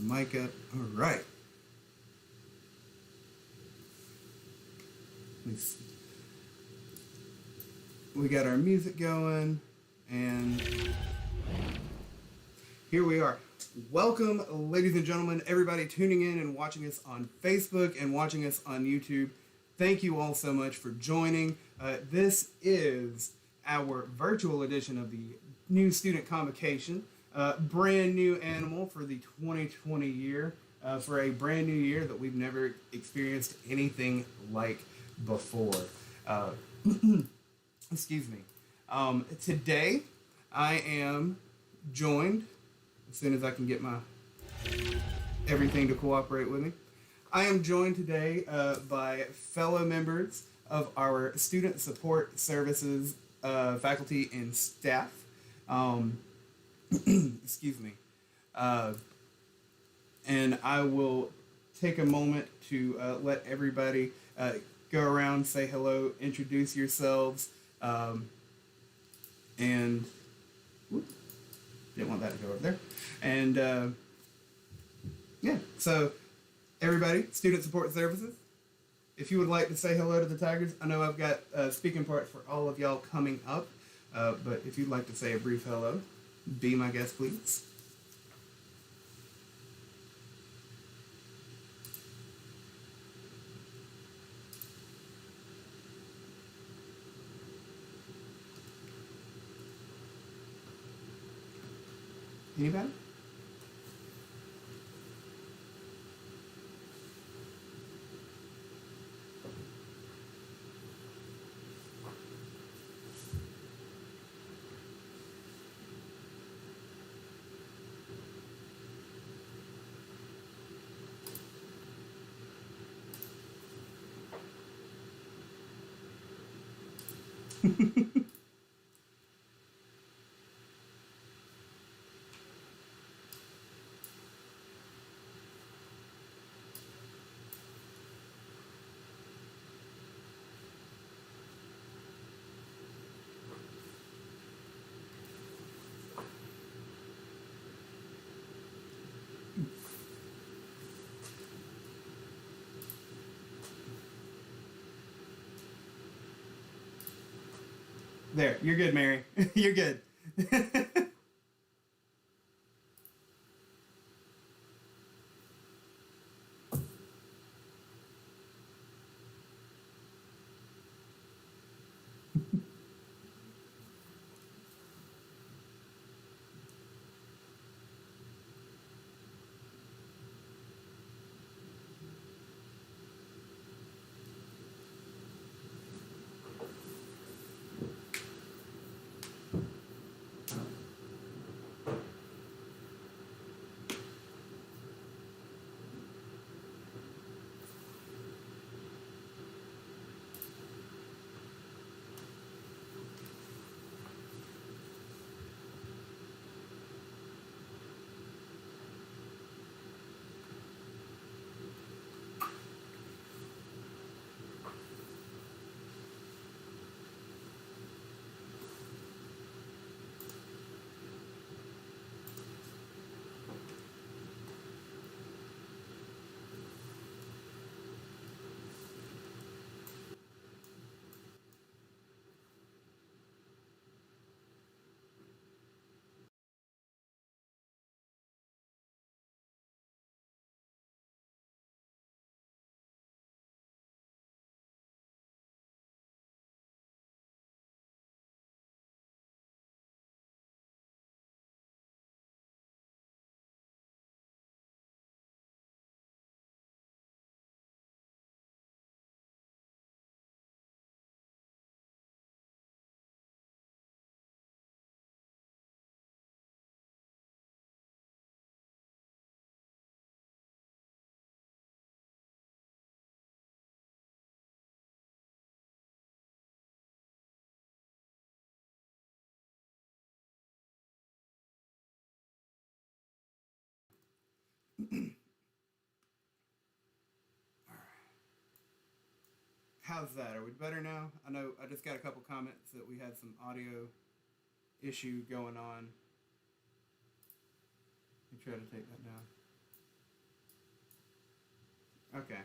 mic up. All right. We got our music going, and here we are. Welcome, ladies and gentlemen, everybody tuning in and watching us on Facebook and watching us on YouTube. Thank you all so much for joining. This is our virtual edition of the new student convocation. Brand new animal for the 2020 year, for a brand new year that we've never experienced anything like before. Excuse me. Today, I am joined, as soon as I can get my everything to cooperate with me, I am joined today by fellow members of our Student Support Services faculty and staff. Excuse me. And I will take a moment to let everybody go around, say hello, introduce yourselves, and whoop, didn't want that to go over there. And yeah, so everybody, Student Support Services, if you would like to say hello to the Tigers, I know I've got speaking parts for all of y'all coming up, but if you'd like to say a brief hello, be my guest, please. Anybody? There, you're good, Mary. You're good. How's that? Are we better now? I know I just got a couple comments that we had some audio issue going on. Let me try to take that down. Okay.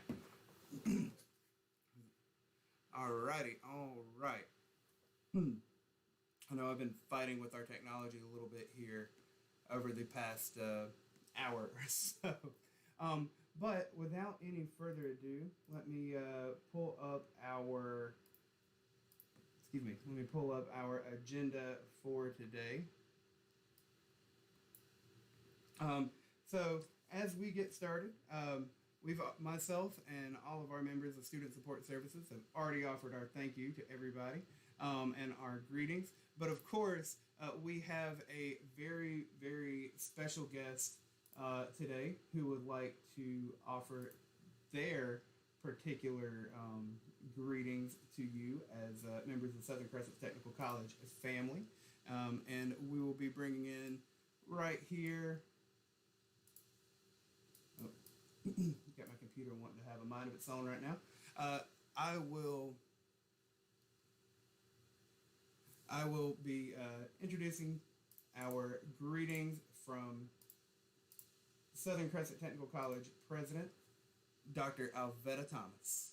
Alrighty. All right. I know I've been fighting with our technology a little bit here over the past hour or so. But without any further ado, let me pull up our let me pull up our agenda for today. So as we get started, we've myself and all of our members of Student Support Services have already offered our thank you to everybody and our greetings. But of course, we have a very, very special guest today who would like to offer their particular greetings to you as members of Southern Crescent Technical College family. And we will be bringing in right here. Oh, got my computer wanting to have a mind of its own right now. I will be introducing our greetings from Southern Crescent Technical College President, Dr. Alvetta Thomas.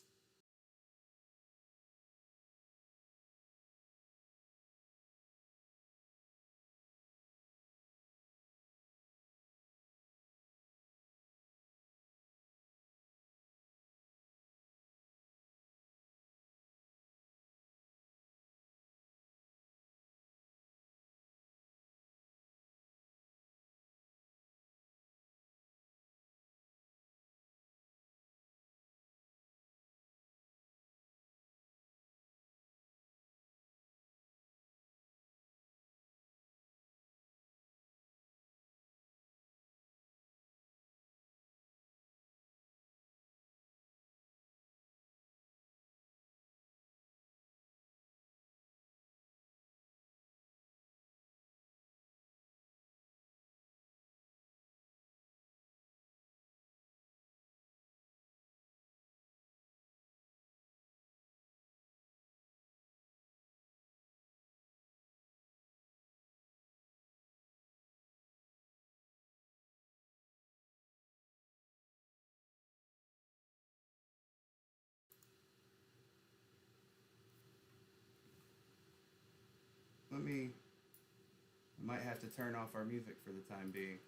I might have to turn off our music for the time being.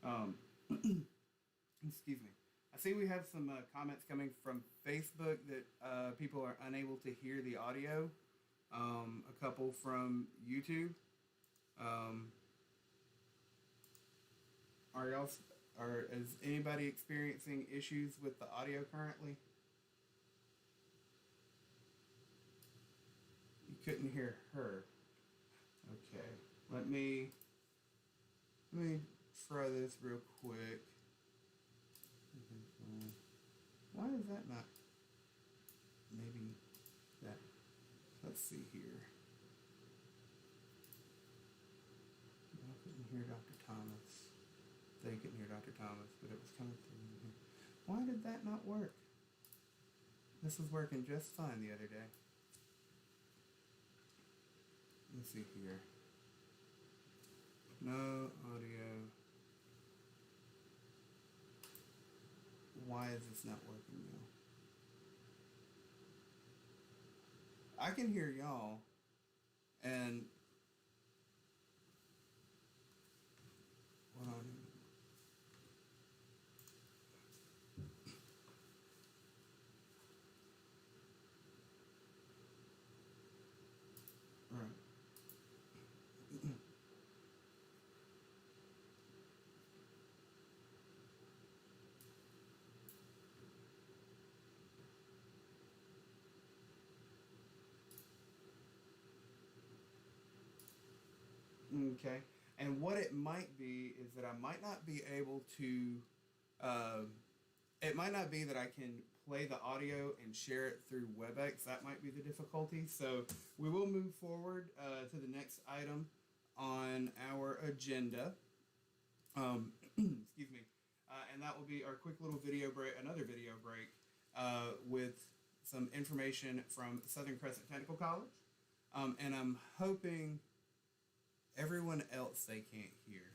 Um, excuse me. I see we have some comments coming from Facebook that people are unable to hear the audio. A couple from YouTube. Um, are y'all? Is anybody experiencing issues with the audio currently? You couldn't hear her. Okay. Let me try this real quick. Why is that not? Maybe that. Let's see here. I couldn't hear Dr. Thomas. They couldn't hear Dr. Thomas, but it was coming through here. Why did that not work? This was working just fine the other day. Let's see here. No audio. Why is this not working now? I can hear y'all, and hold on. All right. Okay. And what it might be is that I might not be able to, it might not be that I can play the audio and share it through WebEx. That might be the difficulty. So we will move forward to the next item on our agenda. Excuse me. And that will be our quick little video break, another video break with some information from Southern Crescent Technical College. And I'm hoping everyone else they can't hear.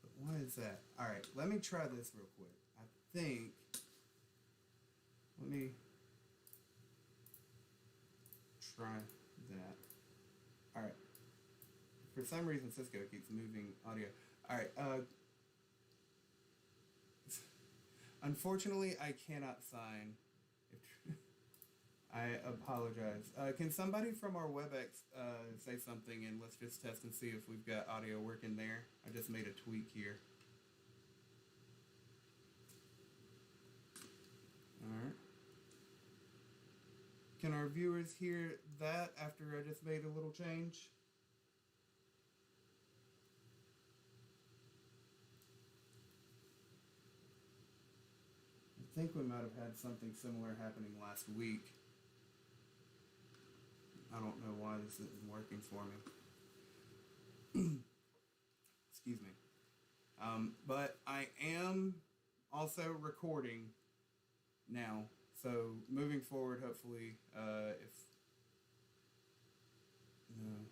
But why is that? All right, let me try this real quick. I think Let me try that. All right. For some reason, Cisco keeps moving audio. All right. Unfortunately, I cannot sign. I apologize. Can somebody from our WebEx say something, and let's just test and see if we've got audio working there? I just made a tweak here. All right. Can our viewers hear that after I just made a little change? I think we might have had something similar happening last week. I don't know why this isn't working for me. Excuse me. But I am also recording now. So moving forward, hopefully, if no,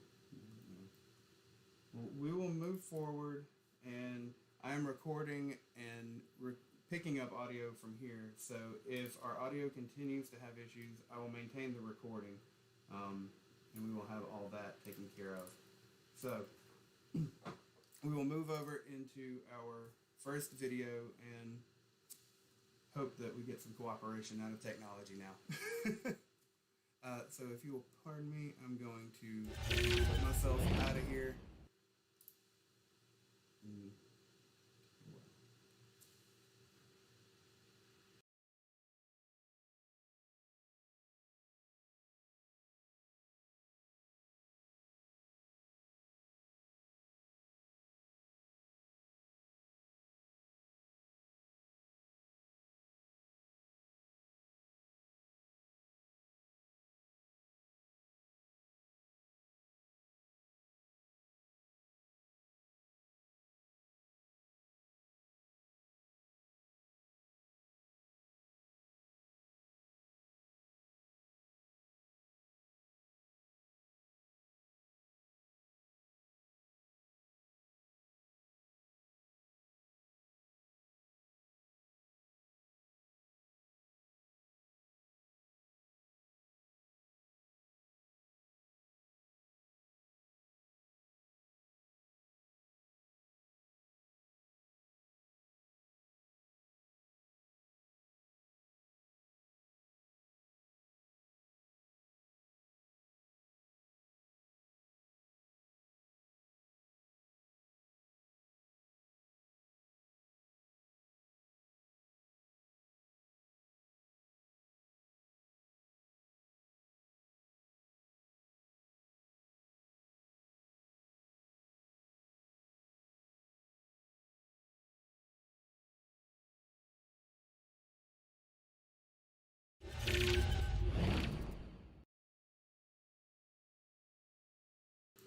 we will move forward, and I am recording and picking up audio from here. So if our audio continues to have issues, I will maintain the recording, and we will have all that taken care of. So we will move over into our first video and hope that we get some cooperation out of technology now. So if you will pardon me, I'm going to put myself out of here.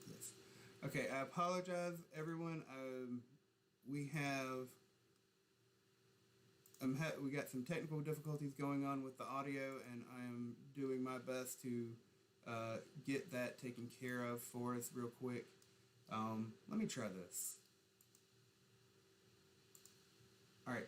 Yes. Okay, I apologize, everyone. We have we got some technical difficulties going on with the audio, and I am doing my best to get that taken care of for us real quick. Let me try this. All right.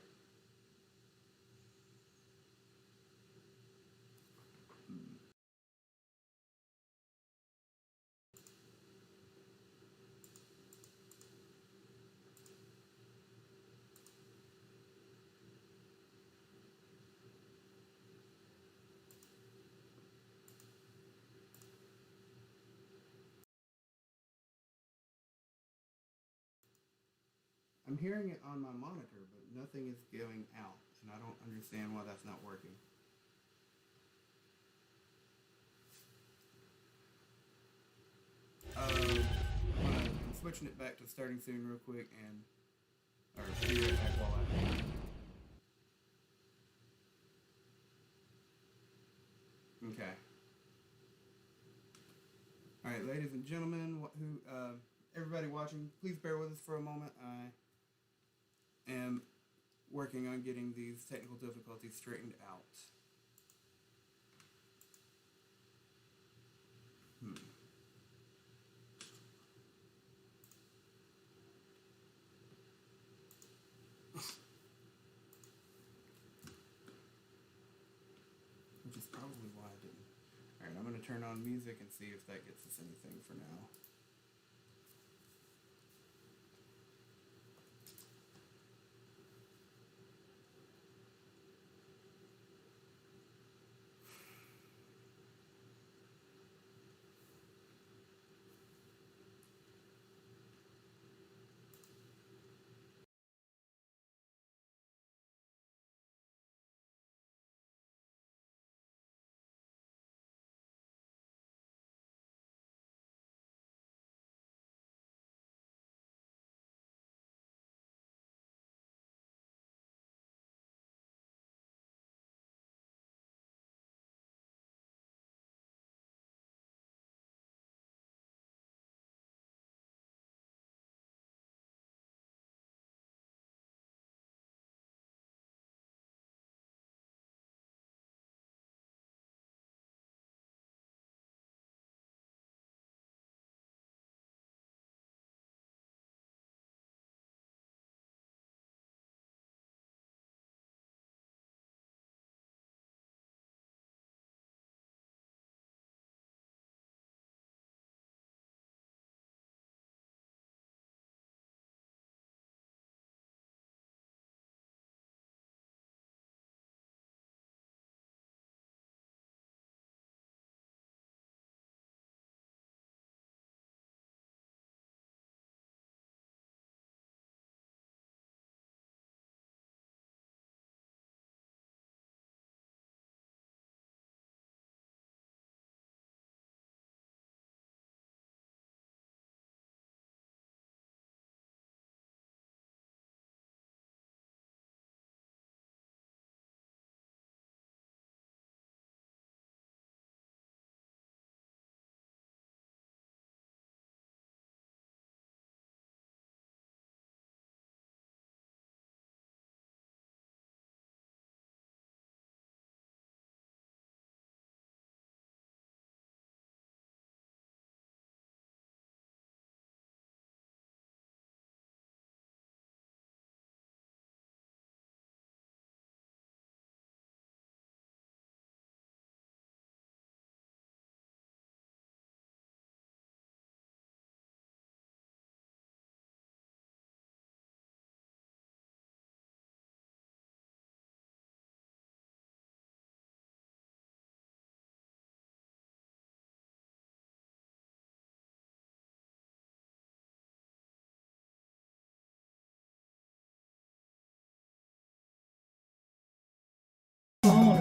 I'm hearing it on my monitor, but nothing is going out, and I don't understand why that's not working. I'm switching it back to starting soon real quick, and or be right back while I. Okay. All right, ladies and gentlemen, everybody watching, please bear with us for a moment. I am working on getting these technical difficulties straightened out. I'm going to turn on music and see if that gets us anything for now.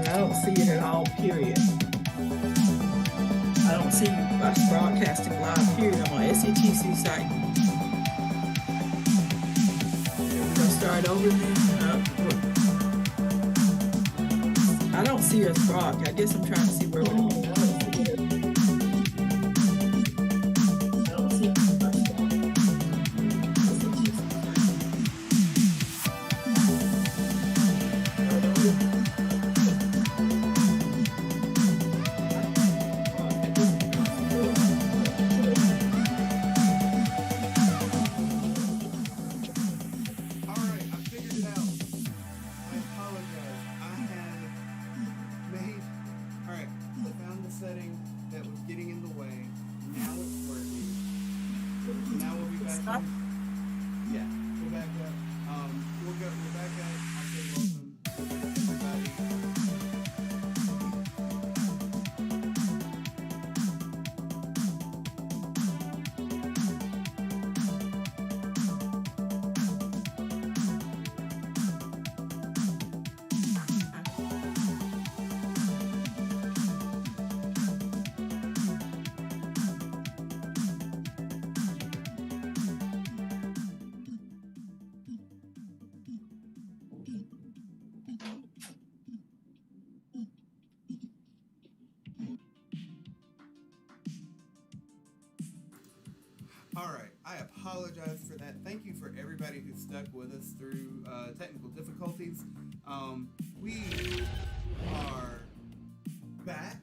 I don't see it at all, period. I don't see us broadcasting live, period. I'm on SCTC site. We're gonna start over then. I don't see us broadcast. I guess I'm trying to see where we're going. I don't see us broadcast. All right, I apologize for that. Thank you for everybody who stuck with us through technical difficulties. We are back,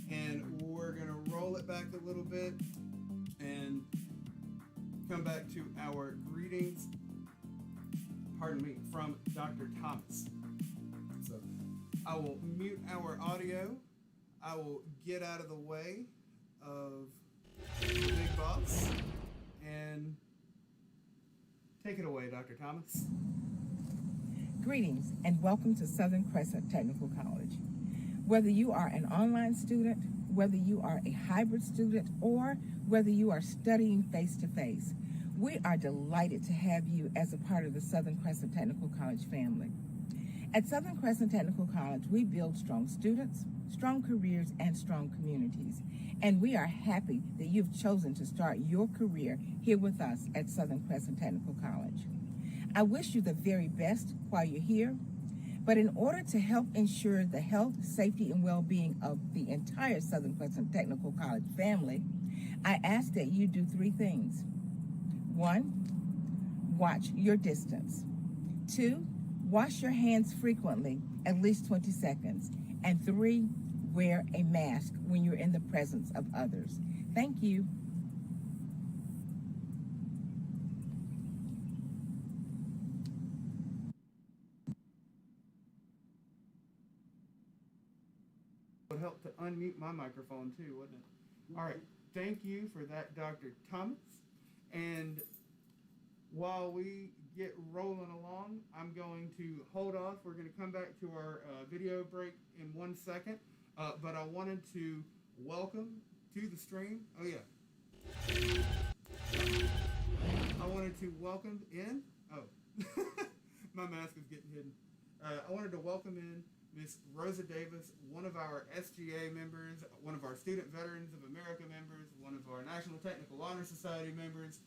and we're going to roll it back a little bit and come back to our greetings, from Dr. Thomas. So I will mute our audio. I will get out of the way of the big boss and take it away, Dr. Thomas. Greetings and welcome to Southern Crescent Technical College. Whether you are an online student, whether you are a hybrid student, or whether you are studying face-to-face, we are delighted to have you as a part of the Southern Crescent Technical College family. At Southern Crescent Technical College, we build strong students, strong careers, and strong communities. And we are happy that you've chosen to start your career here with us at Southern Crescent Technical College. I wish you the very best while you're here, but in order to help ensure the health, safety, and well-being of the entire Southern Crescent Technical College family, I ask that you do 3 things. 1, watch your distance. 2, wash your hands frequently, at least 20 seconds. And 3, wear a mask when you're in the presence of others. Thank you. Would help to unmute my microphone too, wouldn't it? All right, thank you for that, Dr. Thomas. And while we get rolling along, I'm going to hold off. We're going to come back to our video break in 1 second. But I wanted to welcome to the stream. Oh yeah. I wanted to welcome in. Oh, my mask is getting hidden. I wanted to welcome in Miss Rosa Davis, one of our SGA members, one of our Student Veterans of America members, one of our National Technical Honor Society members.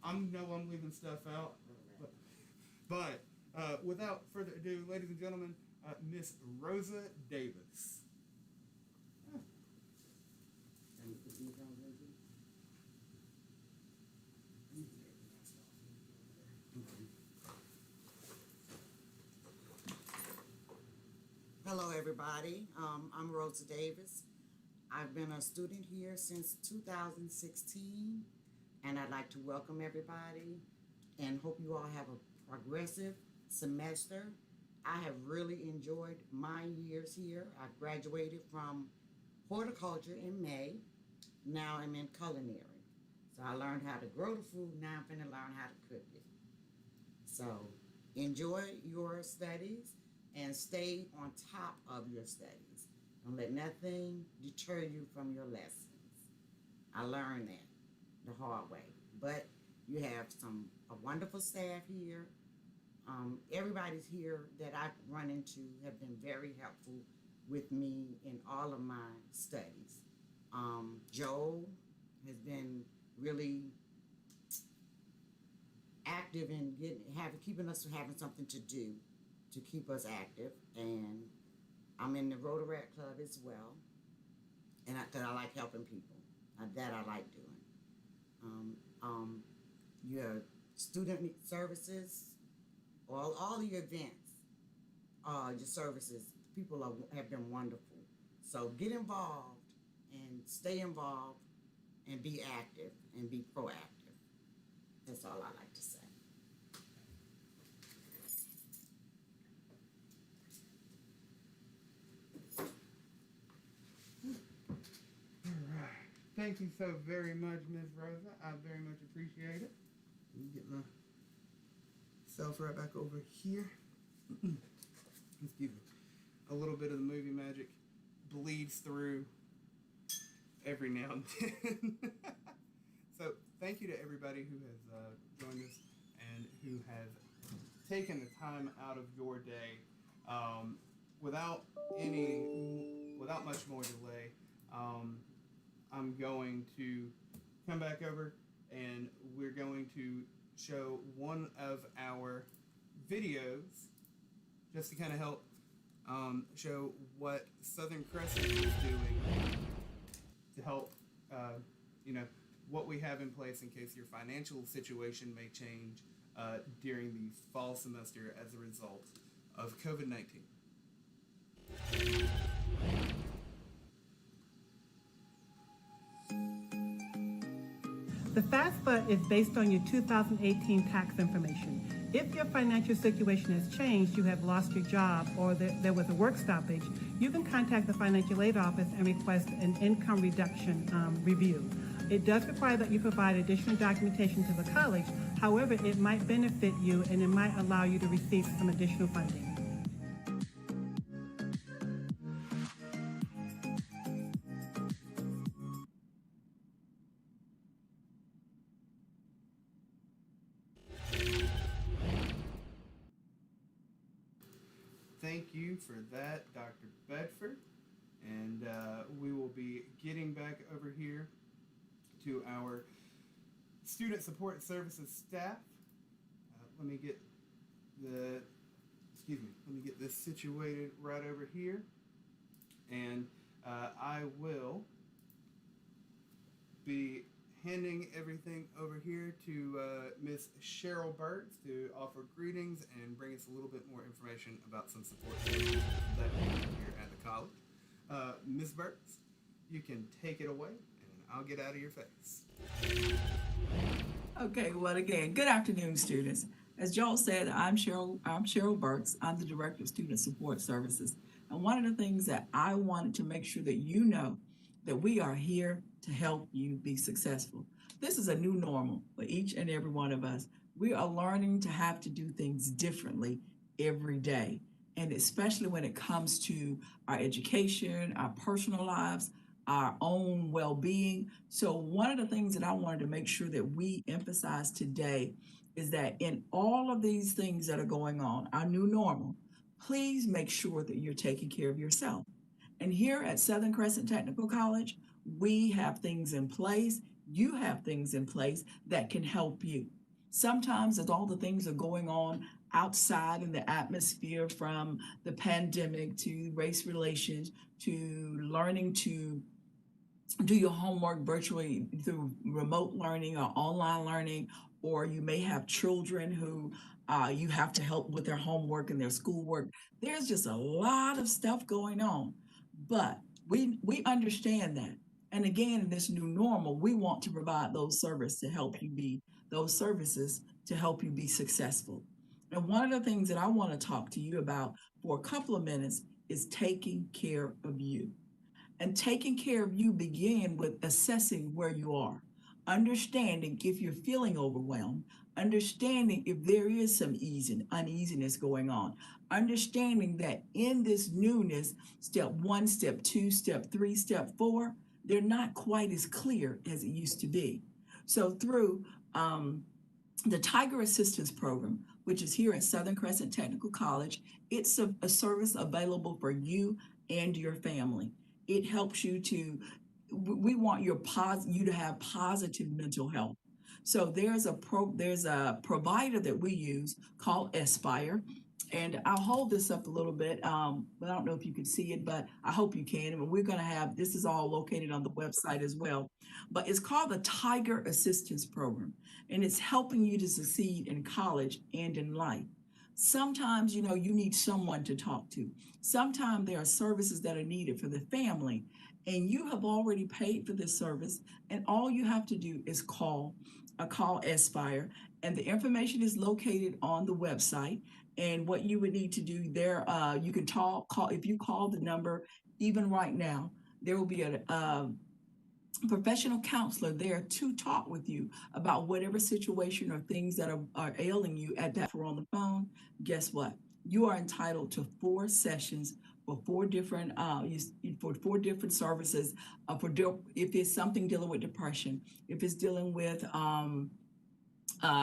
I know I'm leaving stuff out, but without further ado, ladies and gentlemen, Miss Rosa Davis. Hello, everybody. I'm Rosa Davis. I've been a student here since 2016, and I'd like to welcome everybody and hope you all have a progressive semester. I have really enjoyed my years here. I graduated from horticulture in May. Now I'm in culinary. So I learned how to grow the food. Now I'm finna learn how to cook it. So enjoy your studies and stay on top of your studies. Don't let nothing deter you from your lessons. I learned that the hard way. But you have a wonderful staff here. Everybody's here that I've run into have been very helpful with me in all of my studies. Joe has been really active in keeping us having something to do to keep us active, and I'm in the Rotary Club as well, and because I like helping people, that I like doing. Your student services, all your events, your services, people have been wonderful. So get involved and stay involved and be active and be proactive. That's all I like to say. Thank you so very much, Ms. Rosa. I very much appreciate it. Let me get myself right back over here. Excuse me. A little bit of the movie magic bleeds through every now and then. So thank you to everybody who has joined us and who has taken the time out of your day. Without much more delay, I'm going to come back over and we're going to show one of our videos just to kind of help show what Southern Crescent is doing to help, what we have in place in case your financial situation may change during the fall semester as a result of COVID-19. The FAFSA is based on your 2018 tax information. If your financial situation has changed, you have lost your job, or there was a work stoppage, you can contact the financial aid office and request an income reduction review. It does require that you provide additional documentation to the college. However, it might benefit you and it might allow you to receive some additional funding. Thank you for that, Dr. Bedford. And we will be getting back over here to our student support services staff. Let me get this situated right over here. And I will be handing everything over here to Miss Cheryl Burks to offer greetings and bring us a little bit more information about some support services that we have here at the college. Ms. Burks, you can take it away, and I'll get out of your face. Okay, well, again, good afternoon, students. As Joel said, I'm Cheryl Burks. I'm the Director of Student Support Services. And one of the things that I wanted to make sure that you know that we are here to help you be successful. This is a new normal for each and every one of us. We are learning to have to do things differently every day. And especially when it comes to our education, our personal lives, our own well-being. So one of the things that I wanted to make sure that we emphasize today is that in all of these things that are going on, our new normal, please make sure that you're taking care of yourself. And here at Southern Crescent Technical College, we have things in place. You have things in place that can help you. Sometimes as all the things are going on outside in the atmosphere, from the pandemic to race relations to learning to do your homework virtually through remote learning or online learning, or you may have children who you have to help with their homework and their schoolwork. There's just a lot of stuff going on, but we understand that. And again, in this new normal, we want to provide those services to help you be successful. And one of the things that I want to talk to you about for a couple of minutes is taking care of you. And taking care of you begin with assessing where you are, understanding if you're feeling overwhelmed, understanding if there is some uneasiness going on, understanding that in this newness, step 1, step 2, step 3, step 4, they're not quite as clear as it used to be. So through the Tiger Assistance Program, which is here at Southern Crescent Technical College, it's a service available for you and your family. It helps you we want you to have positive mental health. So there's a provider that we use called Aspire. And I'll hold this up a little bit, but I don't know if you can see it, but I hope you can. And we're going to have, this is all located on the website as well, but it's called the Tiger Assistance Program, and it's helping you to succeed in college and in life. Sometimes, you need someone to talk to. Sometimes there are services that are needed for the family, and you have already paid for this service, and all you have to do is call Aspire, and the information is located on the website. And what you would need to do there, you can call if you call the number, even right now, there will be a professional counselor there to talk with you about whatever situation or things that are ailing you at that. For on the phone, guess what? You are entitled to 4 sessions for 4 different services. If it's something dealing with depression, if it's dealing with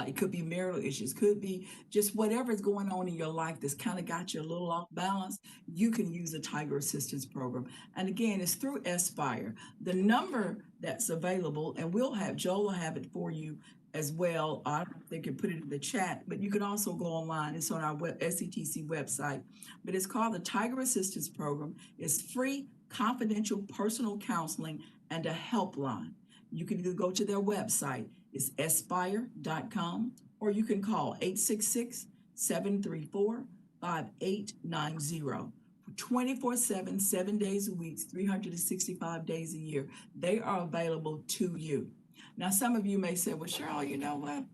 it could be marital issues, could be just whatever's going on in your life that's kind of got you a little off balance, you can use the Tiger Assistance Program. And again, it's through Aspire. The number that's available, and Joel will have it for you as well. I don't know if they can put it in the chat, but you can also go online. It's on our SCTC website. But it's called the Tiger Assistance Program. It's free, confidential, personal counseling, and a helpline. You can either go to their website, it's aspire.com, or you can call 866-734-5890. 24/7, 7 days a week, 365 days a year. They are available to you. Now, some of you may say, well, Cheryl, you know what?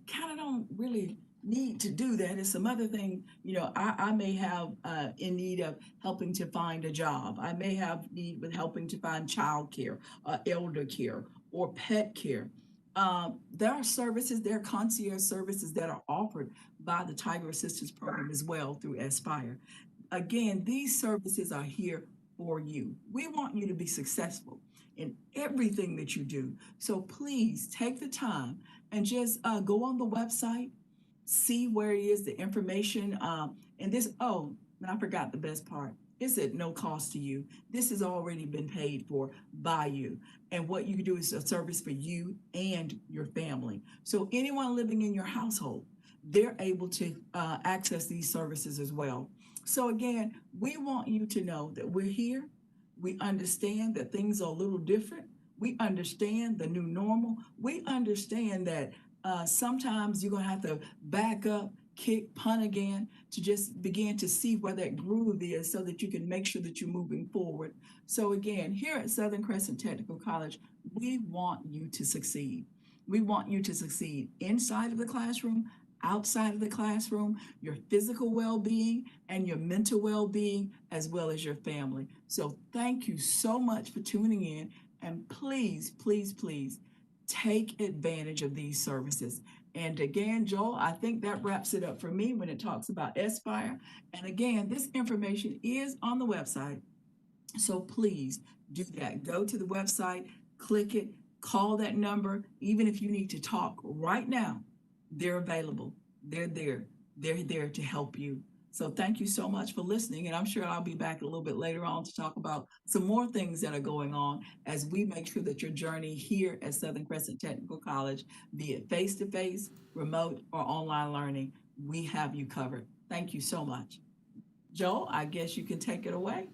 Kind of don't really need to do that is some other thing. I may have in need of helping to find a job. I may have need with helping to find child care, elder care, or pet care. There are services, there are concierge services that are offered by the Tiger Assistance Program as well through Aspire. Again, these services are here for you. We want you to be successful in everything that you do. So please take the time and just go on the website, see where it is, the information. And this, oh, and I forgot the best part. It's at no cost to you. This has already been paid for by you. And what you can do is a service for you and your family. So anyone living in your household, they're able to access these services as well. So again, we want you to know that we're here. We understand that things are a little different. We understand the new normal. We understand that sometimes you're going to have to back up, kick, punt again to just begin to see where that groove is so that you can make sure that you're moving forward. So again, here at Southern Crescent Technical College, we want you to succeed. We want you to succeed inside of the classroom, outside of the classroom, your physical well-being and your mental well-being, as well as your family. So thank you so much for tuning in, and please, please, please take advantage of these services. And again, Joel, I think that wraps it up for me when it talks about Aspire. And again, this information is on the website. So please do that. Go to the website, click it, call that number. Even if you need to talk right now, they're available. They're there. They're there to help you. So thank you so much for listening. And I'm sure I'll be back a little bit later on to talk about some more things that are going on as we make sure that your journey here at Southern Crescent Technical College, be it face-to-face, remote, or online learning, we have you covered. Thank you so much. Joel, I guess you can take it away.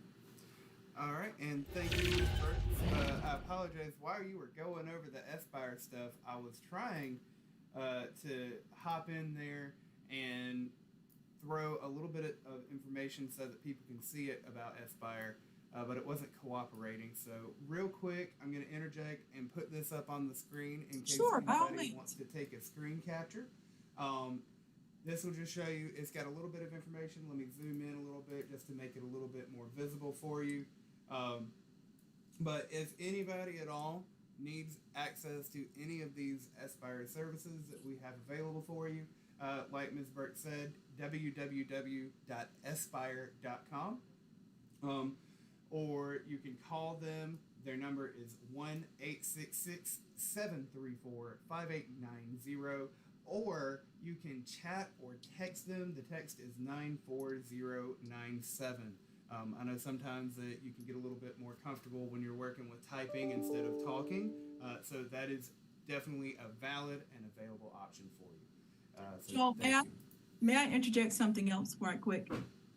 All right, and thank you, Ms. Burks. I apologize. While you were going over the Aspire stuff, I was trying to hop in there and throw a little bit of information so that people can see it about Aspire, but it wasn't cooperating. So real quick, I'm going to interject and put this up on the screen in case anybody wants to take a screen capture. This will just show you, it's got a little bit of information. Let me zoom in a little bit just to make it a little bit more visible for you. But if anybody at all needs access to any of these Aspire services that we have available for you, like Ms. Burke said, www.aspire.com. Or you can call them. Their number is 1-866-734-5890. Or you can chat or text them. The text is 94097. I know sometimes that you can get a little bit more comfortable when you're working with typing instead of talking. So that is definitely a valid and available option for you. So may I interject something else right quick?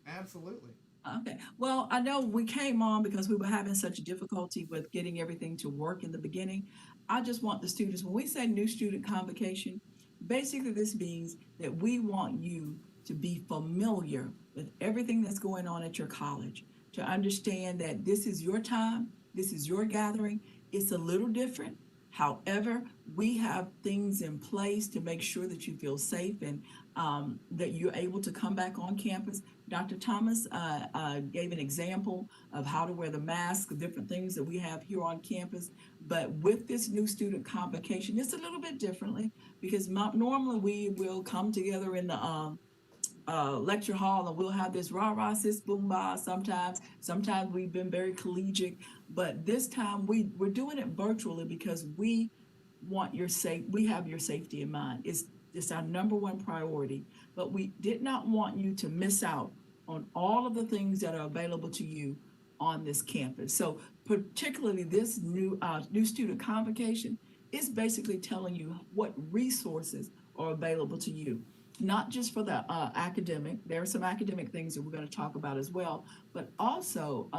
Absolutely. Okay. Well, I know we came on because we were having such difficulty with getting everything to work in the beginning. I just want the students, when we say new student convocation, basically this means that we want you to be familiar with everything that's going on at your college, to understand that this is your time, this is your gathering. It's a little different. However, we have things in place to make sure that you feel safe and that you're able to come back on campus. Dr. Thomas gave an example of how to wear the mask, the different things that we have here on campus. But with this new student convocation, it's a little bit differently because normally we will come together in the lecture hall and we'll have this rah-rah sis boom bah sometimes we've been very collegiate, but this time we're doing it virtually because we want we have your safety in mind. It's our number one priority, but we did not want you to miss out on all of the things that are available to you on this campus. So particularly this new student convocation is basically telling you what resources are available to you. Not just for the academic, there are some academic things that we're going to talk about as well, but also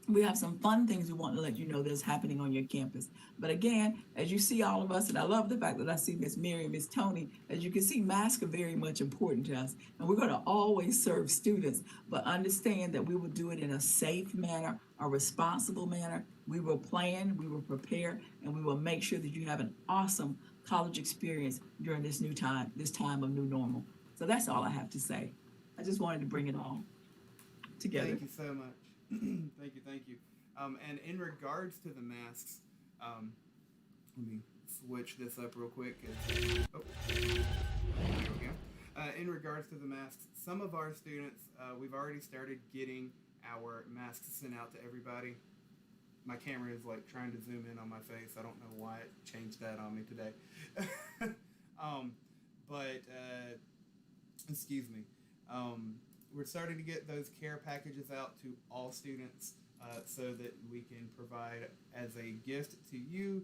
we have some fun things we want to let you know that's happening on your campus. But again, as you see all of us, and I love the fact that I see Miss Mary and Miss Tony, as you can see, masks are very much important to us. And we're going to always serve students, but understand that we will do it in a safe manner, a responsible manner. We will plan, we will prepare, and we will make sure that you have an awesome college experience during this time of new normal. So that's all I have to say. I just wanted to bring it all together. Thank you so much. Thank you. And in regards to the masks, let me switch this up real quick. Oh, there we go. In regards to the masks, some of our students, we've already started getting our masks sent out to everybody. My camera is like trying to zoom in on my face. I don't know why it changed that on me today. But excuse me. We're starting to get those care packages out to all students so that we can provide as a gift to you,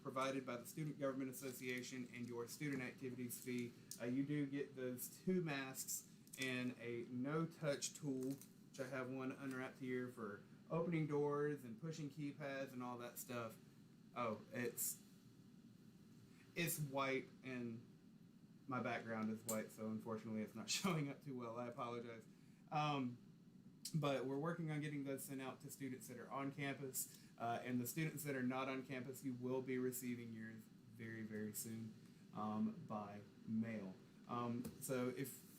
provided by the Student Government Association and your student activities fee. You do get those 2 masks and a no-touch tool, which I have one unwrapped here for opening doors and pushing keypads and all that stuff. Oh, it's white and my background is white, so unfortunately it's not showing up too well. I apologize. But we're working on getting those sent out to students that are on campus, and the students that are not on campus, you will be receiving yours very, very soon by mail. So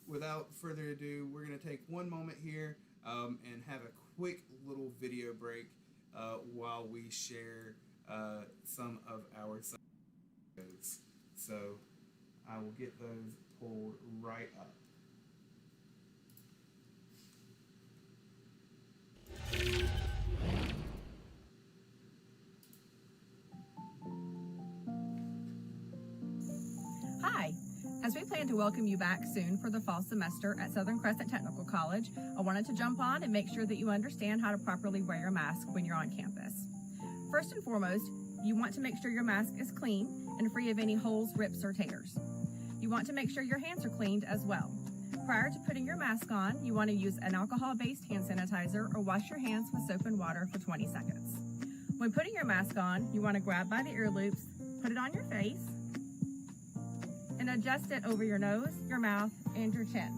without further ado, we're going to take one moment here and have a quick little video break while we share some of our videos. So I will get those pulled right up. Hi. As we plan to welcome you back soon for the fall semester at Southern Crescent Technical College, I wanted to jump on and make sure that you understand how to properly wear your mask when you're on campus. First and foremost, you want to make sure your mask is clean and free of any holes, rips, or tears. You want to make sure your hands are cleaned as well. Prior to putting your mask on, you want to use an alcohol-based hand sanitizer or wash your hands with soap and water for 20 seconds. When putting your mask on, you want to grab by the ear loops, put it on your face, and adjust it over your nose, your mouth, and your chin.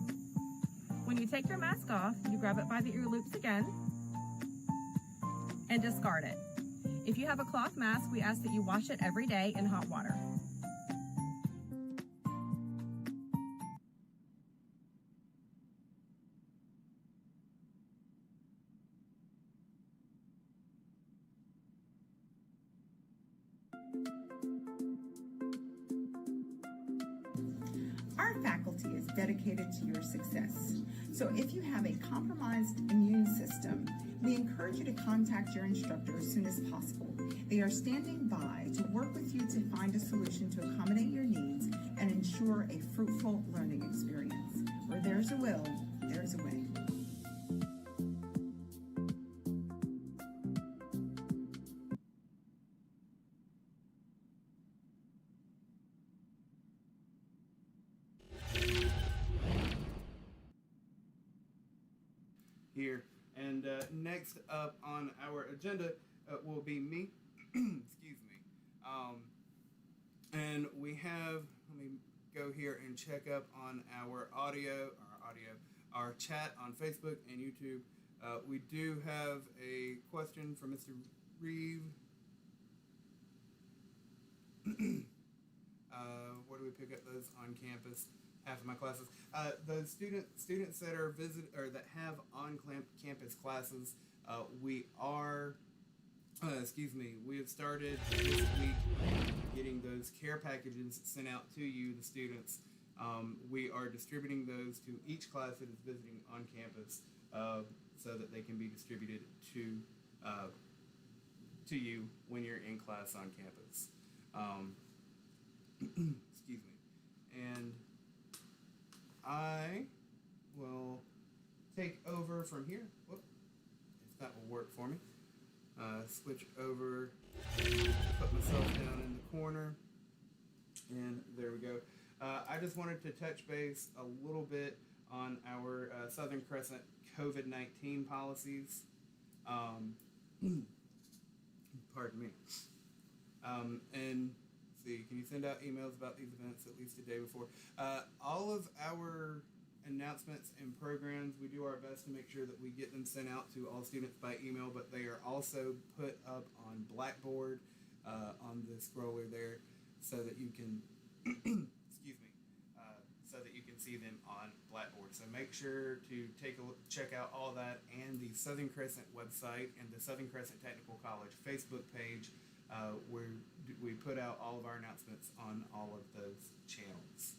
When you take your mask off, you grab it by the ear loops again and discard it. If you have a cloth mask, we ask that you wash it every day in hot water. Our faculty is dedicated to your success. So if you have a compromised immune system, we encourage you to contact your instructor as soon as possible. They are standing by to work with you to find a solution to accommodate your needs and ensure a fruitful learning experience. Where there's a will, there's a way. Here. And next up on our agenda will be me. Excuse me. And we have, let me go here and check up on our our chat on Facebook and YouTube. We do have a question from Mr. Reeve. Where do we pick up those on campus? Half of my classes. Those students that are that have on campus classes, we have started this week getting those care packages sent out to you, the students. We are distributing those to each class that is visiting on campus, so that they can be distributed to you when you're in class on campus. Excuse me. And I will take over from here. Whoop, if that will work for me. Switch over, put myself down in the corner, and there we go. I just wanted to touch base a little bit on our Southern Crescent COVID-19 policies. Pardon me. And see, can you send out emails about these events at least a day before? All of our announcements and programs, we do our best to make sure that we get them sent out to all students by email, but they are also put up on Blackboard on the scroller there. so that you can, excuse me, so that you can see them on Blackboard. So make sure to take a look, check out all that, and the Southern Crescent website and the Southern Crescent Technical College Facebook page, where we put out all of our announcements on all of those channels.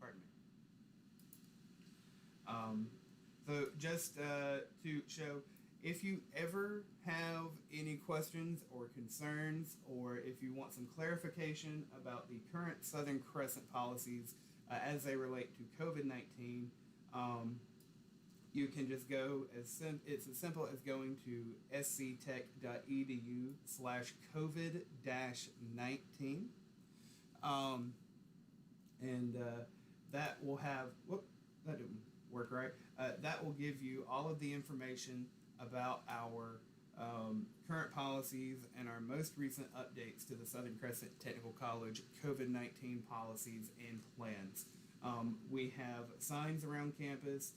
Pardon me. So just to show, if you ever have any questions or concerns, or if you want some clarification about the current Southern Crescent policies as they relate to COVID-19, you can just go it's as simple as going to sctech.edu/COVID-19. That will have, that didn't work right. That will give you all of the information about our current policies and our most recent updates to the Southern Crescent Technical College COVID-19 policies and plans. We have signs around campus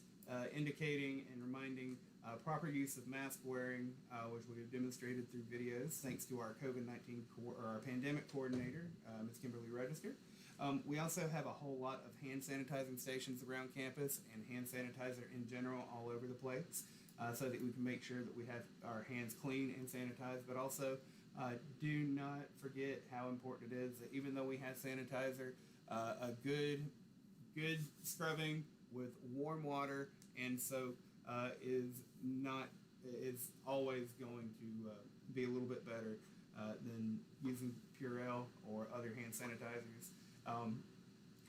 indicating and reminding proper use of mask wearing, which we have demonstrated through videos thanks to our COVID-19 or our pandemic coordinator, Ms. Kimberly Register. We also have a whole lot of hand sanitizing stations around campus and hand sanitizer in general all over the place, so that we can make sure that we have our hands clean and sanitized. But also, do not forget how important it is that even though we have sanitizer, a good scrubbing with warm water and soap is always going to be a little bit better than using Purell or other hand sanitizers.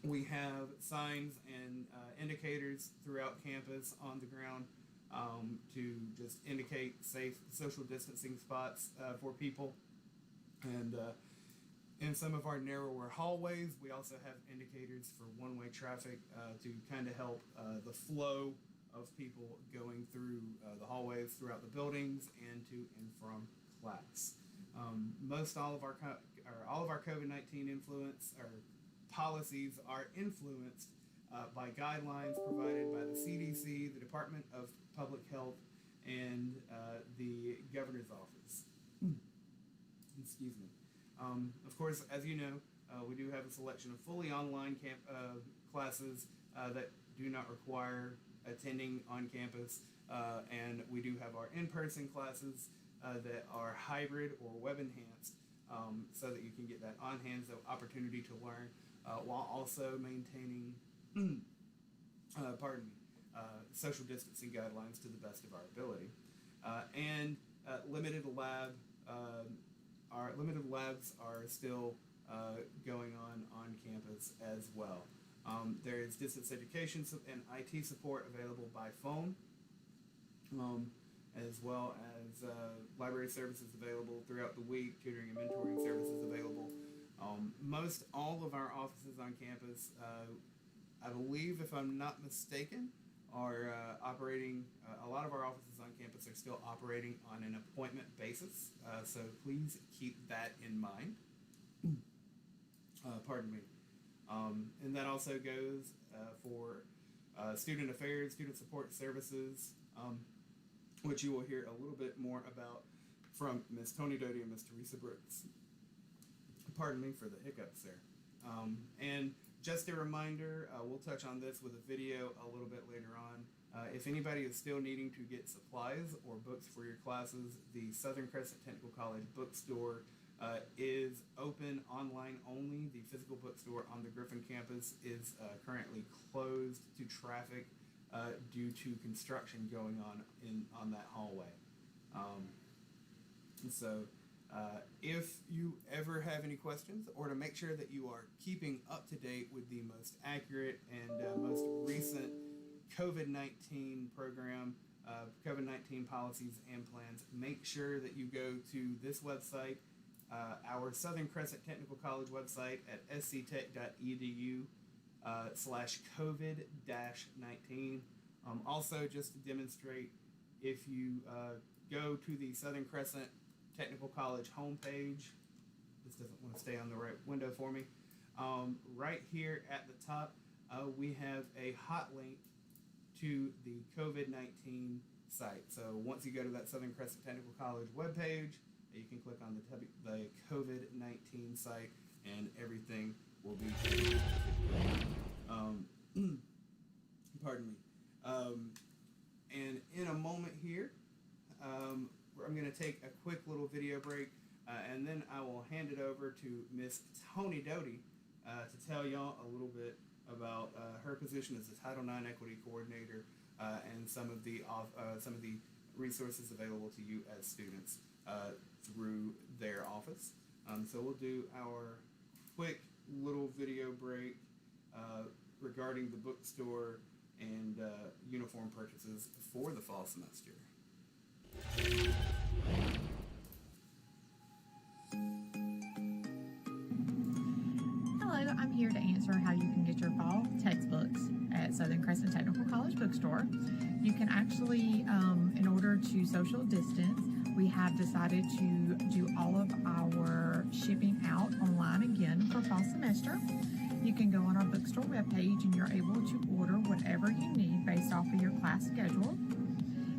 We have signs and indicators throughout campus on the ground to just indicate safe social distancing spots for people. And in some of our narrower hallways, we also have indicators for one-way traffic to kind of help the flow of people going through the hallways throughout the buildings and to and from class. All of our COVID-19 influence or policies are influenced by guidelines provided by the CDC, the Department of Public Health, and the Governor's Office. Excuse me. Of course, as you know, we do have a selection of fully online classes that do not require attending on campus, and we do have our in-person classes that are hybrid or web enhanced, so that you can get that on-hand opportunity to learn while also maintaining social distancing guidelines to the best of our ability. And limited labs are still going on campus as well. There is distance education and IT support available by phone, as well as library services available throughout the week, tutoring and mentoring services available. Most all of our offices on campus, I believe, if I'm not mistaken, are operating, a lot of our offices on campus are still operating on an appointment basis, so please keep that in mind. Pardon me. And that also goes for student affairs, student support services, which you will hear a little bit more about from Ms. Tony Doty and Ms. Teresa Brooks. Pardon me for the hiccups there. And just a reminder, we'll touch on this with a video a little bit later on. If anybody is still needing to get supplies or books for your classes, the Southern Crescent Technical College bookstore is open online only. The physical bookstore on the Griffin campus is currently closed to traffic due to construction going on that hallway. If you ever have any questions, or to make sure that you are keeping up to date with the most accurate and most recent COVID-19 program, COVID-19 policies and plans, make sure that you go to this website, our Southern Crescent Technical College website at sctech.edu/COVID-19. Also, just to demonstrate, if you go to the Southern Crescent Technical College homepage, this doesn't want to stay on the right window for me. Right here at the top, we have a hot link to the COVID-19 site. So once you go to that Southern Crescent Technical College webpage, You can click on the COVID-19 site, and everything will be taken care of. Pardon me. And in a moment here, I'm going to take a quick little video break, and then I will hand it over to Miss Tony Doty to tell y'all a little bit about her position as the Title IX Equity Coordinator and some of the resources available to you as students through their office. So we'll do our quick little video break regarding the bookstore and uniform purchases for the fall semester. Hello, I'm here to answer how you can get your fall textbooks at Southern Crescent Technical College Bookstore. You can actually, in order to social distance, we have decided to do all of our shipping out online again for fall semester. You can go on our bookstore webpage and you're able to order whatever you need based off of your class schedule.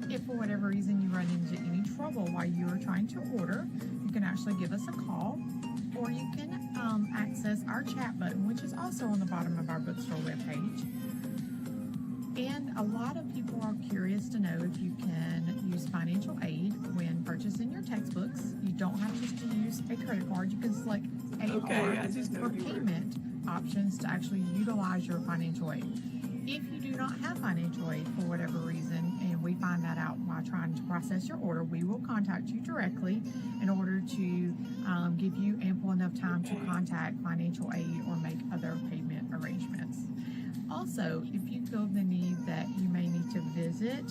If for whatever reason you run into any trouble while you are trying to order, you can actually give us a call, or you can access our chat button, which is also on the bottom of our bookstore webpage. And a lot of people are curious to know if you can use financial aid when purchasing your textbooks. You don't have just to use a credit card. You can select AR or payment options to actually utilize your financial aid. If you do not have financial aid for whatever reason, and we find that out while trying to process your order, we will contact you directly in order to give you ample enough time to contact financial aid or make other payment arrangements. Also, if you feel the need that you may need to visit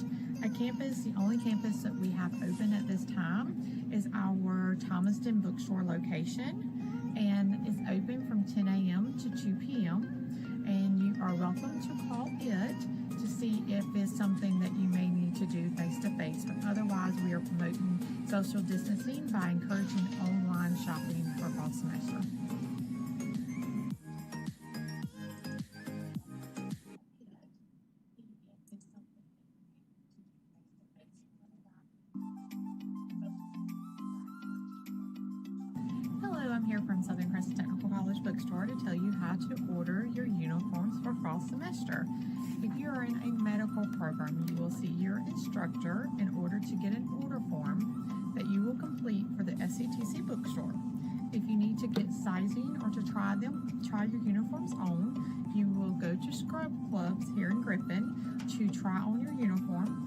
a campus, the only campus that we have open at this time is our Thomaston bookstore location, and it's open from 10 a.m. to 2 p.m. And you are welcome to call it to see if it's something that you may need to do face-to-face. But otherwise, we are promoting social distancing by encouraging online shopping for fall semester. Hello, I'm here from Southern Crescent Technical College Bookstore to tell you how to order your uniforms for fall semester. If you are in a medical program, you will see your instructor in order to get an order form that you will complete for the SCTC bookstore. If you need to get sizing or to try your uniforms on, you will go to Scrub Clubs here in Griffin to try on your uniform.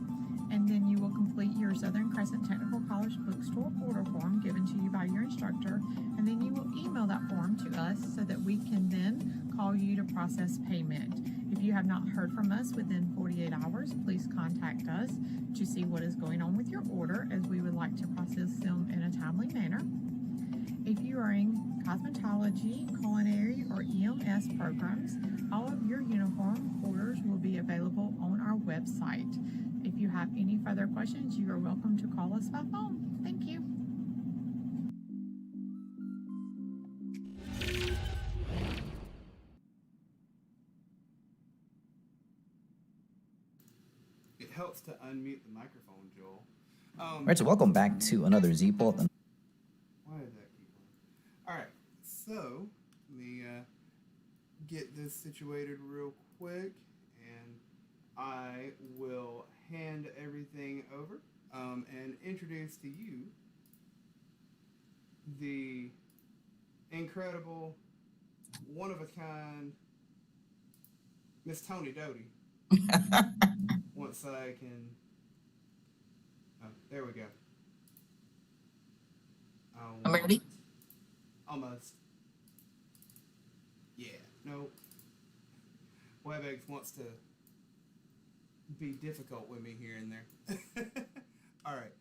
And then you will complete your Southern Crescent Technical College Bookstore order form given to you by your instructor, and then you will email that form to us so that we can then call you to process payment. If you have not heard from us within 48 hours, please contact us to see what is going on with your order, as we would like to process them in a timely manner. If you are in cosmetology, culinary, or EMS programs, all of your uniform orders will be available on our website. If you have any further questions, you are welcome to call us by phone. Thank you. It helps to unmute the microphone, Joel. All right, so welcome back to another Z-Pulp. Why did that keep on? All right, so let me get this situated real quick, and I will hand everything over and introduce to you the incredible, one-of-a-kind Miss Tony Doty. Once I can... Oh, there we go. I'm ready. Almost. Yeah, no. WebEx wants to be difficult with me here and there. All right.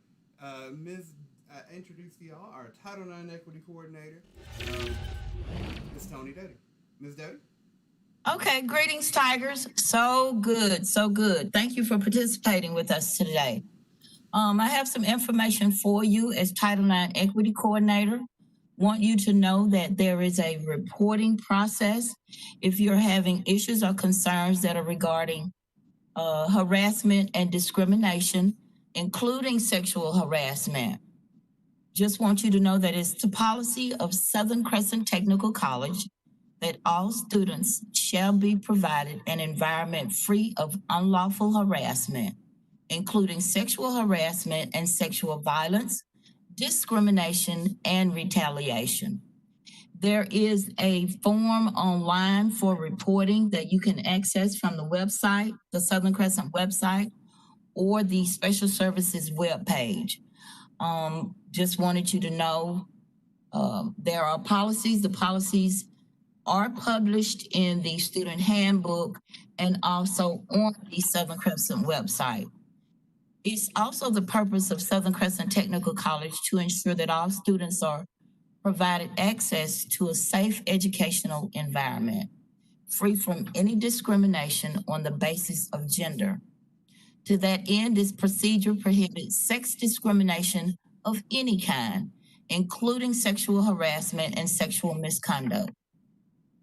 Ms. Introduce to y'all our Title IX Equity Coordinator, Ms. Tony Doty. Ms. Doty? Okay, greetings, Tigers. So good, so good. Thank you for participating with us today. I have some information for you as Title IX Equity Coordinator. Want you to know that there is a reporting process if you're having issues or concerns that are regarding harassment and discrimination, including sexual harassment. Just want you to know that it's the policy of Southern Crescent Technical College that all students shall be provided an environment free of unlawful harassment, including sexual harassment and sexual violence, discrimination, and retaliation. There is a form online for reporting that you can access from the website, the Southern Crescent website, or the Special Services webpage. Just wanted you to know there are policies. The policies are published in the student handbook and also on the Southern Crescent website. It's also the purpose of Southern Crescent Technical College to ensure that all students are provided access to a safe educational environment, free from any discrimination on the basis of gender. To that end, this procedure prohibits sex discrimination of any kind, including sexual harassment and sexual misconduct.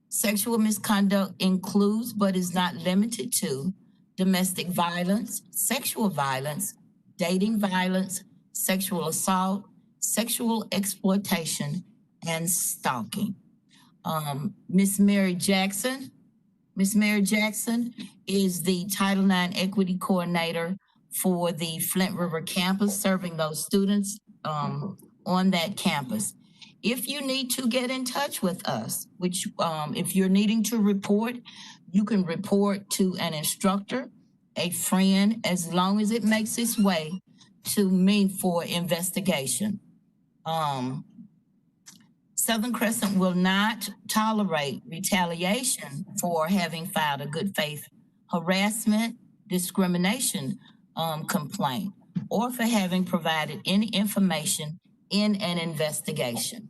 Sexual misconduct includes, but is not limited to, domestic violence, sexual violence, dating violence, sexual assault, sexual exploitation, and stalking. Miss Mary Jackson is the Title IX Equity Coordinator for the Flint River campus, serving those students on that campus. If you need to get in touch with us, which if you're needing to report, you can report to an instructor, a friend, as long as it makes its way to me for investigation. Southern Crescent will not tolerate retaliation for having filed a good faith harassment, discrimination complaint, or for having provided any information in an investigation.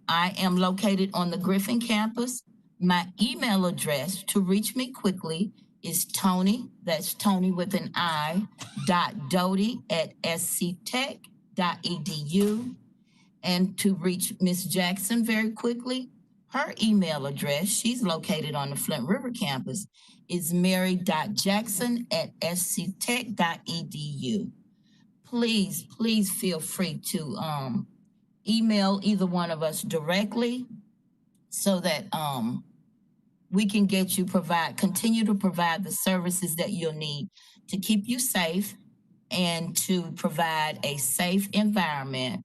I am located on the Griffin campus. My email address to reach me quickly is Tony, that's Tony with an I, .doty@sctech.edu. And to reach Miss Jackson very quickly, her email address, she's located on the Flint River campus, is mary.jackson@sctech.edu. Please feel free to email either one of us directly so that we can get you continue to provide the services that you'll need to keep you safe and to provide a safe environment,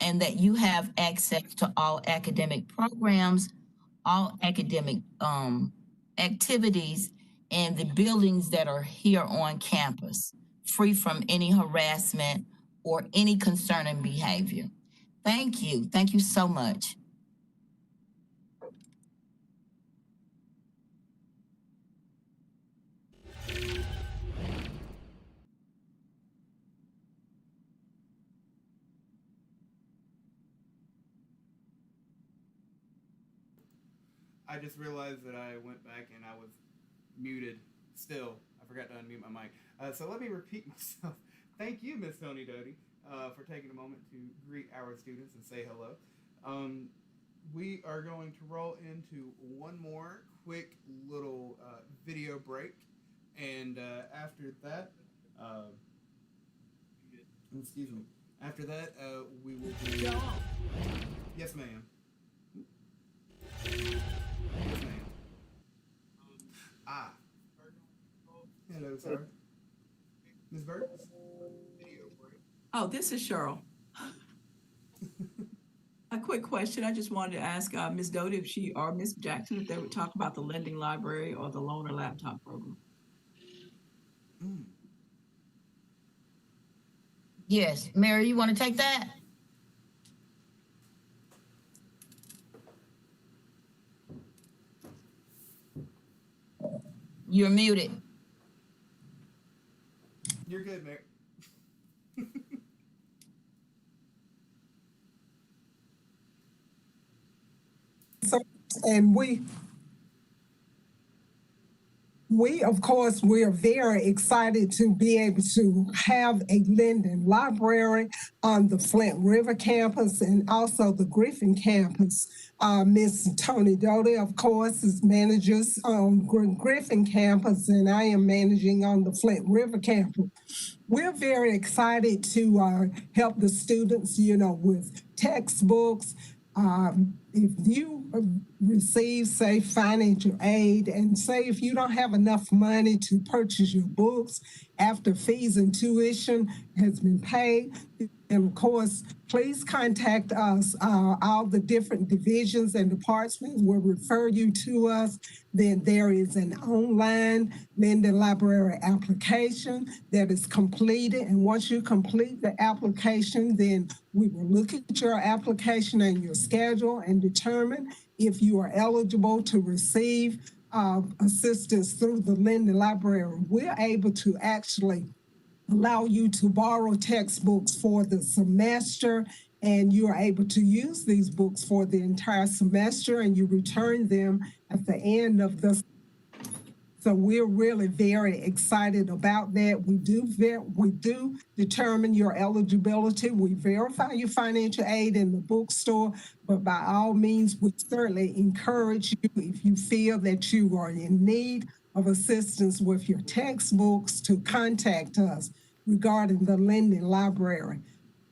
and that you have access to all academic programs, all academic activities, and the buildings that are here on campus, free from any harassment or any concerning behavior. Thank you. Thank you so much. I just realized that I went back and I was muted still. I forgot to unmute my mic. So let me repeat myself. Thank you, Miss Tony Doty, for taking a moment to greet our students and say hello. We are going to roll into one more quick little video break. And after that, excuse me. After that, we will be... Yes, ma'am. Yes, ma'am. Hello, sir. Ms. Burks? Oh, this is Cheryl. A quick question. I just wanted to ask Ms. Doty if she or Ms. Jackson if they would talk about the lending library or the loaner laptop program. Yes, Mary, you want to take that? You're muted. You're good, Mary. And Of course, we are very excited to be able to have a Linden Library on the Flint River campus and also the Griffin campus. Miss Tony Doty, of course, is managers on Griffin campus, and I am managing on the Flint River campus. We're very excited to help the students, with textbooks. If you receive, say, financial aid, and say if you don't have enough money to purchase your books after fees and tuition has been paid, and of course, please contact us. All the different divisions and departments will refer you to us. Then there is an online Linden Library application that is completed. And once you complete the application, then we will look at your application and your schedule and determine if you are eligible to receive assistance through the Linden Library. We're able to actually allow you to borrow textbooks for the semester, and you are able to use these books for the entire semester, and you return them at the end of the. So we're really very excited about that. We do determine your eligibility. We verify your financial aid in the bookstore, but by all means, we certainly encourage you, if you feel that you are in need of assistance with your textbooks, to contact us regarding the Linden Library.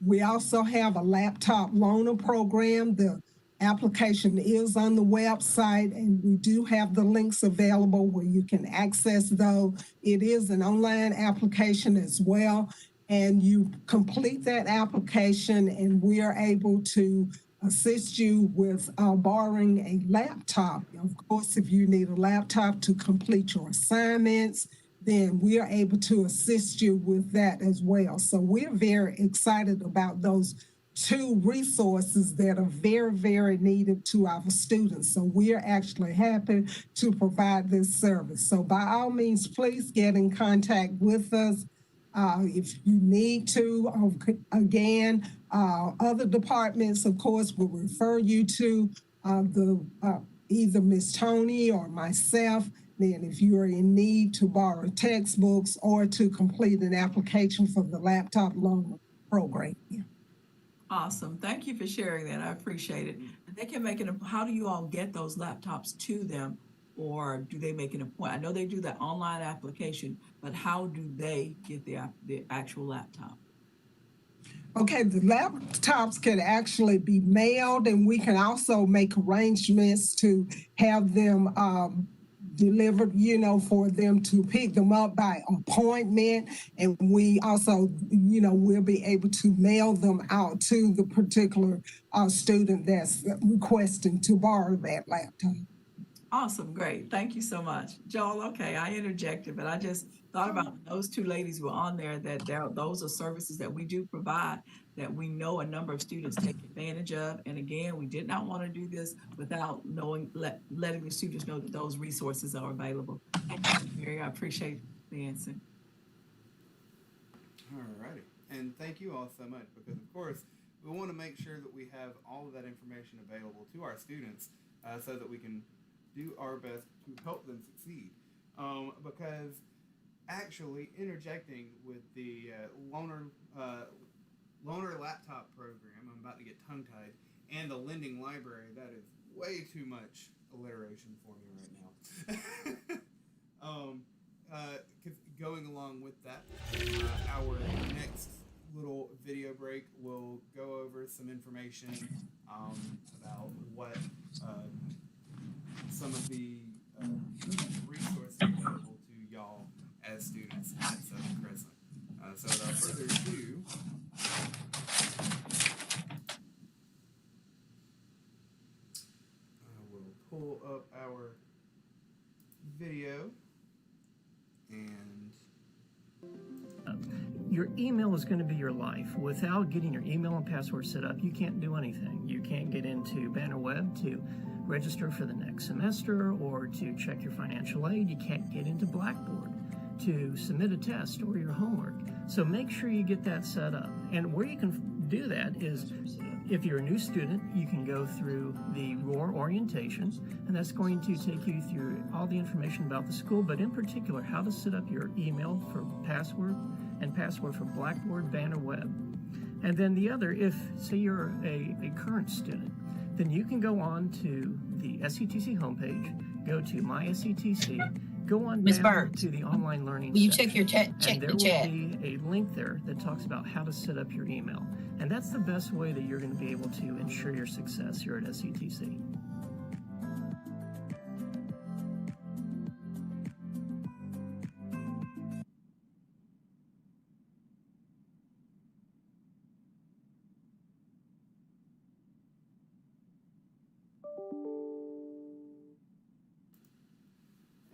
We also have a laptop loaner program. The application is on the website, and we do have the links available where you can access those. It is an online application as well, and you complete that application, and we are able to assist you with borrowing a laptop. Of course, if you need a laptop to complete your assignments, then we are able to assist you with that as well. So we're very excited about those two resources that are very, very needed to our students. So we are actually happy to provide this service. So by all means, please get in contact with us if you need to. Again, other departments, of course, will refer you to either Miss Tony or myself. Then if you are in need to borrow textbooks or to complete an application for the laptop loan program. Awesome. Thank you for sharing that. I appreciate it. And they can make it. How do you all get those laptops to them, or do they make an appointment? I know they do that online application, but how do they get the actual laptop? Okay, the laptops can actually be mailed, and we can also make arrangements to have them delivered, for them to pick them up by appointment. And we also, we'll be able to mail them out to the particular student that's requesting to borrow that laptop. Awesome. Great. Thank you so much. Joel, okay, I interjected, but I just thought about those two ladies who were on there, that those are services that we do provide that we know a number of students take advantage of. And again, we did not want to do this without letting the students know that those resources are available. Thank you, Mary. I appreciate the answer. All righty. And thank you all so much, because of course, we want to make sure that we have all of that information available to our students so that we can do our best to help them succeed. Because actually interjecting with the loaner laptop program, I'm about to get tongue-tied, and the Linden Library, that is way too much alliteration for me right now. Going along with that, our next little video break will go over some information about what some of the resources available to y'all as students at Southern Crescent. So without further ado, I will pull up our video and your email is going to be your life. Without getting your email and password set up, you can't do anything. You can't get into Bannerweb to register for the next semester or to check your financial aid. You can't get into Blackboard to submit a test or your homework. So make sure you get that set up. And where you can do that is If you're a new student, you can go through the ROAR orientation, and that's going to take you through all the information about the school, but in particular, how to set up your email for password and password for Blackboard, Banner Web. And then the other, if, say you're a current student, then you can go on to the SCTC homepage, go to My SCTC, go on Ms. down Bird, to the online learning will you section, check your chat? Check and there the chat. will be a link there that talks about how to set up your email. And that's the best way that you're going to be able to ensure your success here at SCTC.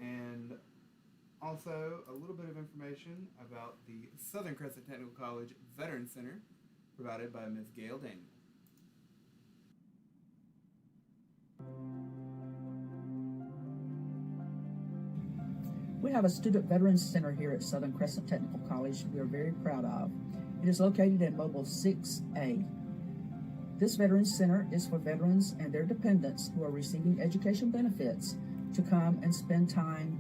And also a little bit of information about the Southern Crescent Technical College Veterans Center provided by Ms. Gail Daniel. We have a Student Veterans Center here at Southern Crescent Technical College we are very proud of. It is located in Mobile 6A. This Veterans Center is for veterans and their dependents who are receiving education benefits to come and spend time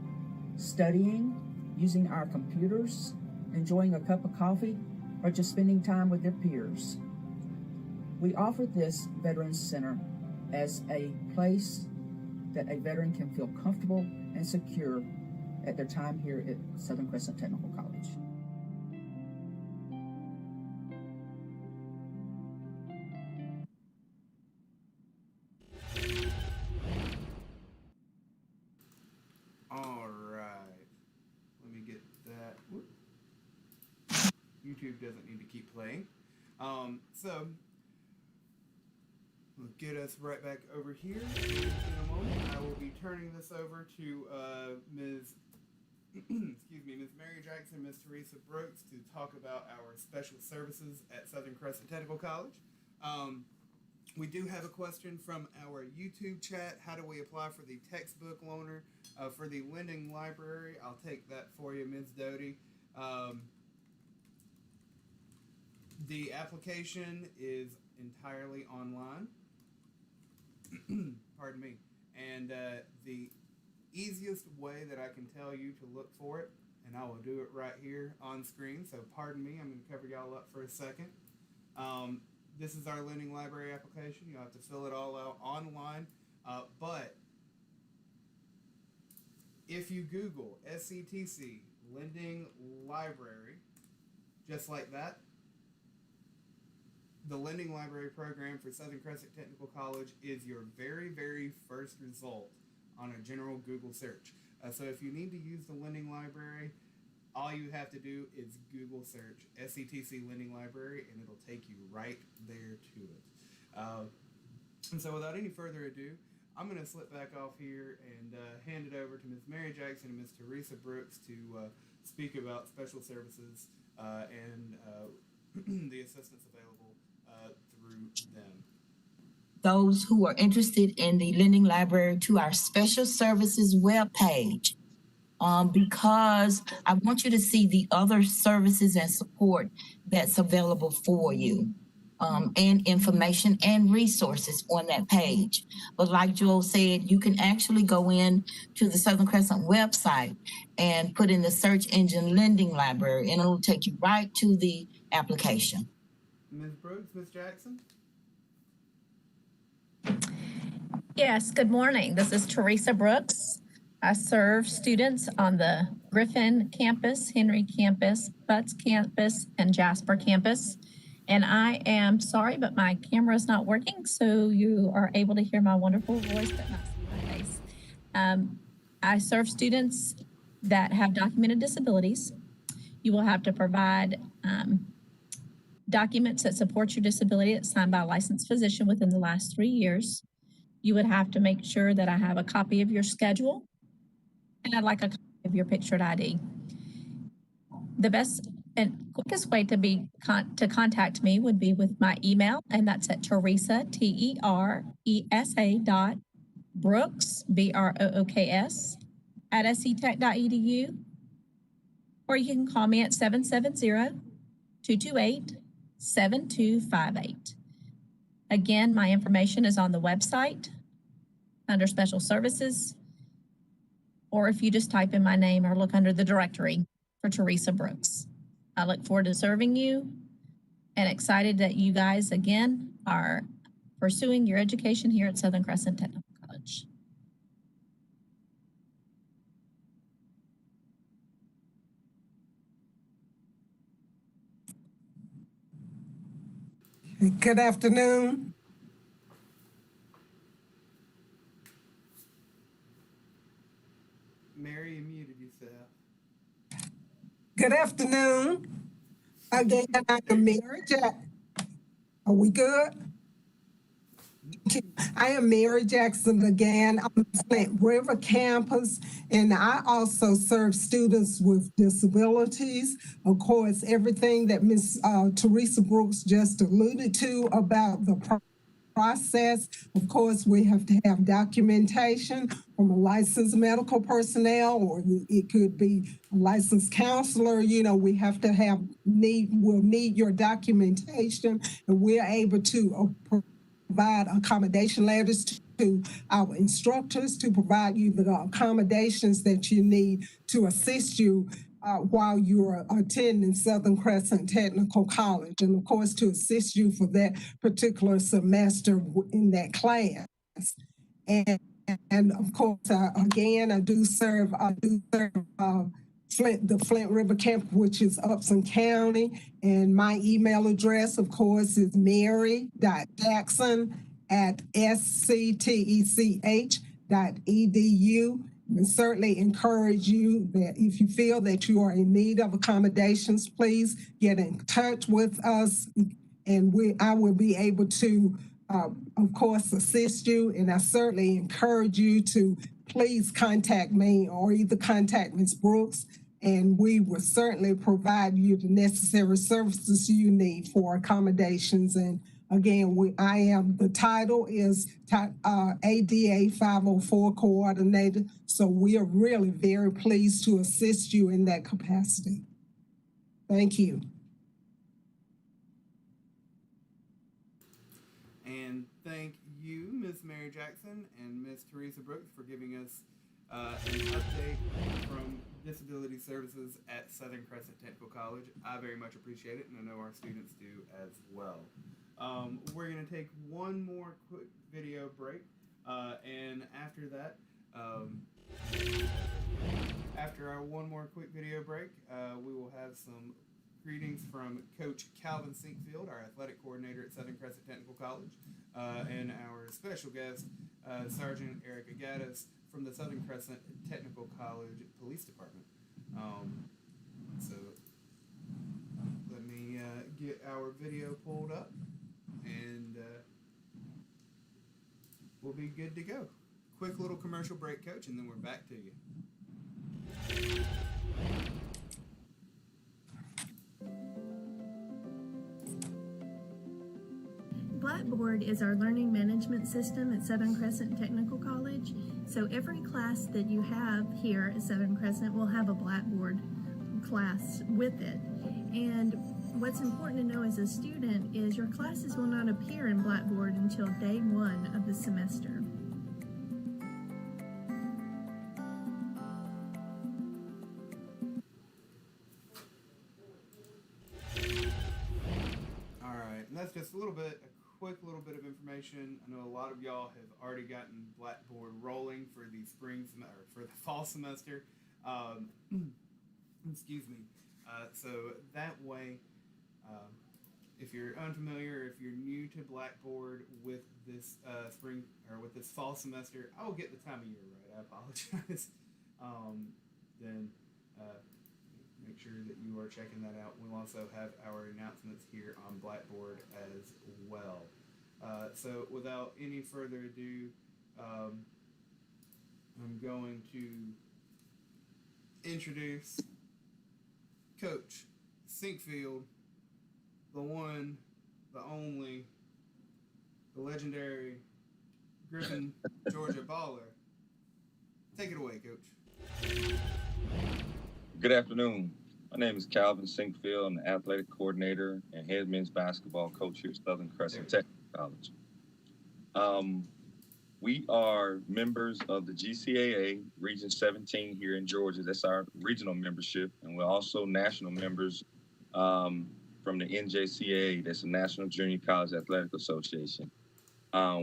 studying, using our computers, enjoying a cup of coffee, or just spending time with their peers. We offer this Veterans Center as a place that a veteran can feel comfortable and secure at their time here at Southern Crescent Technical College. All right, let me get that. Whoop. YouTube doesn't need to keep playing. So we'll get us right back over here. In a moment, I will be turning this over to Ms. Ms. Mary Jackson, Ms. Teresa Brooks to talk about our special services at Southern Crescent Technical College. We do have a question from our YouTube chat. How do we apply for the textbook loaner for the lending library? I'll take that for you, Ms. Doty. The application is entirely online. Pardon me. And the easiest way that I can tell you to look for it, and I will do it right here on screen, so pardon me, I'm going to cover y'all up for a second. This is our lending library application. You'll have to fill it all out online, but if you Google SCTC Lending Library, just like that, the Lending Library program for Southern Crescent Technical College is your very, very first result on a general Google search. So if you need to use the Lending Library, all you have to do is Google search SCTC Lending Library, and it'll take you right there to it. And so without any further ado, I'm going to slip back off here and hand it over to Ms. Mary Jackson and Ms. Teresa Brooks to speak about special services and the assistance available through them. Those who are interested in the lending library to our special services webpage, because I want you to see the other services and support that's available for you, and information and resources on that page. But like Joel said, you can actually go in to the Southern Crescent website and put in the search engine lending library, and it'll take you right to the application. Ms. Brooks, Ms. Jackson? Yes, good morning. This is Teresa Brooks. I serve students on the Griffin campus, Henry campus, Butts campus, and Jasper campus. And I am sorry, but my camera is not working, so you are able to hear my wonderful voice, but not see my face. I serve students that have documented disabilities. You will have to provide documents that support your disability that's signed by a licensed physician within the last 3 years. You would have to make sure that I have a copy of your schedule, and I'd like a copy of your pictured ID. The best and quickest way to contact me would be with my email, and that's at Teresa, Teresa Brooks, Brooks, at sctech.edu, or you can call me at 770-228-7258. Again, my information is on the website under special services, or if you just type in my name or look under the directory for Teresa Brooks. I look forward to serving you and excited that you guys, again, are pursuing your education here at Southern Crescent Technical College. Good afternoon. Mary, you muted yourself. Good afternoon. Again, I am Mary Jack. Are we good? I am Mary Jackson again on the Flint River campus, and I also serve students with disabilities. Of course, everything that Ms. Teresa Brooks just alluded to about the process. Of course, we have to have documentation from a licensed medical personnel, or it could be a licensed counselor. You know, we have to we'll need your documentation, and we're able to provide accommodation letters to our instructors to provide you the accommodations that you need to assist you while you're attending Southern Crescent Technical College, and of course to assist you for that particular semester in that class. And of course, again, I do serve the Flint River Camp, which is Upson County, and my email address, of course, is mary.jackson@sctech.edu. And certainly encourage you that if you feel that you are in need of accommodations, please get in touch with us, and I will be able to, of course, assist you. And I certainly encourage you to please contact me or either contact Ms. Brooks, and we will certainly provide you the necessary services you need for accommodations. And again, the title is ADA 504 Coordinator, so we are really very pleased to assist you in that capacity. Thank you. And thank you, Ms. Mary Jackson and Ms. Teresa Brooks, for giving us an update from Disability Services at Southern Crescent Technical College. I very much appreciate it, and I know our students do as well. We're going to take one more quick video break, and after that, after our one more quick video break, we will have some greetings from Coach Calvin Sinkfield, our athletic coordinator at Southern Crescent Technical College, and our special guest, Sergeant Erica Gaddis from the Southern Crescent Technical College Police Department. So let me get our video pulled up, and we'll be good to go. Quick little commercial break, Coach, and then we're back to you. Blackboard is our learning management system at Southern Crescent Technical College. So every class that you have here at Southern Crescent will have a Blackboard class with it. And what's important to know as a student is your classes will not appear in Blackboard until day one of the semester. All right, and that's just a quick little bit of information. I know a lot of y'all have already gotten Blackboard rolling for the for the fall semester. Excuse me. So that way, if you're unfamiliar, if you're new to Blackboard with this spring or with this fall semester, I will get the time of year right. I apologize. Then make sure that you are checking that out. We'll also have our announcements here on Blackboard as well. So without any further ado, I'm going to introduce Coach Sinkfield, the one, the only, the legendary Griffin, Georgia baller. Take it away, Coach. Good afternoon. My name is Calvin Sinkfield. I'm the athletic coordinator and head men's basketball coach here at Southern Crescent Technical College. We are members of the GCAA Region 17 here in Georgia. That's our regional membership. And we're also national members from the NJCAA. That's the National Junior College Athletic Association.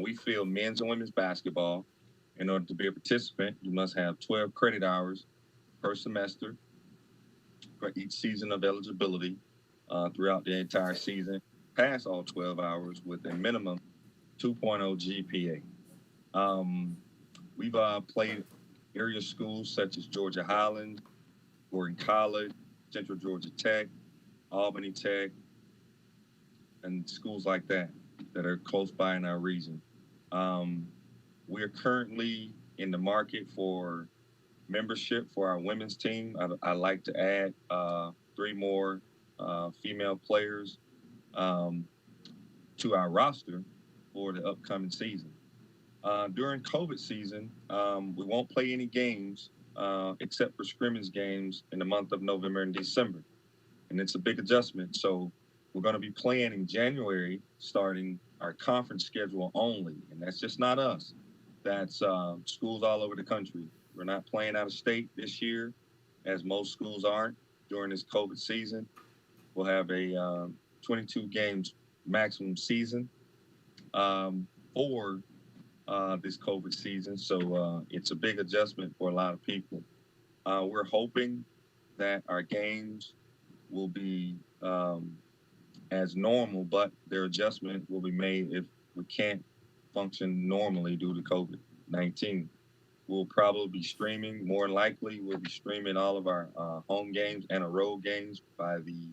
We field men's and women's basketball. In order to be a participant, you must have 12 credit hours per semester for each season of eligibility throughout the entire season. Pass all 12 hours with a minimum 2.0 GPA. We've played area schools such as Georgia Highlands, Gordon College, Central Georgia Tech, Albany Tech, and schools like that are close by in our region. We're currently in the market for membership for our women's team. I'd like to add 3 more female players to our roster for the upcoming season. During COVID season, we won't play any games except for scrimmage games in the month of November and December. And it's a big adjustment. So we're going to be playing in January, starting our conference schedule only. And that's just not us. That's schools all over the country. We're not playing out of state this year, as most schools aren't during this COVID season. We'll have a 22 games maximum season for this COVID season. So it's a big adjustment for a lot of people. We're hoping that our games will be as normal, but their adjustment will be made if we can't function normally due to COVID-19. We'll probably be streaming. More than likely, we'll be streaming all of our home games and our road games by the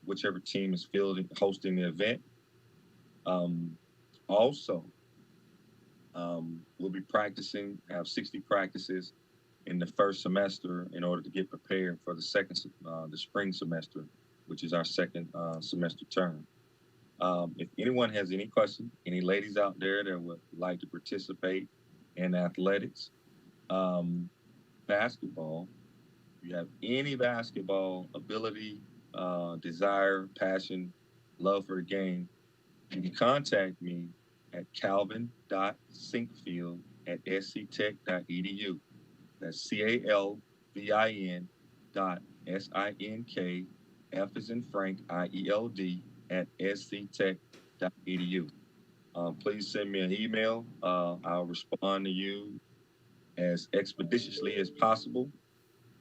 whichever team is hosting the event. Also, we'll be practicing, have 60 practices in the first semester in order to get prepared for the spring semester, which is our second semester term. If anyone has any questions, any ladies out there that would like to participate in athletics, basketball, if you have any basketball ability, desire, passion, love for the game, you can contact me at calvin.sinkfield@sctech.edu. That's CALVIN.SINK, F as in Frank, IELD, @sctech.edu. Please send me an email. I'll respond to you as expeditiously as possible.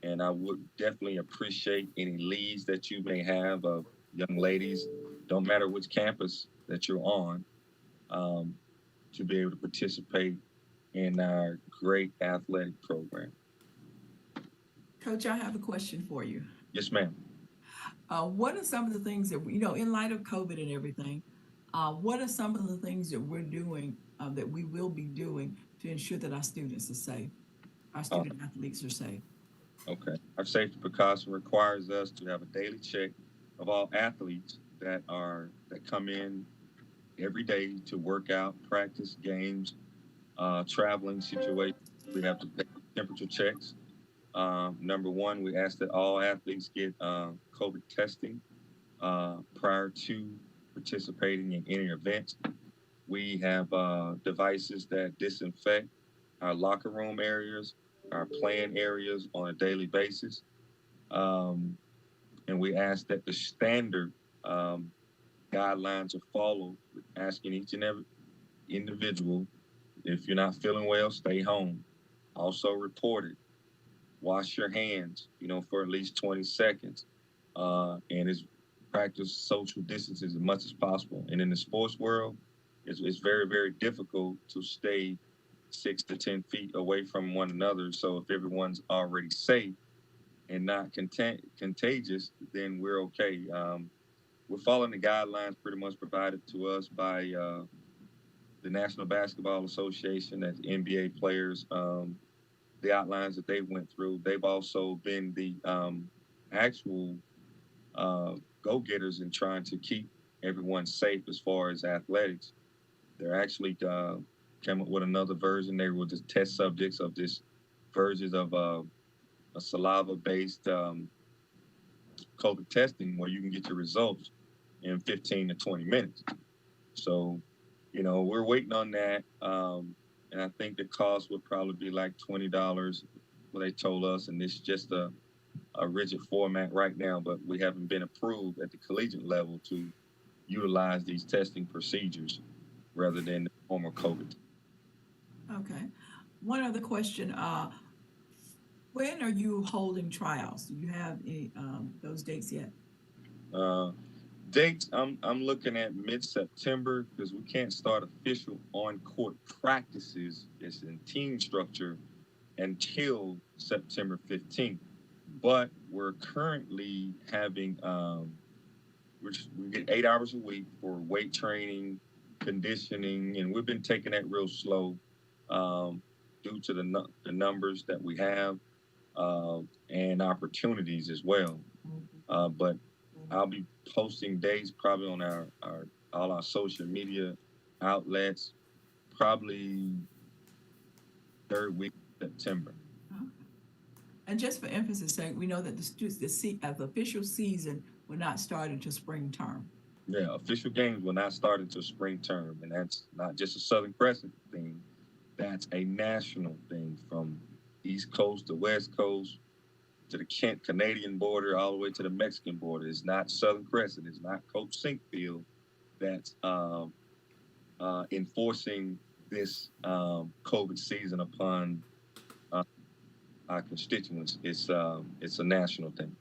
And I would definitely appreciate any leads that you may have of young ladies, don't matter which campus that you're on, to be able to participate in our great athletic program. Coach, I have a question for you. Yes, ma'am. What are some of the things that, in light of COVID and everything, what are some of the things that we're doing, that we will be doing to ensure that our students are safe, our student athletes are safe? Okay. Our safety precaution requires us to have a daily check of all athletes that come in every day to work out, practice, games, traveling situations. We have to take temperature checks. Number one, we ask that all athletes get COVID testing prior to participating in any events. We have devices that disinfect our locker room areas, our playing areas on a daily basis. And we ask that the standard guidelines are followed, asking each and every individual, if you're not feeling well, stay home. Also report it. Wash your hands, for at least 20 seconds. And practice social distance as much as possible. And in the sports world, it's very, very difficult to stay 6 to 10 feet away from one another. So if everyone's already safe and not contagious, then we're okay. We're following the guidelines pretty much provided to us by the National Basketball Association, that's NBA players, the outlines that they went through. They've also been the actual go-getters in trying to keep everyone safe as far as athletics. They're actually came up with another version. They were just test subjects of this versions of a saliva-based COVID testing where you can get your results in 15 to 20 minutes. So, we're waiting on that. And I think the cost would probably be like $20, what they told us. And it's just a rigid format right now, but we haven't been approved at the collegiate level to utilize these testing procedures rather than the former COVID. Okay. One other question. When are you holding tryouts? Do you have any those dates yet? Dates, I'm looking at mid-September because we can't start official on-court practices. It's in team structure until September 15th. But we're currently having, we get 8 hours a week for weight training, conditioning, and we've been taking that real slow due to the numbers that we have and opportunities as well. But I'll be posting days probably on all our social media outlets, probably third week of September. And just for emphasis sake, we know that the official season will not start until spring term. Yeah, official games will not start until spring term, and that's not just a Southern Crescent thing. That's a national thing from East Coast to West Coast to the Canadian border, all the way to the Mexican border. It's not Southern Crescent. It's not Coach Sinkfield that's enforcing this COVID season upon our constituents. It's a national thing.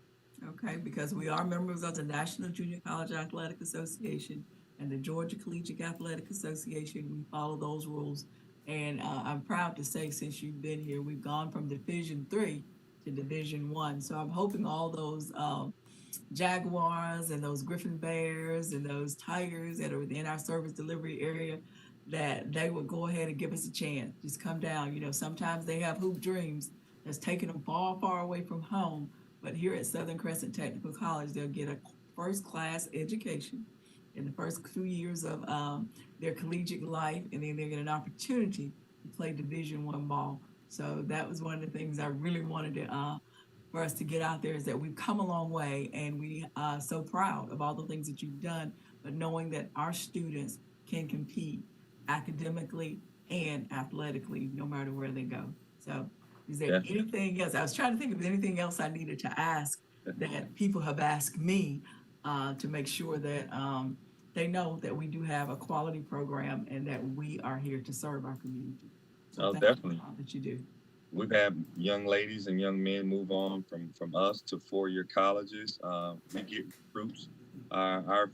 Okay, because we are members of the National Junior College Athletic Association and the Georgia Collegiate Athletic Association. We follow those rules. And I'm proud to say, since you've been here, we've gone from Division III to Division I. So I'm hoping all those Jaguars and those Griffin Bears and those Tigers that are within our service delivery area, that they would go ahead and give us a chance. Just come down. Sometimes they have hoop dreams that's taking them far, far away from home. But here at Southern Crescent Technical College, they'll get a first-class education in the first 2 years of their collegiate life, and then they'll get an opportunity to play Division I ball. So that was one of the things I really wanted to, for us to get out there, is that we've come a long way, and we are so proud of all the things that you've done, but knowing that our students can compete academically and athletically no matter where they go. So is there anything else? I was trying to think of anything else I needed to ask that people have asked me to make sure that they know that we do have a quality program and that we are here to serve our community. So Definitely. All that you do. We've had young ladies and young men move on from us to four-year colleges. We get recruits. Our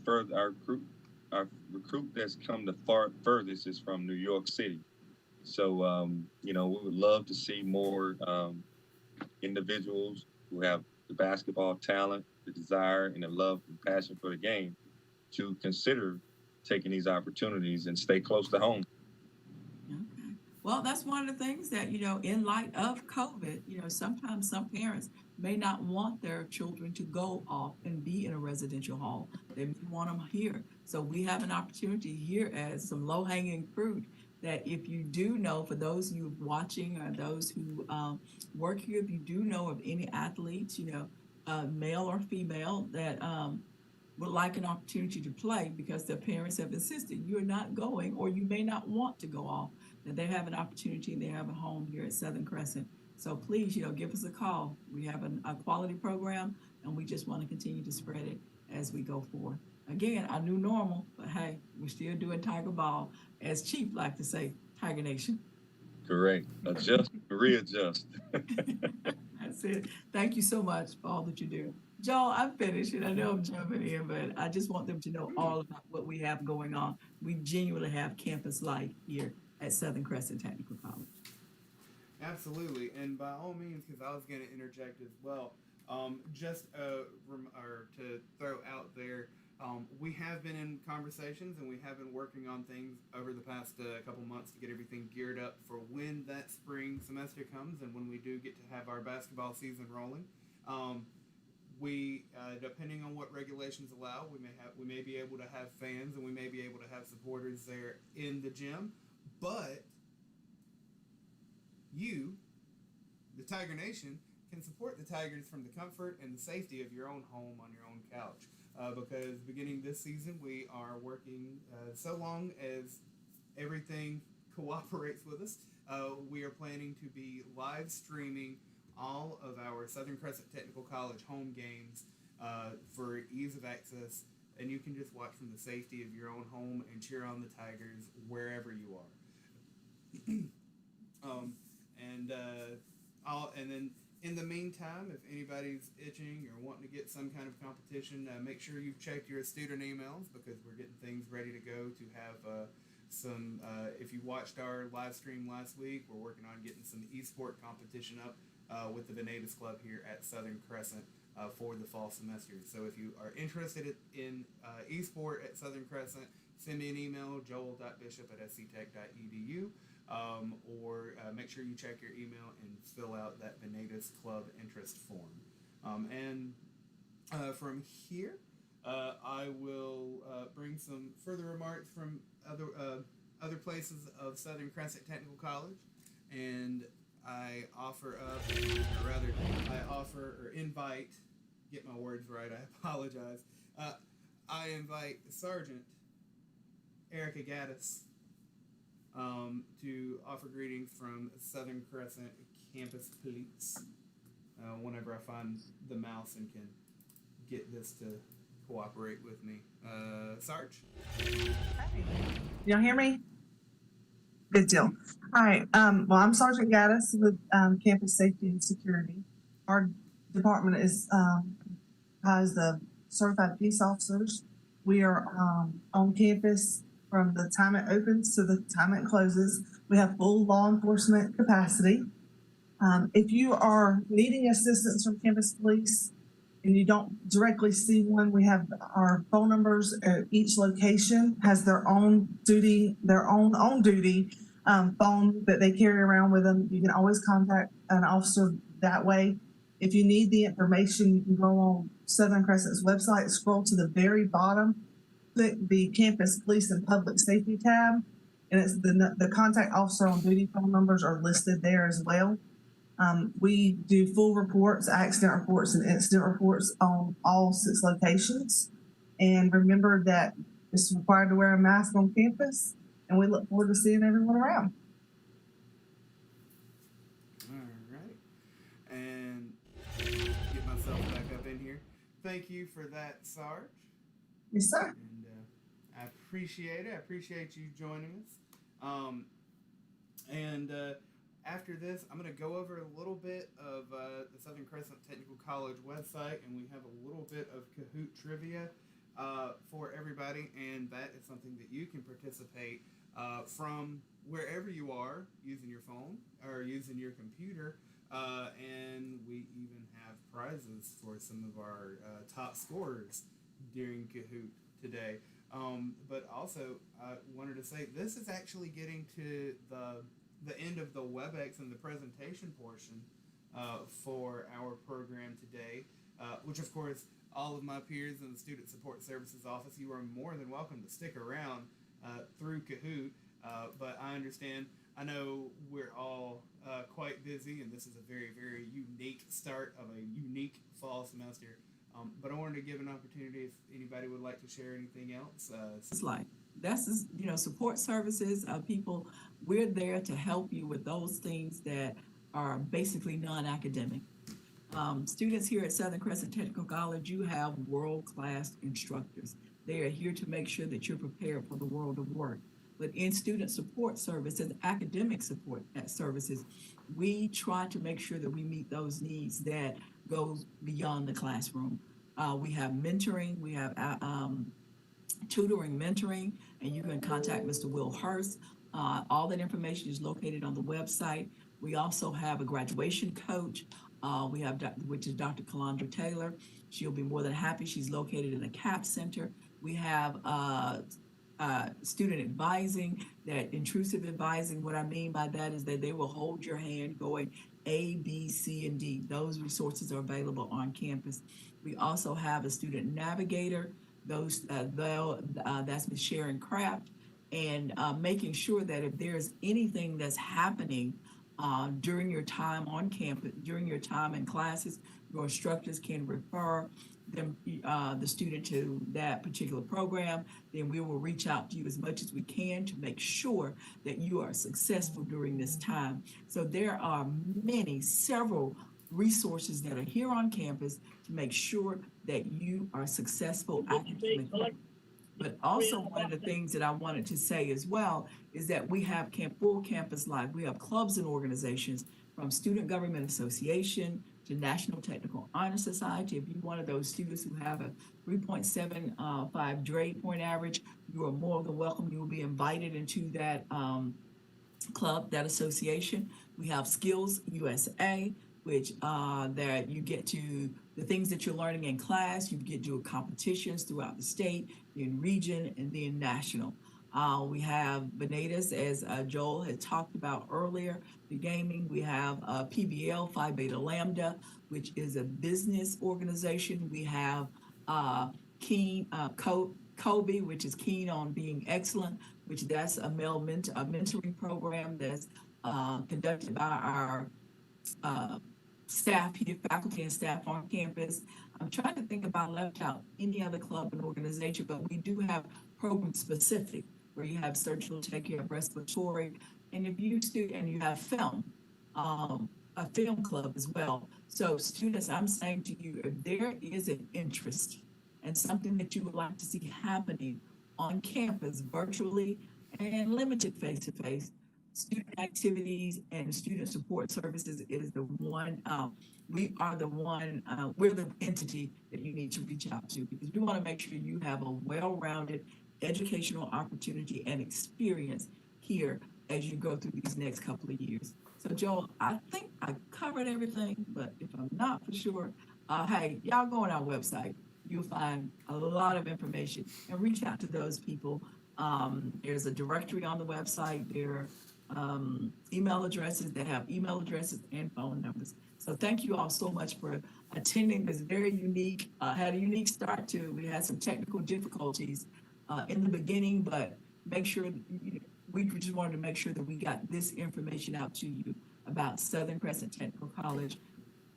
recruit that's come the furthest is from New York City. So, we would love to see more individuals who have the basketball talent, the desire, and the love and passion for the game to consider taking these opportunities and stay close to home. Okay. Well, that's one of the things that, in light of COVID, sometimes some parents may not want their children to go off and be in a residential hall. They may want them here. So we have an opportunity here as some low-hanging fruit that if you do know, for those of you watching or those who work here, if you do know of any athletes, male or female, that would like an opportunity to play because their parents have insisted you're not going, or you may not want to go off, that they have an opportunity and they have a home here at Southern Crescent. So please, give us a call. We have a quality program, and we just want to continue to spread it as we go forward. Again, our new normal, but hey, we're still doing Tiger Ball, as Chief like to say, Tiger Nation. Correct. Adjust, readjust. That's it. Thank you so much for all that you do. Joel, I'm finished, and I know I'm jumping in, but I just want them to know all about what we have going on. We genuinely have campus life here at Southern Crescent Technical College. Absolutely, and by all means, because I was going to interject as well, just to throw out there, we have been in conversations and we have been working on things over the past couple months to get everything geared up for when that spring semester comes and when we do get to have our basketball season rolling. We, depending on what regulations allow, we may be able to have fans and we may be able to have supporters there in the gym, but you, the Tiger Nation, can support the Tigers from the comfort and the safety of your own home on your own couch. Because beginning this season, we are working so long as everything cooperates with us, we are planning to be live streaming all of our Southern Crescent Technical College home games for ease of access, and you can just watch from the safety of your own home and cheer on the Tigers wherever you are. And then in the meantime, if anybody's itching or wanting to get some kind of competition, make sure you've checked your student emails, because we're getting things ready to go to have if you watched our live stream last week, we're working on getting some esport competition up with the Venatus Club here at Southern Crescent for the fall semester. So if you are interested in esport at Southern Crescent, send me an email, joel.bishop@sctech.edu, or make sure you check your email and fill out that Venatus Club interest form. From here, I will bring some further remarks from other places of Southern Crescent Technical College, and I invite, get my words right, I apologize. I invite Sergeant Erica Gaddis to offer greetings from Southern Crescent Campus Police whenever I find the mouse and can get this to cooperate with me. Sarge? Y'all hear me? Good deal. All right. Well, I'm Sergeant Gaddis with Campus Safety and Security. Our department has the certified peace officers. We are on campus from the time it opens to the time it closes. We have full law enforcement capacity. If you are needing assistance from campus police and you don't directly see one, we have our phone numbers at each location has their own duty, phone that they carry around with them. You can always contact an officer that way. If you need the information, you can go on Southern Crescent's website, scroll to the very bottom, click the Campus Police and Public Safety tab, and it's the contact officer on duty phone numbers are listed there as well. We do full reports, accident reports, and incident reports on all 6 locations. And remember that it's required to wear a mask on campus, and we look forward to seeing everyone around. All right. And get myself back up in here. Thank you for that, Sarge. Yes, sir. And I appreciate it. I appreciate you joining us. After this, I'm going to go over a little bit of the Southern Crescent Technical College website, and we have a little bit of Kahoot trivia for everybody, and that is something that you can participate from wherever you are, using your phone or using your computer, and we even have prizes for some of our top scorers during Kahoot today. But also, I wanted to say this is actually getting to the end of the WebEx and the presentation portion for our program today, which of course all of my peers in the Student Support Services Office, you are more than welcome to stick around through Kahoot, but I understand, I know we're all quite busy, and this is a very, very unique start of a unique fall semester, but I wanted to give an opportunity if anybody would like to share anything else. It's like, that's, support services, people, we're there to help you with those things that are basically non-academic. Students here at Southern Crescent Technical College, you have world-class instructors. They are here to make sure that you're prepared for the world of work. But in student support services, academic support services, we try to make sure that we meet those needs that goes beyond the classroom. We have mentoring, we have tutoring, mentoring, and you can contact Mr. Will Hurst. All that information is located on the website. We also have a graduation coach. We have, which is Dr. Calandra Taylor. She'll be more than happy. She's located in the CAP Center. We have student advising, that intrusive advising. What I mean by that is that they will hold your hand going A, B, C, and D. Those resources are available on campus. We also have a student navigator. That's Ms. Sharon Kraft, and making sure that if there's anything that's happening during your time on campus, during your time in classes, your instructors can refer them, the student to that particular program. Then we will reach out to you as much as we can to make sure that you are successful during this time. So there are several resources that are here on campus to make sure that you are successful academically. But also one of the things that I wanted to say as well is that we have full campus life. We have clubs and organizations from Student Government Association to National Technical Honor Society. If you're one of those students who have a 3.75 grade point average, you are more than welcome. You will be invited into that club, that association. We have Skills USA, which that you get to the things that you're learning in class, you get to competitions throughout the state, in region, and then national. We have Benatas, as Joel had talked about earlier, the gaming. We have PBL, Phi Beta Lambda, which is a business organization. We have Kobe, which is keen on being excellent, which that's a mentoring program that's conducted by our staff here, faculty and staff on campus. I'm trying to think about left out any other club and organization, but we do have program specific where you have surgical tech, you have respiratory, and if you and you have film, a film club as well. So students, I'm saying to you, if there is an interest and something that you would like to see happening on campus virtually and limited face-to-face, student activities and student support services is the one, we're the entity that you need to reach out to, because we want to make sure you have a well-rounded educational opportunity and experience here as you go through these next couple of years. So Joel, I think I covered everything, but if I'm not for sure, hey, y'all go on our website. You'll find a lot of information and reach out to those people. There's a directory on the website. There are email addresses that have email addresses and phone numbers. So thank you all so much for attending this very unique, had a unique start to it. We had some technical difficulties in the beginning, but make sure, we just wanted to make sure that we got this information out to you about Southern Crescent Technical College,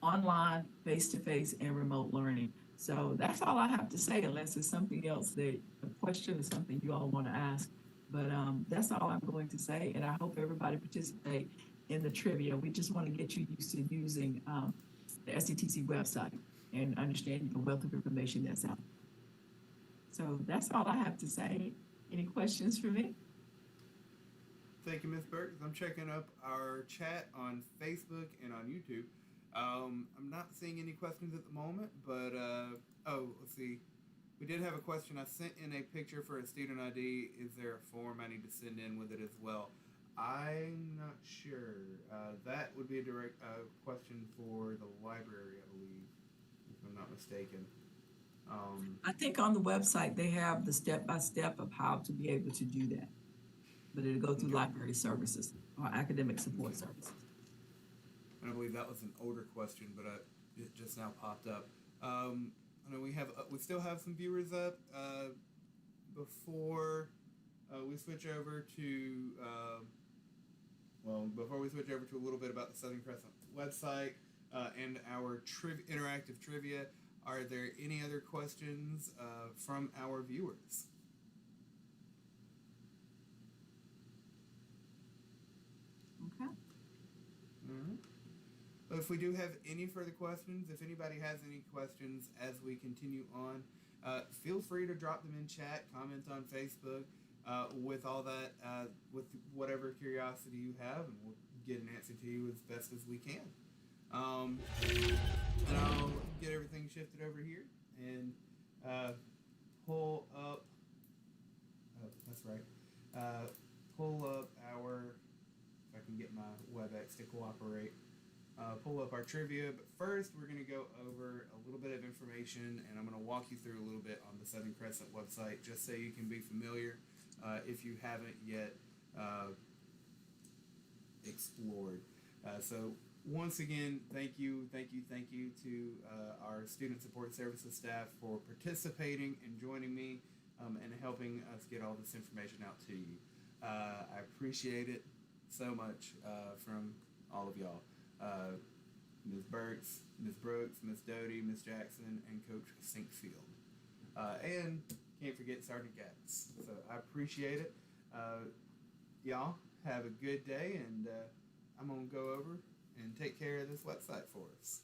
online, face-to-face, and remote learning. So that's all I have to say, unless there's something else, that a question or something you all want to ask. But that's all I'm going to say, and I hope everybody participate in the trivia. We just want to get you used to using the SCTC website and understanding the wealth of information that's out. So that's all I have to say. Any questions for me? Thank you, Ms. Burke. I'm checking up our chat on Facebook and on YouTube. I'm not seeing any questions at the moment, but let's see. We did have a question. I sent in a picture for a student ID. Is there a form I need to send in with it as well? I'm not sure. That would be a direct question for the library, I believe, if I'm not mistaken. I think on the website they have the step-by-step of how to be able to do that, but it'll go through library services or academic support services. And I believe that was an older question, but it just now popped up. I know we still have some viewers up. Before we switch over to a little bit about the Southern Crescent website and our interactive trivia, are there any other questions from our viewers? Okay. All right. If we do have any further questions, if anybody has any questions as we continue on, feel free to drop them in chat, comment on Facebook, with all that, with whatever curiosity you have, and we'll get an answer to you as best as we can. And I'll get everything shifted over here and pull up, pull up our, if I can get my WebEx to cooperate, pull up our trivia. But first, we're going to go over a little bit of information, and I'm going to walk you through a little bit on the Southern Crescent website, just so you can be familiar if you haven't yet explored. So once again, thank you to our Student Support Services staff for participating and joining me and helping us get all this information out to you. I appreciate it so much from all of y'all. Ms. Burks, Ms. Brooks, Ms. Doty, Ms. Jackson, and Coach Sinkfield. And can't forget Sergeant Gaddis. So I appreciate it. Y'all have a good day, and I'm going to go over and take care of this website for us.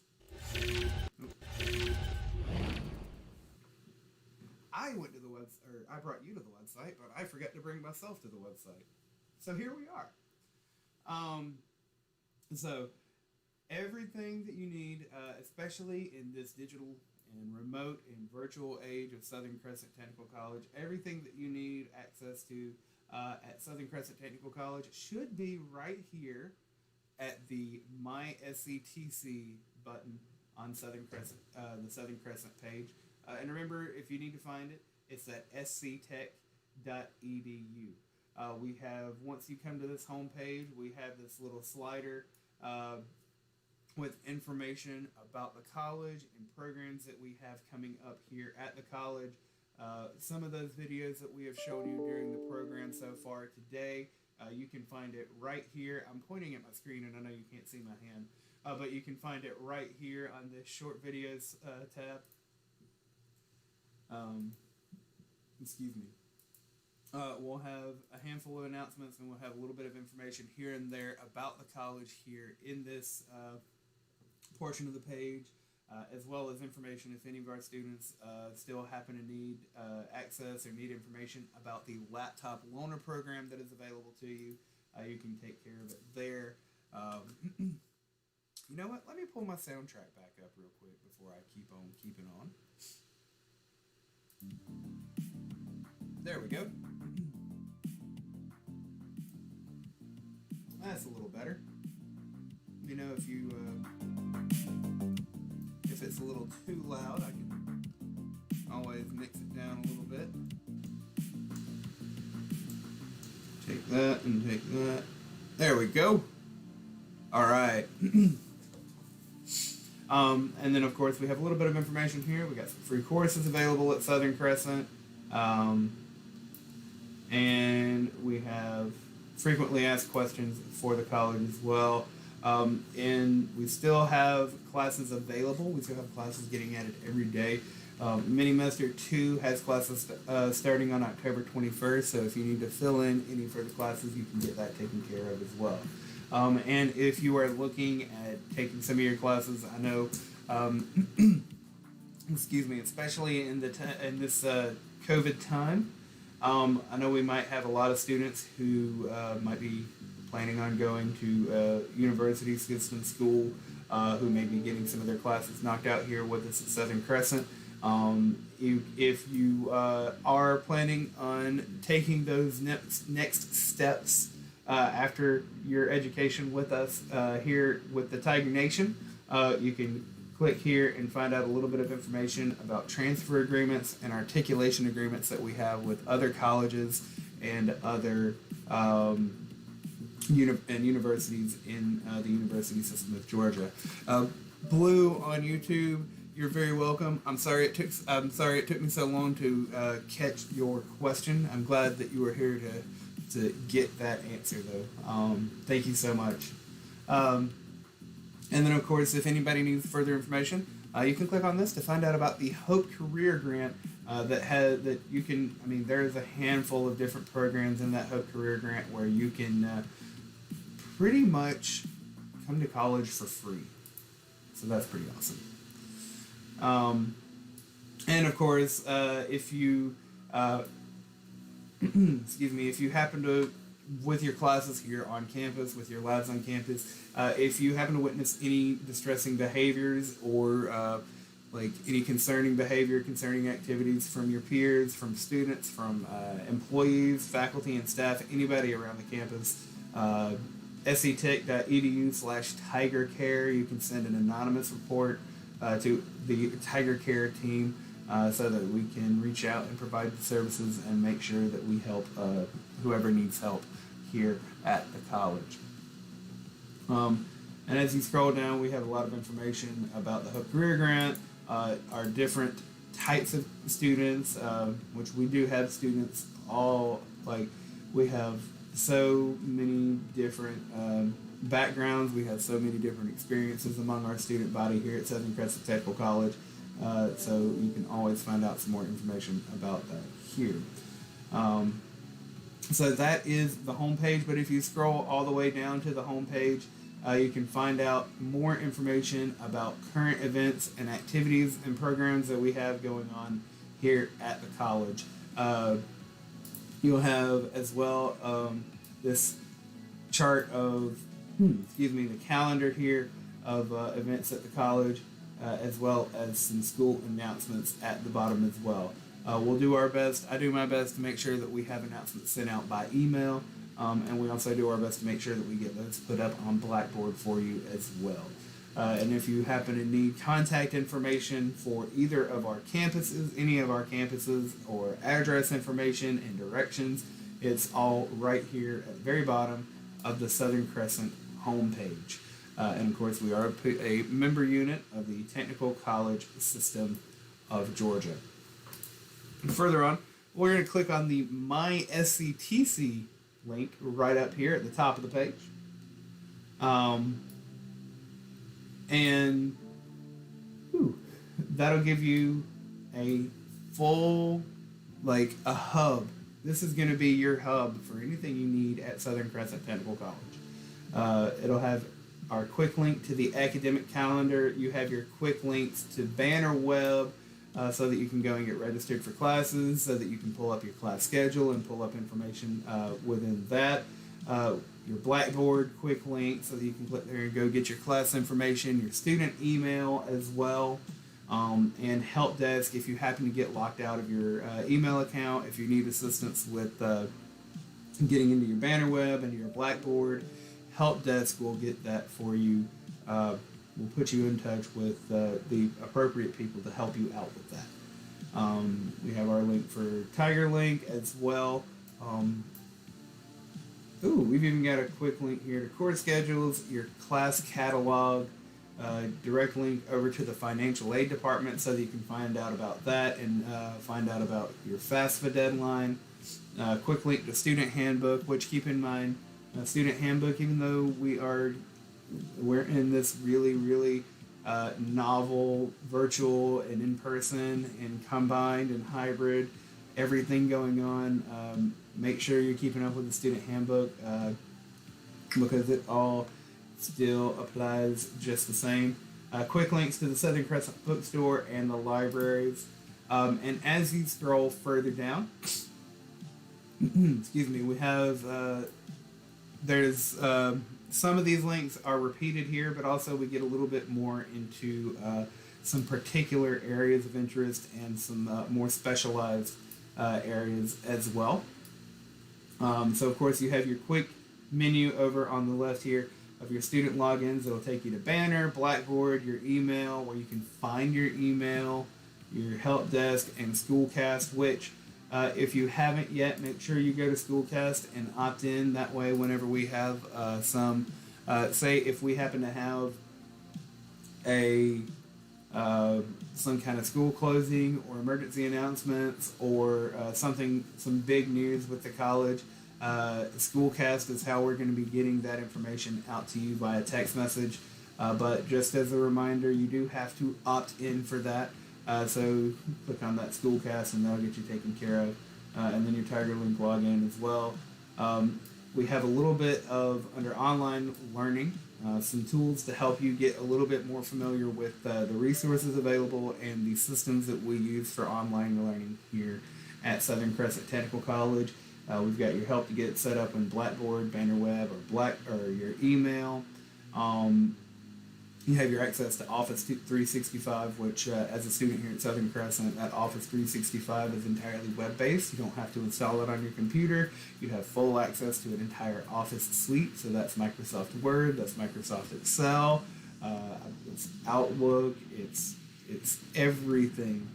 I went to the website, or I brought you to the website, but I forgot to bring myself to the website. So here we are. So everything that you need, especially in this digital and remote and virtual age of Southern Crescent Technical College, everything that you need access to at Southern Crescent Technical College should be right here at the My SCTC button on Southern Crescent, the Southern Crescent page. And remember, if you need to find it, it's at sctech.edu. We have, once you come to this home page, we have this little slider with information about the college and programs that we have coming up here at the college. Some of those videos that we have shown you during the program so far today, you can find it right here. I'm pointing at my screen and I know you can't see my hand, but you can find it right here on this short videos tab. Excuse me. We'll have a handful of announcements, and we'll have a little bit of information here and there about the college here in this portion of the page, as well as information if any of our students still happen to need access or need information about the laptop loaner program that is available to you. You can take care of it there. You know what? Let me pull my soundtrack back up real quick before I keep on keeping on. There we go. That's a little better. You know, if you if it's a little too loud, I can always mix it down a little bit. Take that and take that. There we go. All right. And then, of course, we have a little bit of information here. We got some free courses available at Southern Crescent. And we have frequently asked questions for the college as well. And we still have classes available. We still have classes getting added every day. Mini-Master 2 has classes starting on October 21st, so if you need to fill in any further classes, you can get that taken care of as well. And if you are looking at taking some of your classes, I know, excuse me, especially in this COVID time, I know we might have a lot of students who might be planning on going to university system school, who may be getting some of their classes knocked out here with us at Southern Crescent. If you are planning on taking those next steps after your education with us here with the Tiger Nation, you can click here and find out a little bit of information about transfer agreements and articulation agreements that we have with other colleges and other universities in the university system of Georgia. Blue on YouTube, you're very welcome. I'm sorry it took me so long to catch your question. I'm glad that you were here to get that answer though. Thank you so much. And then, of course, if anybody needs further information, you can click on this to find out about the Hope Career Grant that you can. I mean, there's a handful of different programs in that Hope Career Grant where you can pretty much come to college for free. So that's pretty awesome. And of course, if you excuse me, if you happen to, with your classes here on campus, with your labs on campus, if you happen to witness any distressing behaviors or like any concerning behavior, concerning activities from your peers, from students, from employees, faculty, and staff, anybody around the campus, sctech.edu/tigercare, you can send an anonymous report to the Tiger Care team so that we can reach out and provide the services and make sure that we help whoever needs help here at the college. And as you scroll down, we have a lot of information about the Hope Career Grant, our different types of students, which we do have students all, like, we have so many different backgrounds. We have so many different experiences among our student body here at Southern Crescent Technical College. So you can always find out some more information about that here. So that is the homepage, but if you scroll all the way down to the homepage, you can find out more information about current events and activities and programs that we have going on here at the college. You'll have as well this chart of, the calendar here of events at the college, as well as some school announcements at the bottom as well. We'll do our best. I do my best to make sure that we have announcements sent out by email, and we also do our best to make sure that we get those put up on Blackboard for you as well. And if you happen to need contact information for either of our campuses, any of our campuses, or address information and directions, it's all right here at the very bottom of the Southern Crescent homepage. And of course, we are a member unit of the Technical College System of Georgia. Further on, we're going to click on the My SCTC link right up here at the top of the page. And that'll give you a full, a hub. This is going to be your hub for anything you need at Southern Crescent Technical College. It'll have our quick link to the academic calendar. You have your quick links to Banner Web, so that you can go and get registered for classes, so that you can pull up your class schedule and pull up information within that. Your Blackboard quick link, so that you can click there and go get your class information, your student email as well, and help desk if you happen to get locked out of your email account, if you need assistance with getting into your Banner Web and your Blackboard. Help desk will get that for you. We'll put you in touch with the appropriate people to help you out with that. We have our link for TigerLink as well. We've even got a quick link here to course schedules, your class catalog, direct link over to the financial aid department so that you can find out about that and find out about your FAFSA deadline. Quick link to student handbook, which keep in mind, student handbook, even though we're in this really novel virtual and in-person and combined and hybrid everything going on, make sure you're keeping up with the student handbook because it all still applies just the same. Quick links to the Southern Crescent bookstore and the libraries, and as you scroll further down, we have there's some of these links are repeated here, but also we get a little bit more into some particular areas of interest and some more specialized areas as well. So of course you have your quick menu over on the left here of your student logins. It'll take you to Banner, Blackboard, your email, where you can find your email, your help desk, and Schoolcast, which if you haven't yet, make sure you go to Schoolcast and opt in. That way, whenever we have say if we happen to have a some kind of school closing or emergency announcements or some big news with the college, Schoolcast is how we're going to be getting that information out to you via text message. But just as a reminder, you do have to opt in for that. So click on that Schoolcast and that'll get you taken care of. And then your TigerLink login as well. We have a little bit of, under online learning, some tools to help you get a little bit more familiar with the resources available and the systems that we use for online learning here at Southern Crescent Technical College. We've got your help to get set up in Blackboard, Banner Web, or your email. You have your access to Office 365, which as a student here at Southern Crescent, that Office 365 is entirely web-based. You don't have to install it on your computer. You have full access to an entire Office suite. So that's Microsoft Word, that's Microsoft Excel, it's Outlook, it's everything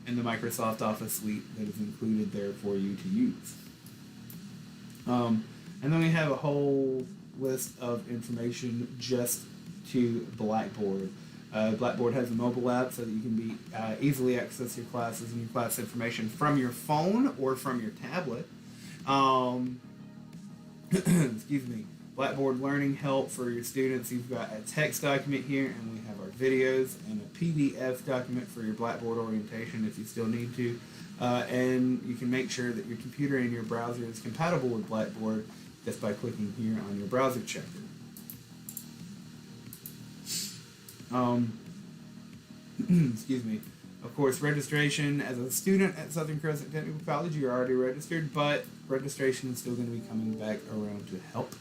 in the Microsoft Office suite that is included there for you to use. And then we have a whole list of information just to Blackboard. Blackboard has a mobile app so that you can be easily access your classes and your class information from your phone or from your tablet. Excuse me. Blackboard learning help for your students. You've got a text document here, and we have our videos and a PDF document for your Blackboard orientation if you still need to. And you can make sure that your computer and your browser is compatible with Blackboard just by clicking here on your browser checker. Excuse me. Of course, registration as a student at Southern Crescent Technical College, you're already registered, but registration is still going to be coming back around to help.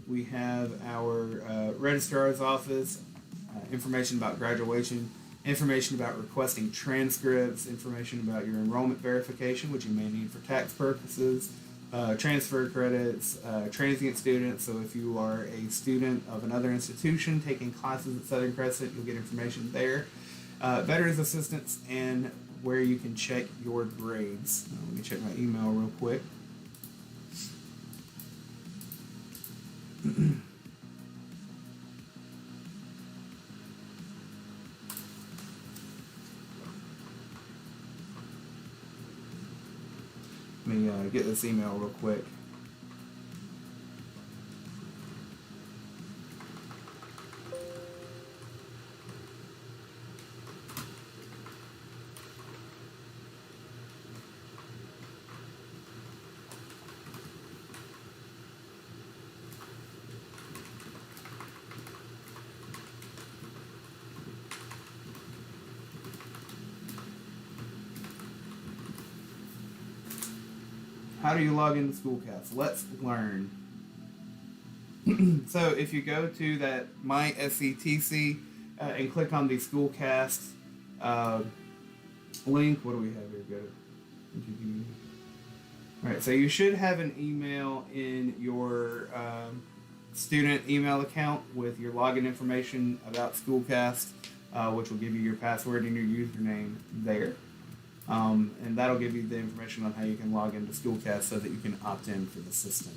We have our registrar's office, information about graduation, information about requesting transcripts, information about your enrollment verification, which you may need for tax purposes, transfer credits, transient students. So if you are a student of another institution taking classes at Southern Crescent, you'll get information there. Veterans assistance and where you can check your grades. Let me check my email real quick. Let me get this email real quick. How do you log into Schoolcast? Let's learn. So if you go to that My SCTC and click on the Schoolcast link, what do we have here? Go to. All right, so you should have an email in your student email account with your login information about Schoolcast, which will give you your password and your username there. And that'll give you the information on how you can log into Schoolcast so that you can opt in for the system.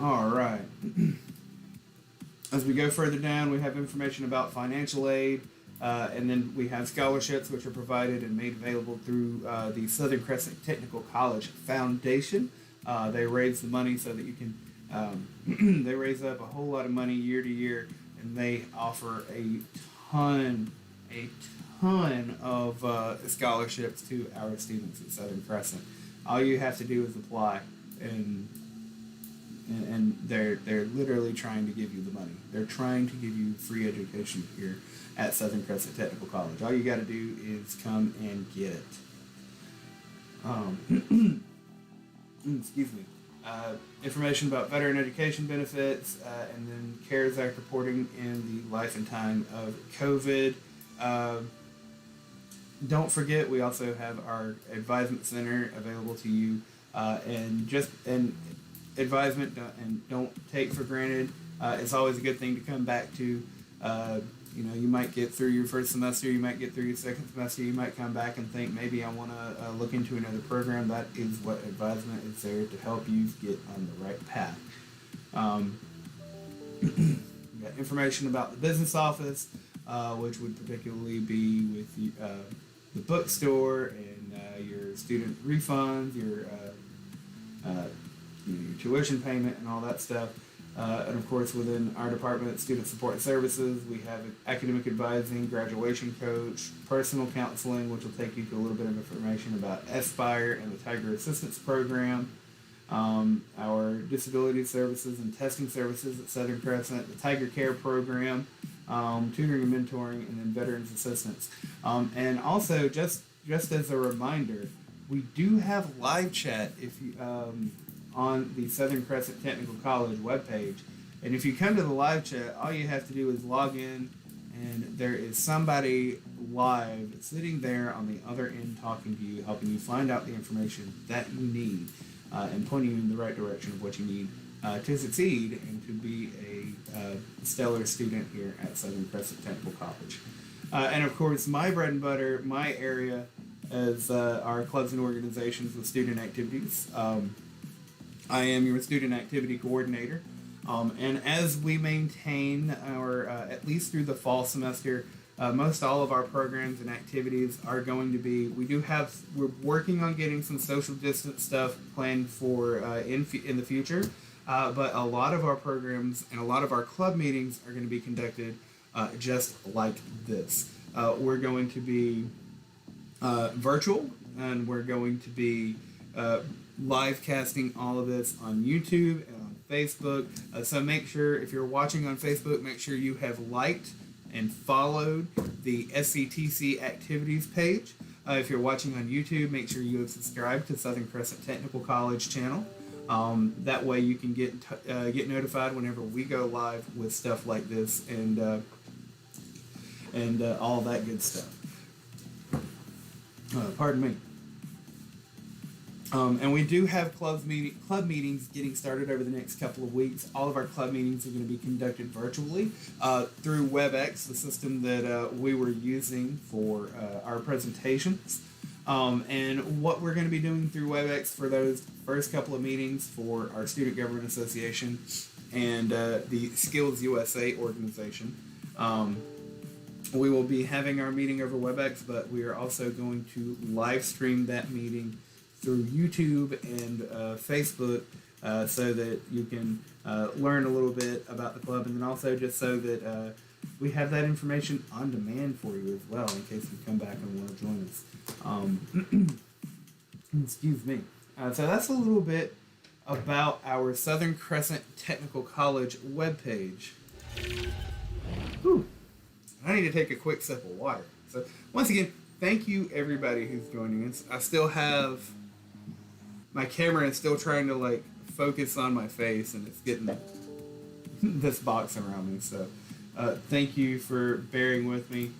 All right. As we go further down, we have information about financial aid, and then we have scholarships which are provided and made available through the Southern Crescent Technical College Foundation. They raise the money so that you can, they raise up a whole lot of money year to year, and they offer a ton of scholarships to our students at Southern Crescent. All you have to do is apply, and they're literally trying to give you the money. They're trying to give you free education here at Southern Crescent Technical College. All you got to do is come and get it. Excuse me. Information about veteran education benefits, and then CARES Act reporting in the life and time of COVID. Don't forget, we also have our advisement center available to you, and advisement and don't take for granted. It's always a good thing to come back to. You might get through your first semester, you might get through your second semester, you might come back and think maybe I want to look into another program. That is what advisement is there to help you get on the right path. You got information about the business office, which would particularly be with the bookstore and your student refunds, your tuition payment and all that stuff. And of course, within our department, student support services, we have academic advising, graduation coach, personal counseling, which will take you to a little bit of information about Aspire and the Tiger Assistance Program, our disability services and testing services at Southern Crescent, the Tiger Care Program, tutoring and mentoring, and then veterans assistance. And also, just as a reminder, we do have live chat if you on the Southern Crescent Technical College webpage. And if you come to the live chat, all you have to do is log in, and there is somebody live sitting there on the other end talking to you, helping you find out the information that you need, and pointing you in the right direction of what you need to succeed and to be a stellar student here at Southern Crescent Technical College. And of course, my bread and butter, my area, is our clubs and organizations with student activities. I am your student activity coordinator. And as we maintain our, at least through the fall semester, most all of our programs and activities are going to be, we're working on getting some social distance stuff planned for in the future, but a lot of our programs and a lot of our club meetings are going to be conducted just like this. We're going to be virtual, and we're going to be live casting all of this on YouTube and on Facebook. So make sure, if you're watching on Facebook, make sure you have liked and followed the SCTC activities page. If you're watching on YouTube, make sure you have subscribed to Southern Crescent Technical College channel. That way you can get notified whenever we go live with stuff like this and all that good stuff. Pardon me. And we do have club meetings getting started over the next couple of weeks. All of our club meetings are going to be conducted virtually through WebEx, the system that we were using for our presentations. And what we're going to be doing through WebEx for those first couple of meetings for our Student Government Association and the Skills USA organization. We will be having our meeting over WebEx, but we are also going to live stream that meeting through YouTube and Facebook so that you can learn a little bit about the club, and then also just so that we have that information on demand for you as well in case you come back and want to join us. Excuse me. So that's a little bit about our Southern Crescent Technical College webpage. Whew. I need to take a quick sip of water. So once again, thank you everybody who's joining us. I still have my camera is still trying to like focus on my face, and it's getting this box around me. So thank you for bearing with me.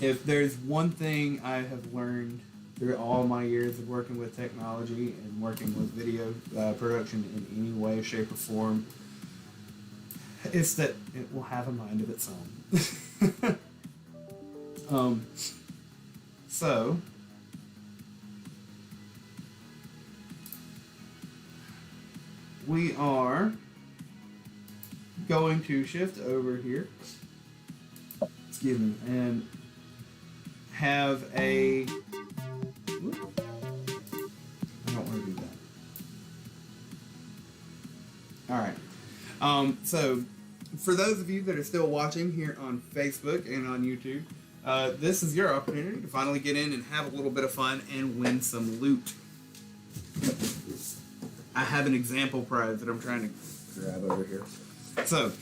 If there's one thing I have learned through all my years of working with technology and working with video production in any way, shape, or form, it's that it will have a mind of its own. So we are going to shift over here, excuse me, and have a, whoop, I don't want to do that. All right. So for those of you that are still watching here on Facebook and on YouTube, this is your opportunity to finally get in and have a little bit of fun and win some loot. I have an example prize that I'm trying to grab over here. So,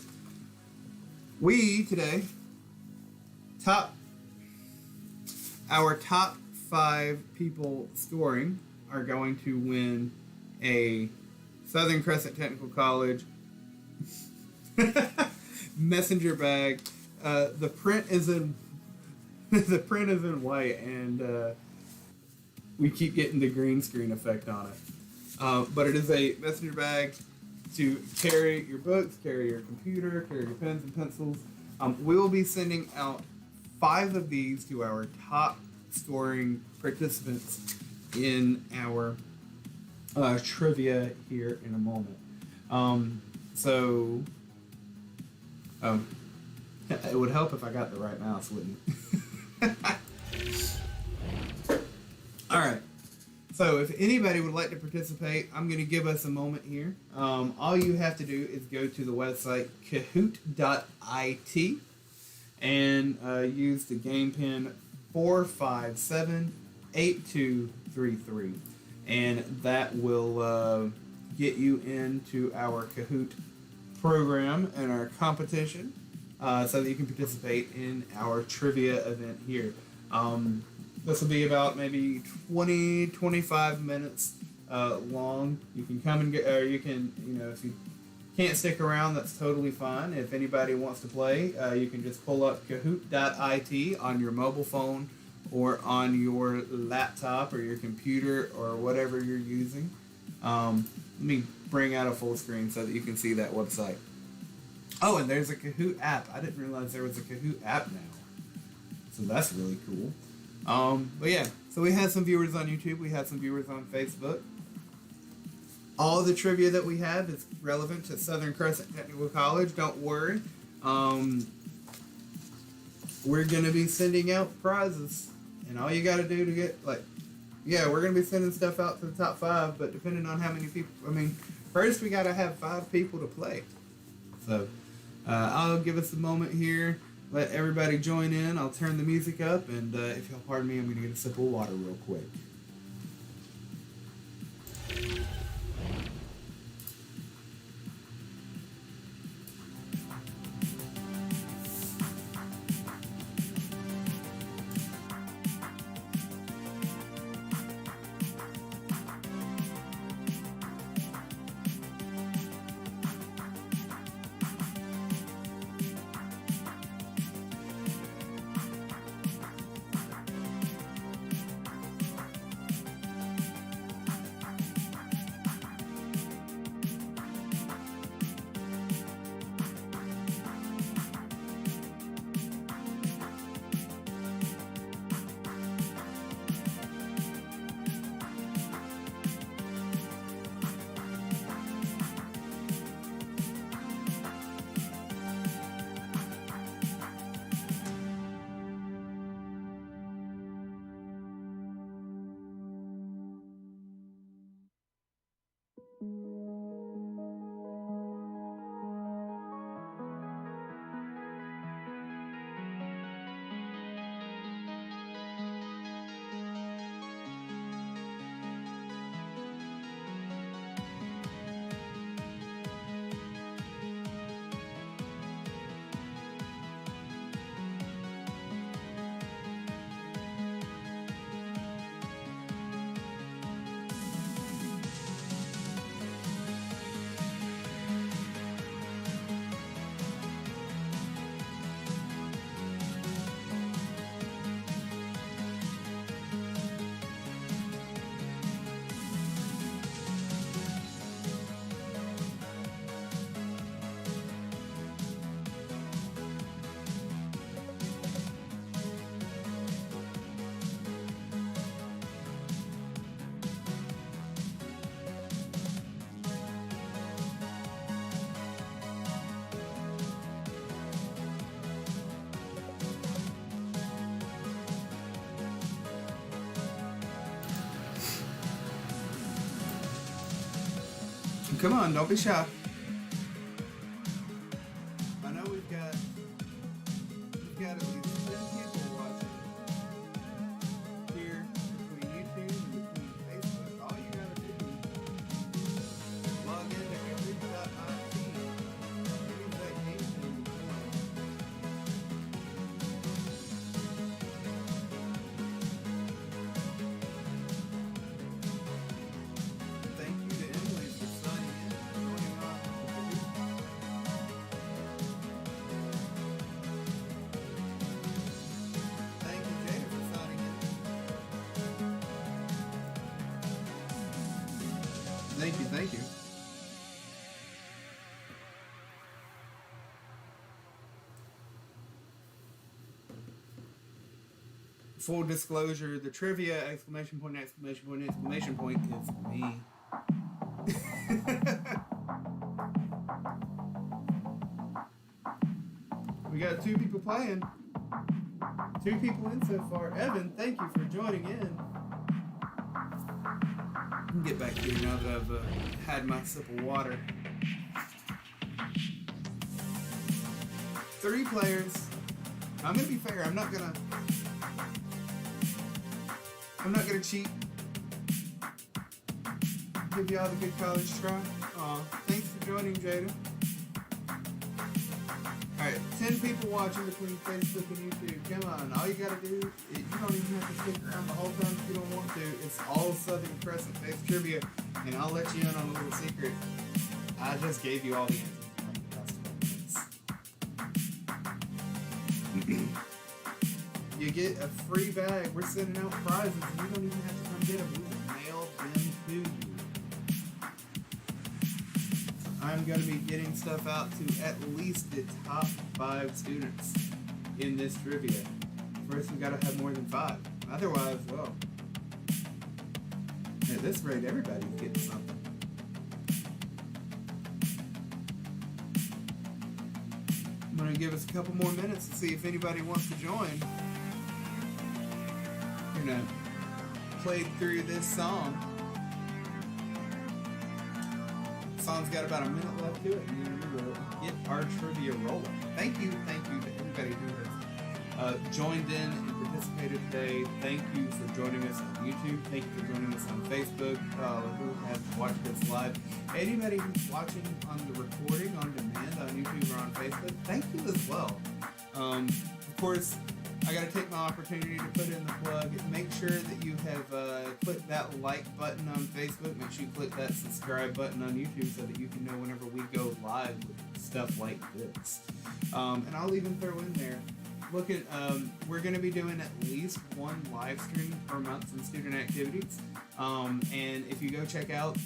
we today, our top 5 people scoring are going to win a Southern Crescent Technical College messenger bag. The print is in white, and we keep getting the green screen effect on it. But it is a messenger bag to carry your books, carry your computer, carry your pens and pencils. We will be sending out 5 of these to our top scoring participants in our trivia here in a moment. It would help if I got the right mouse, wouldn't it? All right. So if anybody would like to participate, I'm going to give us a moment here. All you have to do is go to the website kahoot.it and use the game pin 4578233, and that will get you into our Kahoot program and our competition so that you can participate in our trivia event here. This will be about maybe 20-25 minutes long. You can come and get, or you can, if you can't stick around, that's totally fine. If anybody wants to play, you can just pull up kahoot.it on your mobile phone or on your laptop or your computer or whatever you're using. Let me bring out a full screen so that you can see that website. Oh, and there's a Kahoot app. I didn't realize there was a Kahoot app now. So that's really cool. But yeah, so we had some viewers on YouTube. We had some viewers on Facebook. all the trivia that we have is relevant to Southern Crescent Technical College. Don't worry. We're going to be sending out prizes. And all you got to do to get, we're going to be sending stuff out to the top 5, but depending on how many people, first we got to have 5 people to play. So, I'll give us a moment here, let everybody join in. I'll turn the music up, and if you'll pardon me, I'm going to get a sip of water real quick. Come on, don't be shy. I know we've got at least 10 people watching here between YouTube and between Facebook. All you gotta do is log into every.it. Use that game name to join. Thank you to Emily for signing in and joining on. Thank you, Jada, for signing in. Thank you, thank you. Full disclosure, the trivia, exclamation point, exclamation point, exclamation point is me. We got 2 people playing. 2 people in so far. Evan, thank you for joining in. I can get back here now that I've had my sip of water. 3 players. I'm gonna be fair. I'm not gonna cheat. Give y'all the good college try. Thanks for joining, Jada. Alright, 10 people watching between Facebook and YouTube. Come on, all you gotta do, you don't even have to stick around the whole time if you don't want to. It's all Southern Crescent based trivia, and I'll let you in on a little secret. I just gave you all the answers in like the last 20 minutes. You get a free bag. We're sending out prizes, and you don't even have to come get them. We will mail them to you. I'm going to be getting stuff out to at least the top 5 students in this trivia. First, we got to have more than 5. Otherwise, well, at this rate, everybody's getting something. going to give us a couple more minutes to see if anybody wants to join. We're going to play through this song. The song's got about a minute left to it, and then we will get our trivia rolling. Thank you to everybody who has joined in and participated today. Thank you for joining us on YouTube. Thank you for joining us on Facebook, who have watched us live. Anybody who's watching on the recording on demand on YouTube or on Facebook, thank you as well. Of course, I got to take my opportunity to put in the plug. Make sure that you have clicked that like button on Facebook. Make sure you click that subscribe button on YouTube so that you can know whenever we go live with stuff like this. And I'll even throw in there, look at, we're going to be doing at least one live stream per month in student activities. And if you go check out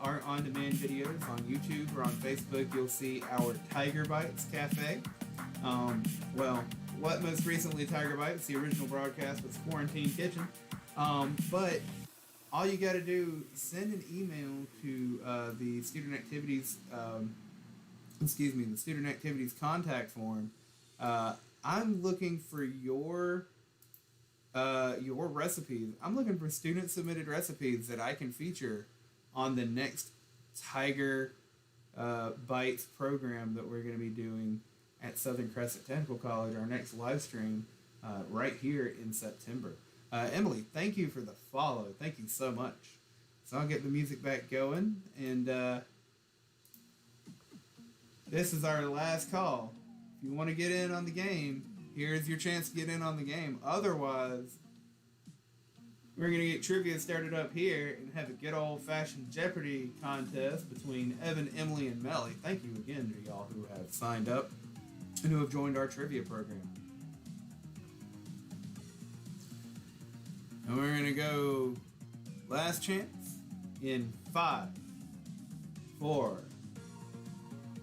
our on-demand videos on YouTube or on Facebook, you'll see our Tiger Bites Cafe. What most recently Tiger Bites, the original broadcast was Quarantine Kitchen. But all you got to do, send an email to the student activities, the student activities contact form. I'm looking for your recipes. I'm looking for student submitted recipes that I can feature on the next Tiger Bites program that we're going to be doing at Southern Crescent Technical College, our next live stream right here in September. Emily, thank you for the follow. Thank you so much. So I'll get the music back going, and this is our last call. If you want to get in on the game, here's your chance to get in on the game. Otherwise, we're going to get trivia started up here and have a good old-fashioned Jeopardy contest between Evan, Emily, and Melly. Thank you again to y'all who have signed up and who have joined our trivia program. And we're going to go last chance in 5, 4,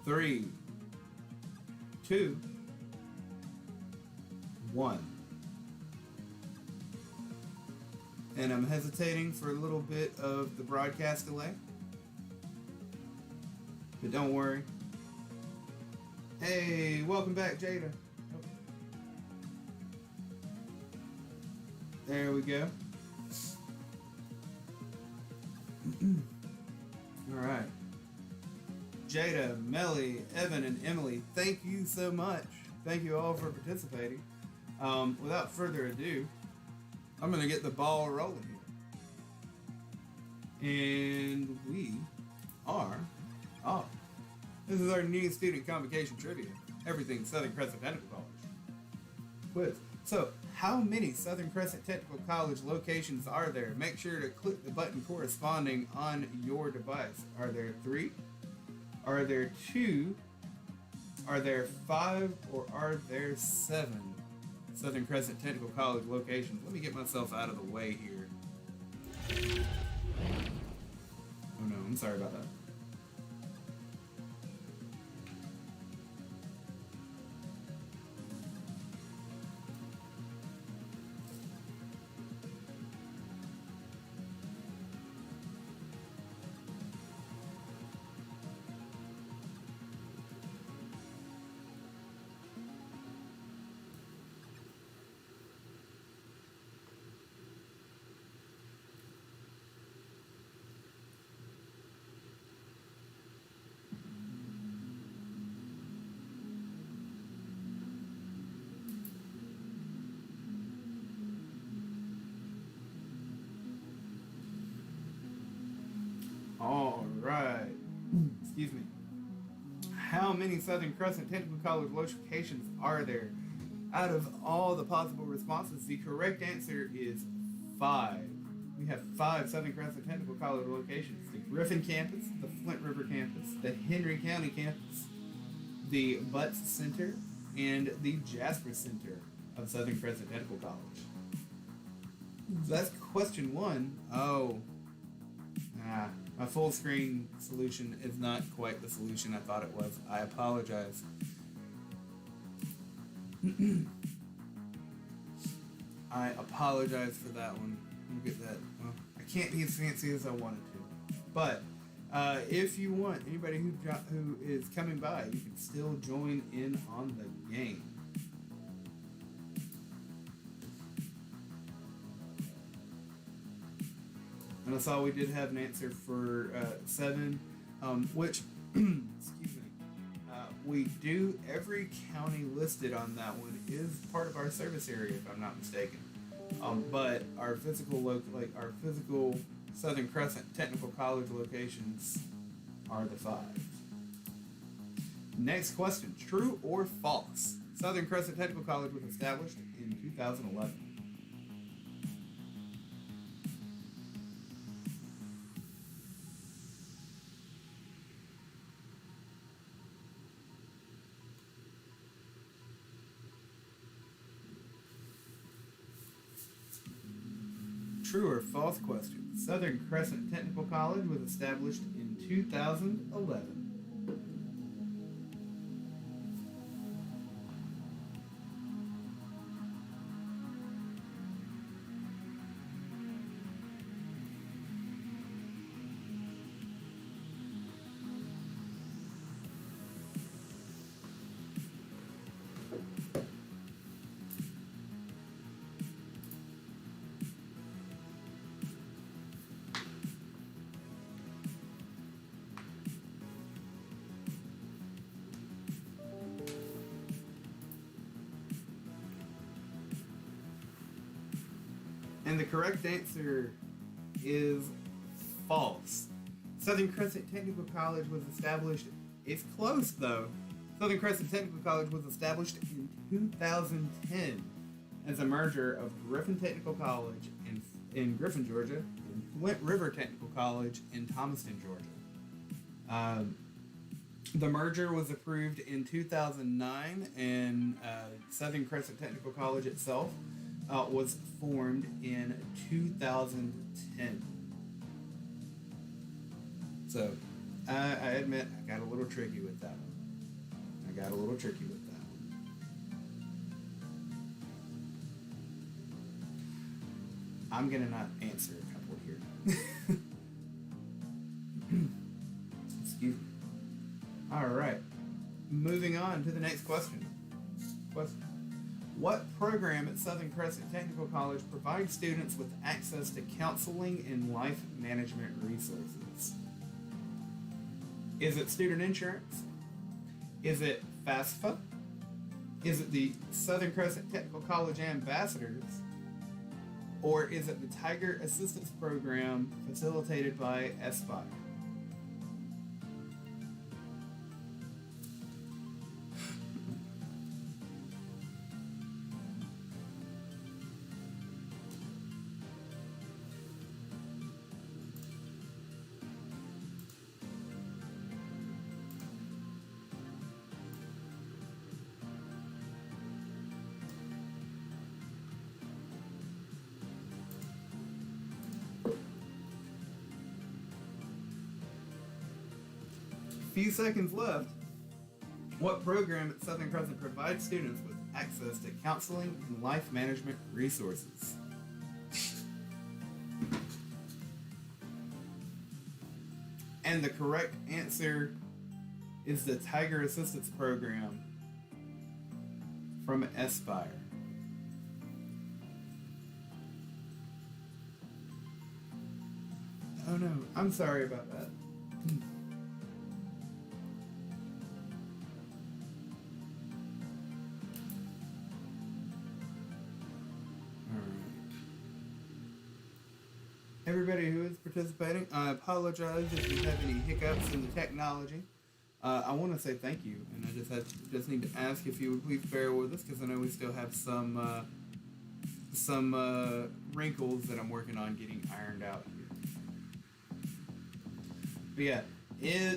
3, 2, 1. And I'm hesitating for a little bit of the broadcast delay. But don't worry. Hey, welcome back, Jada. There we go. All right. Jada, Melly, Evan, and Emily, thank you so much. Thank you all for participating. Without further ado, I'm going to get the ball rolling here. And we are off. This is our new student convocation trivia. Everything Southern Crescent Technical College. Quiz. So, how many Southern Crescent Technical College locations are there? Make sure to click the button corresponding on your device. Are there 3? Are there 2? Are there 5? Or are there 7 Southern Crescent Technical College locations? Let me get myself out of the way here. Oh no, I'm sorry about that. All right. Excuse me. How many Southern Crescent Technical College locations are there? Out of all the possible responses, the correct answer is 5. We have 5 Southern Crescent Technical College locations. The Griffin campus, the Flint River campus, the Henry County campus, the Butts Center, and the Jasper Center of Southern Crescent Technical College. So that's question 1. My full screen solution is not quite the solution I thought it was. I apologize. I apologize for that one. We'll get that. Well, I can't be as fancy as I wanted to. But If you want, anybody who is coming by, you can still join in on the game. And I saw we did have an answer for 7, which, excuse me, we do, every county listed on that one is part of our service area, if I'm not mistaken. But our physical our physical Southern Crescent Technical College locations are the 5. Next question, true or false? Southern Crescent Technical College was established in 2011. True or false question. Southern Crescent Technical College was established in 2011. And the correct answer is false. Southern Crescent Technical College was established, it's close though. Southern Crescent Technical College was established in 2010 as a merger of Griffin Technical College in Griffin, Georgia, and Flint River Technical College in Thomaston, Georgia. The merger was approved in 2009, and Southern Crescent Technical College itself was formed in 2010. So, I admit I got a little tricky with that one. I'm gonna not answer a couple here. Excuse me. All right. Moving on to the next question. What program at Southern Crescent Technical College provides students with access to counseling and life management resources? Is it student insurance? Is it FAFSA? Is it the Southern Crescent Technical College Ambassadors? Or is it the Tiger Assistance Program facilitated by Aspire? Few seconds left. What program at Southern Crescent provides students with access to counseling and life management resources? And the correct answer is the Tiger Assistance Program from Aspire. Oh no, I'm sorry about that. Everybody who is participating, I apologize if you have any hiccups in the technology. I want to say thank you, and I just need to ask if you would please bear with us, because I know we still have some wrinkles that I'm working on getting ironed out here. But yeah,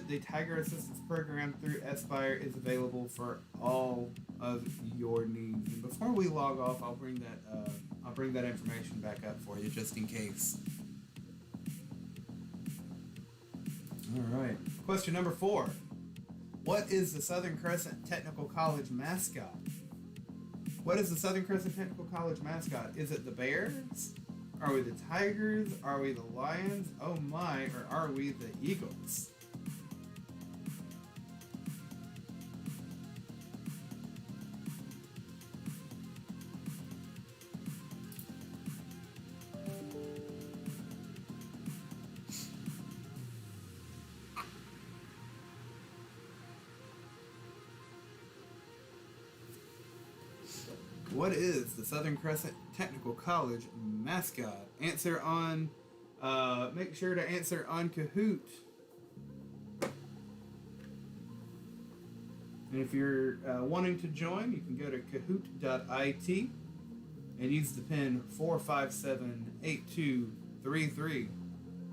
the Tiger Assistance Program through Aspire is available for all of your needs. And before we log off, I'll bring that information back up for you just in case. All right. Question number 4. What is the Southern Crescent Technical College mascot? What is the Southern Crescent Technical College mascot? Is it the Bears? Are we the Tigers? Are we the Lions? Oh my, or are we the Eagles? What is the Southern Crescent Technical College mascot? Answer on, make sure to answer on Kahoot. And if you're wanting to join, you can go to kahoot.it and use the pin 4578233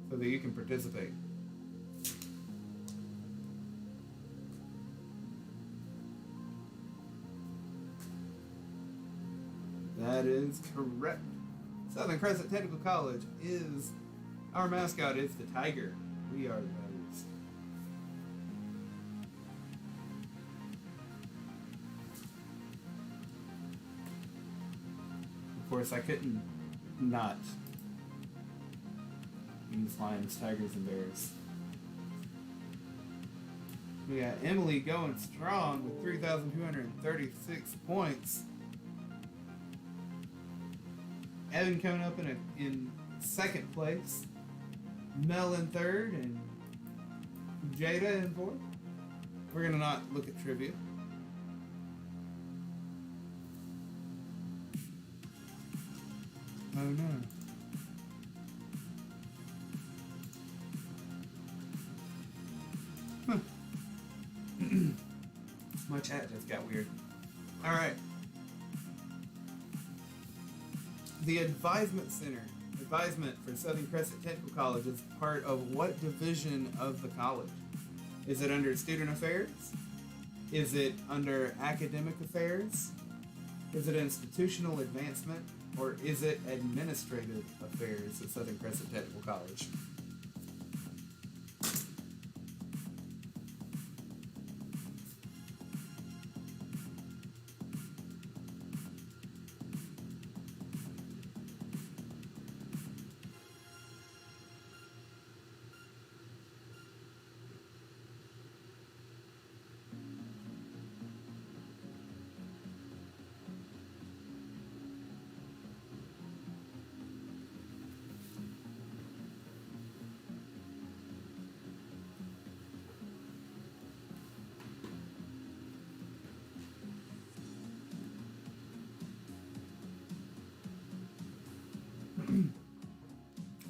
so that you can participate. That is correct. Southern Crescent Technical College is, our mascot is the tiger. We are those. Of course, I couldn't not use lions, tigers, and bears. We got Emily going strong with 3,236 points. Evan coming up in second place. Mel in third, and Jada in fourth. We're gonna not look at trivia. Oh no. Huh. My chat just got weird. Alright. The Advisement Center, advisement for Southern Crescent Technical College, is part of what division of the college? Is it under Student Affairs? Is it under Academic Affairs? Is it Institutional Advancement? Or is it Administrative Affairs at Southern Crescent Technical College?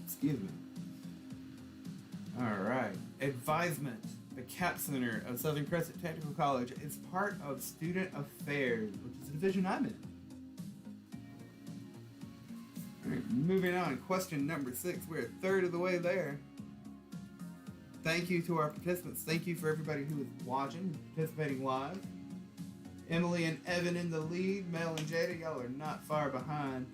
Excuse me. Alright. Advisement, the CAP Center of Southern Crescent Technical College, is part of Student Affairs, which is the division I'm in. Alright, moving on. Question number 6. We're a third of the way there. Thank you to our participants. Thank you for everybody who is watching, participating live. Emily and Evan in the lead. Mel and Jada, y'all are not far behind.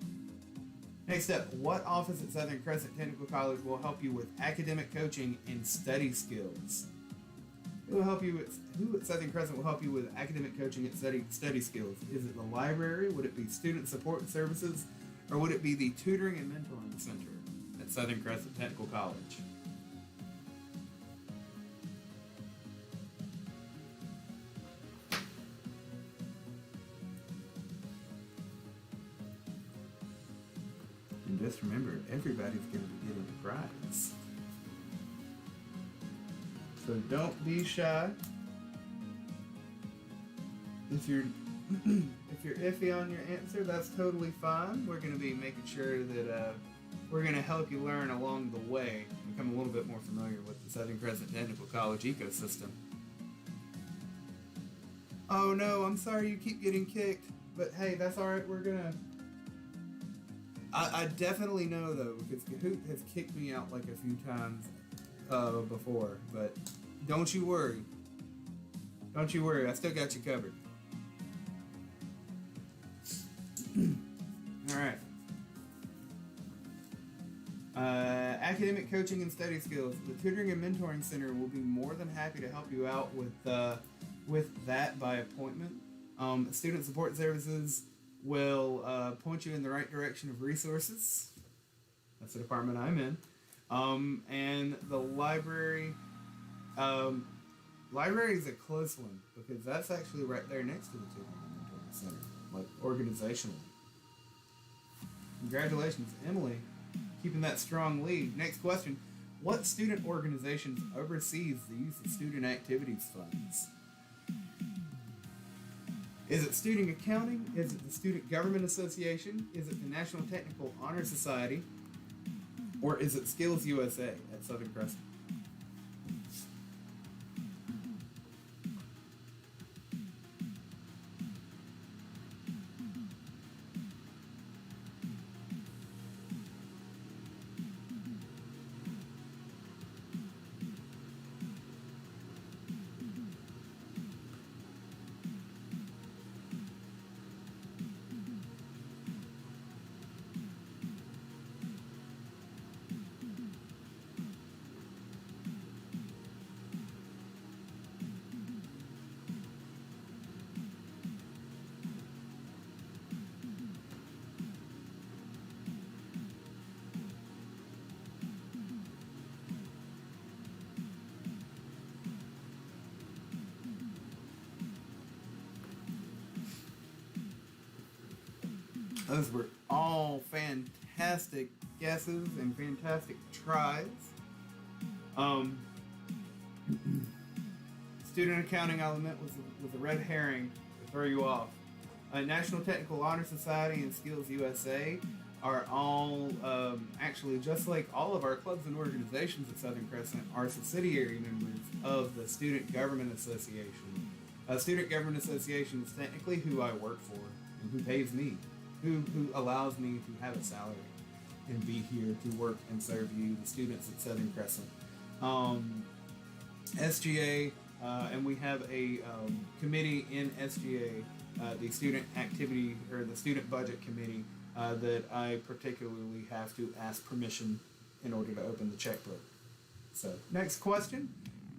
Next up, what office at Southern Crescent Technical College will help you with academic coaching and study skills? Who at Southern Crescent will help you with academic coaching and study skills? Is it the library? Would it be student support services? Or would it be the tutoring and mentoring center at Southern Crescent Technical College? And just remember, everybody's going to be getting a prize. So don't be shy. If you're iffy on your answer, that's totally fine. We're going to be making sure that we're going to help you learn along the way, become a little bit more familiar with the Southern Crescent Technical College ecosystem. Oh no, I'm sorry you keep getting kicked, but hey, that's alright. We're going to... I definitely know though, because Kahoot has kicked me out like a few times before, but don't you worry. Don't you worry, I still got you covered. Alright. Academic coaching and study skills. The Tutoring and Mentoring Center will be more than happy to help you out with that by appointment. Student Support Services will point you in the right direction of resources. That's the department I'm in. And the library, library is a close one because that's actually right there next to the Tucumán Center, like organizationally. Congratulations, Emily, keeping that strong lead. Next question. What student organizations oversees the use of student activities funds? Is it Student Accounting? Is it the Student Government Association? Is it the National Technical Honor Society? Or is it Skills USA at Southern Crescent? Those were all fantastic guesses and fantastic tries. Student accounting element was a red herring to throw you off. National Technical Honor Society and Skills USA are all actually, just like all of our clubs and organizations at Southern Crescent, are subsidiary members of the Student Government Association. Student Government Association is technically who I work for and who pays me, who allows me to have a salary and be here to work and serve you, the students at Southern Crescent. SGA, and we have a committee in SGA, the Student Activity or the Student Budget Committee, that I particularly have to ask permission in order to open the checkbook. So, next question.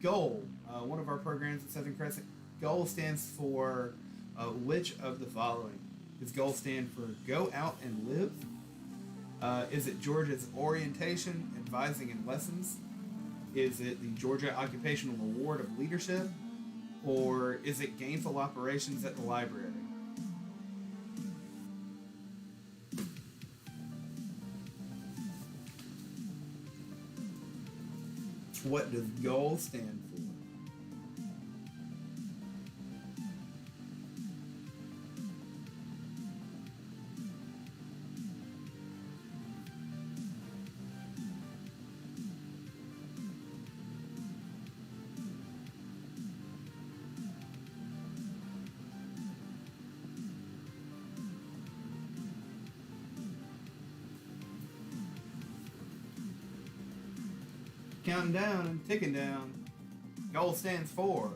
GOAL, one of our programs at Southern Crescent. GOAL stands for which of the following? Does GOAL stand for Go Out and Live? Is it Georgia's Orientation, Advising, and Lessons? Is it the Georgia Occupational Award of Leadership? Or is it Gainful Operations at the Library? What does GOAL stand for? Counting down and ticking down. GOAL stands for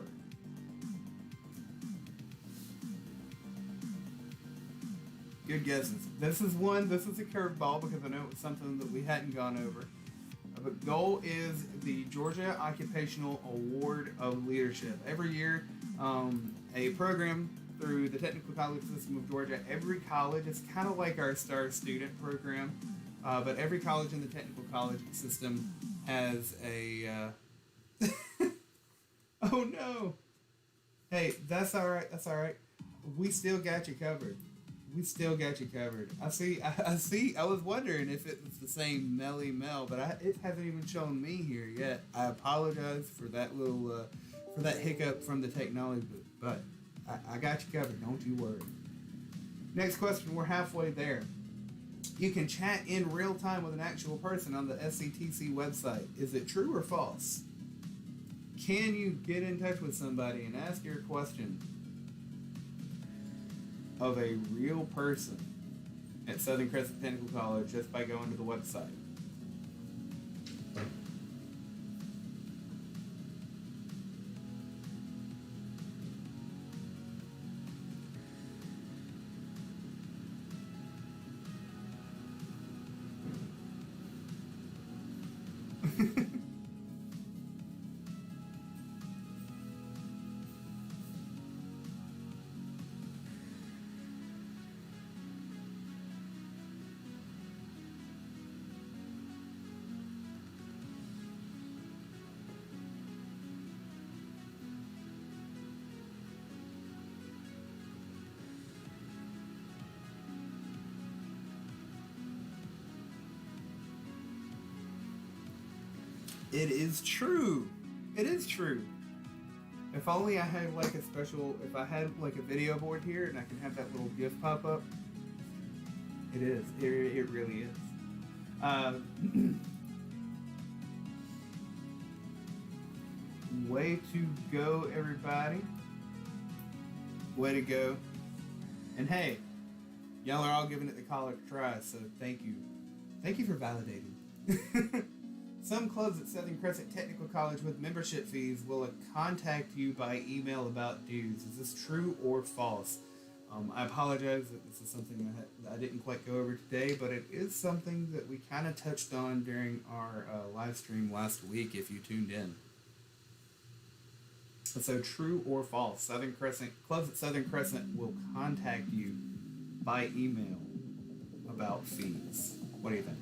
good guesses. This is a curveball because I know it's something that we hadn't gone over. But GOAL is the Georgia Occupational Award of Leadership. Every year, a program through the Technical College System of Georgia, every college, it's kind of like our Star Student program, but every college in the Technical College System has a oh no, hey, that's all right, we still got you covered. I see, I was wondering if it was the same Melly Mel, but it hasn't even shown me here yet. I apologize for that little for that hiccup from the technology, but I got you covered, don't you worry. Next question, we're halfway there. You can chat in real time with an actual person on the SCTC website. Is it true or false? Can you get in touch with somebody and ask your question of a real person at Southern Crescent Technical College just by going to the website? It is true. It is true. If only I had like a special, if I had like a video board here and I can have that little GIF pop up. It is. It really is. Way to go, everybody. Way to go. And hey, y'all are all giving it the college try, so thank you. Thank you for validating. Some clubs at Southern Crescent Technical College with membership fees will contact you by email about dues. Is this true or false? I apologize that this is something that I didn't quite go over today, but it is something that we kind of touched on during our live stream last week if you tuned in. So true or false, Southern Crescent clubs at Southern Crescent will contact you by email about fees. What do you think?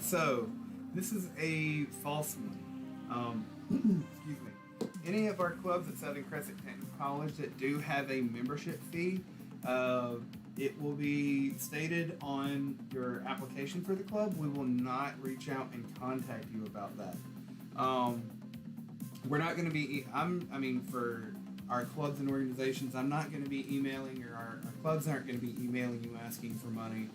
So, this is a false one. Excuse me. Any of our clubs at Southern Crescent Technical College that do have a membership fee, it will be stated on your application for the club. We will not reach out and contact you about that. We're not going to be, for our clubs and organizations, I'm not going to be emailing, or our clubs aren't going to be emailing you asking for money.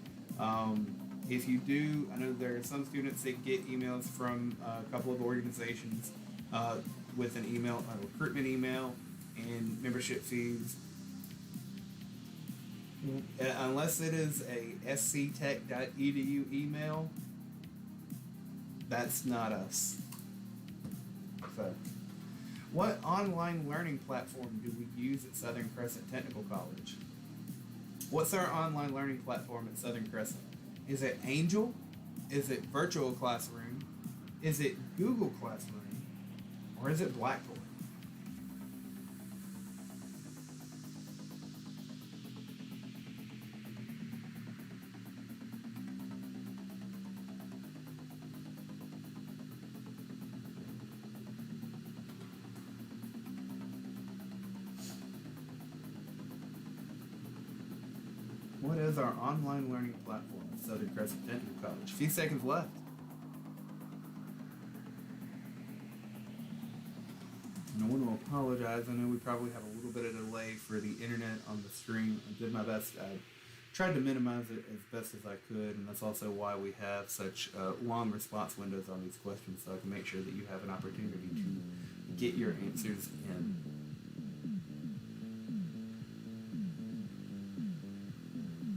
If you do, I know there are some students that get emails from a couple of organizations with an email, a recruitment email, and membership fees. Unless it is a sctech.edu email, that's not us. So, what online learning platform do we use at Southern Crescent Technical College? What's our online learning platform at Southern Crescent? Is it Angel? Is it Virtual Classroom? Is it Google Classroom? Or is it Blackboard? What is our online learning platform at Southern Crescent Technical College? A few seconds left. And I want to apologize. I know we probably have a little bit of delay for the internet on the stream. I did my best. I tried to minimize it as best as I could, and that's also why we have such long response windows on these questions, so I can make sure that you have an opportunity to get your answers in.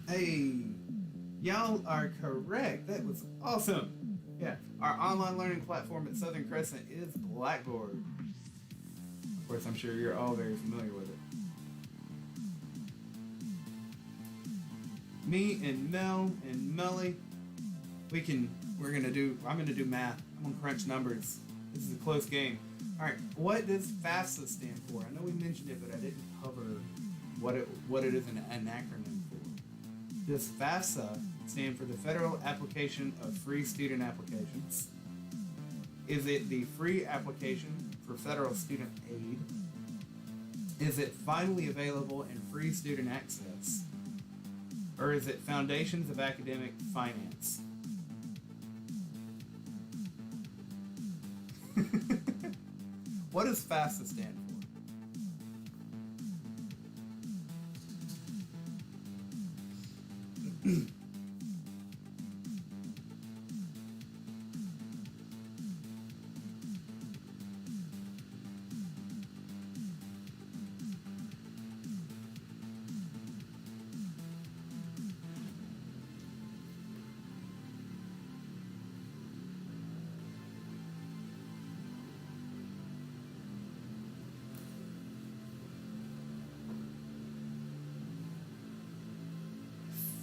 Hey, y'all are correct. That was awesome. Yeah, our online learning platform at Southern Crescent is Blackboard. Of course, I'm sure you're all very familiar with it. Me and Mel and Melly, I'm gonna do math. I'm gonna crunch numbers. This is a close game. All right, what does FAFSA stand for? I know we mentioned it, but I didn't cover what it is an acronym for. Does FAFSA stand for the Federal Application of Free Student Applications? Is it the Free Application for Federal Student Aid? Is it Finally Available and Free Student Access? Or is it Foundations of Academic Finance? What does FAFSA stand for?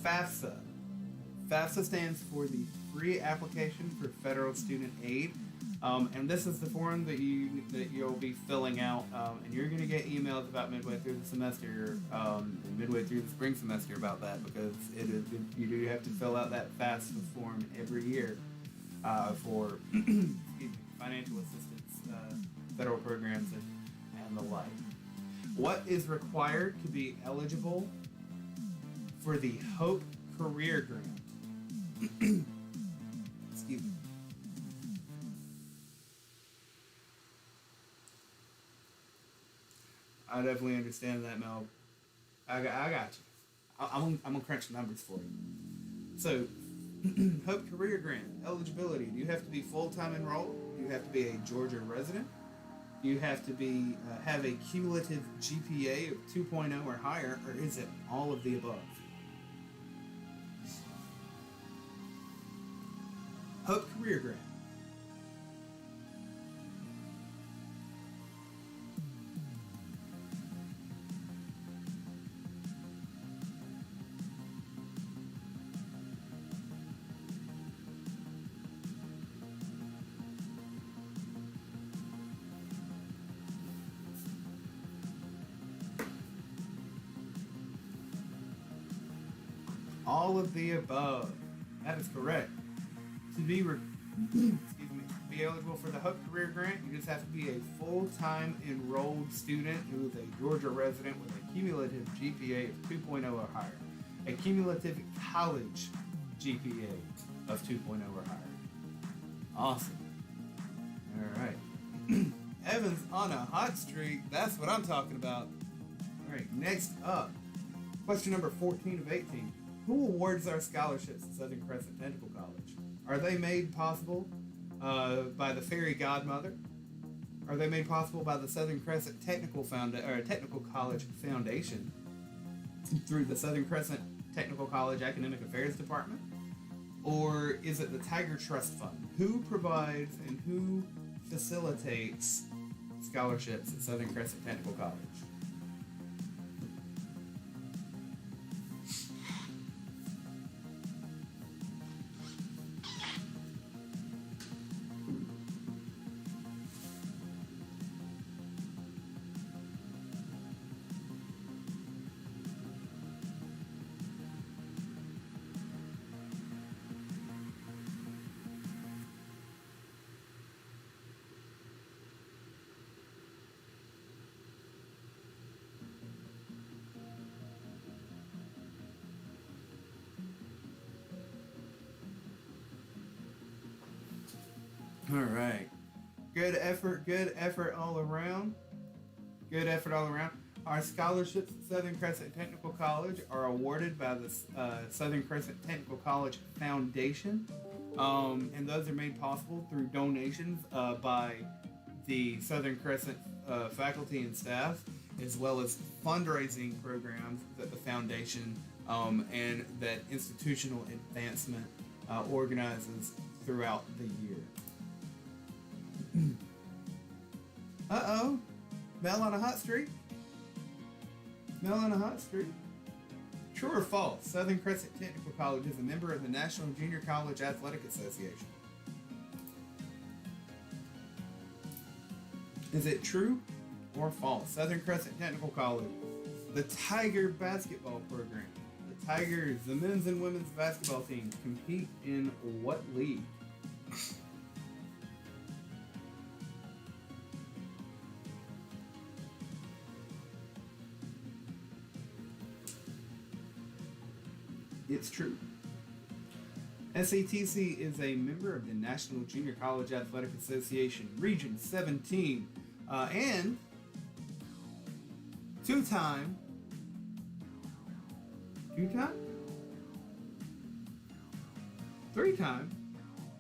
FAFSA. FAFSA stands for the Free Application for Federal Student Aid. And this is the form that you'll be filling out, and you're going to get emails about midway through the semester, and midway through the spring semester about that, because you do have to fill out that FAFSA form every year for financial assistance, federal programs, and the like. What is required to be eligible for the Hope Career Grant? Excuse me. I definitely understand that, Mel. I got you. I'm gonna crunch the numbers for you. So, Hope Career Grant eligibility. Do you have to be full-time enrolled? Do you have to be a Georgia resident? Do you have to be have a cumulative GPA of 2.0 or higher, or is it all of the above? Hope Career Grant. All of the above. That is correct. To be be eligible for the Hope Career Grant, you just have to be a full-time enrolled student who is a Georgia resident with a cumulative GPA of 2.0 or higher. A cumulative college GPA of 2.0 or higher. Awesome. All right. Evans on a hot streak. That's what I'm talking about. All right, next up. Question number 14 of 18. Who awards our scholarships at Southern Crescent Technical College? Are they made possible by the fairy godmother? Are they made possible by the Southern Crescent Technical College Foundation through the Southern Crescent Technical College Academic Affairs Department? Or is it the Tiger Trust Fund? Who provides and who facilitates scholarships at Southern Crescent Technical College? All right. Good effort all around. Good effort all around. Our scholarships at Southern Crescent Technical College are awarded by the Southern Crescent Technical College Foundation. And those are made possible through donations by the Southern Crescent faculty and staff, as well as fundraising programs that the foundation and that institutional advancement organizes throughout the year. Uh-oh. Mel on a hot streak? Mel on a hot streak? True or false? Southern Crescent Technical College is a member of the National Junior College Athletic Association. Is it true or false? Southern Crescent Technical College, the Tiger basketball program. The Tigers, the men's and women's basketball teams, compete in what league? It's true. SCTC is a member of the National Junior College Athletic Association, Region 17, and two-time, three-time,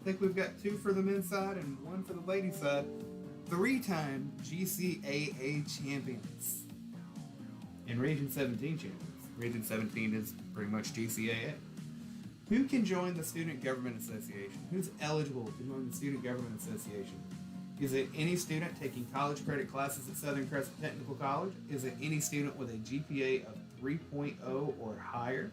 I think we've got two for the men's side and one for the ladies' side, three-time GCAA champions and Region 17 champions. Region 17 is pretty much GCAA. Who can join the Student Government Association? Who's eligible to join the Student Government Association? Is it any student taking college credit classes at Southern Crescent Technical College? Is it any student with a GPA of 3.0 or higher?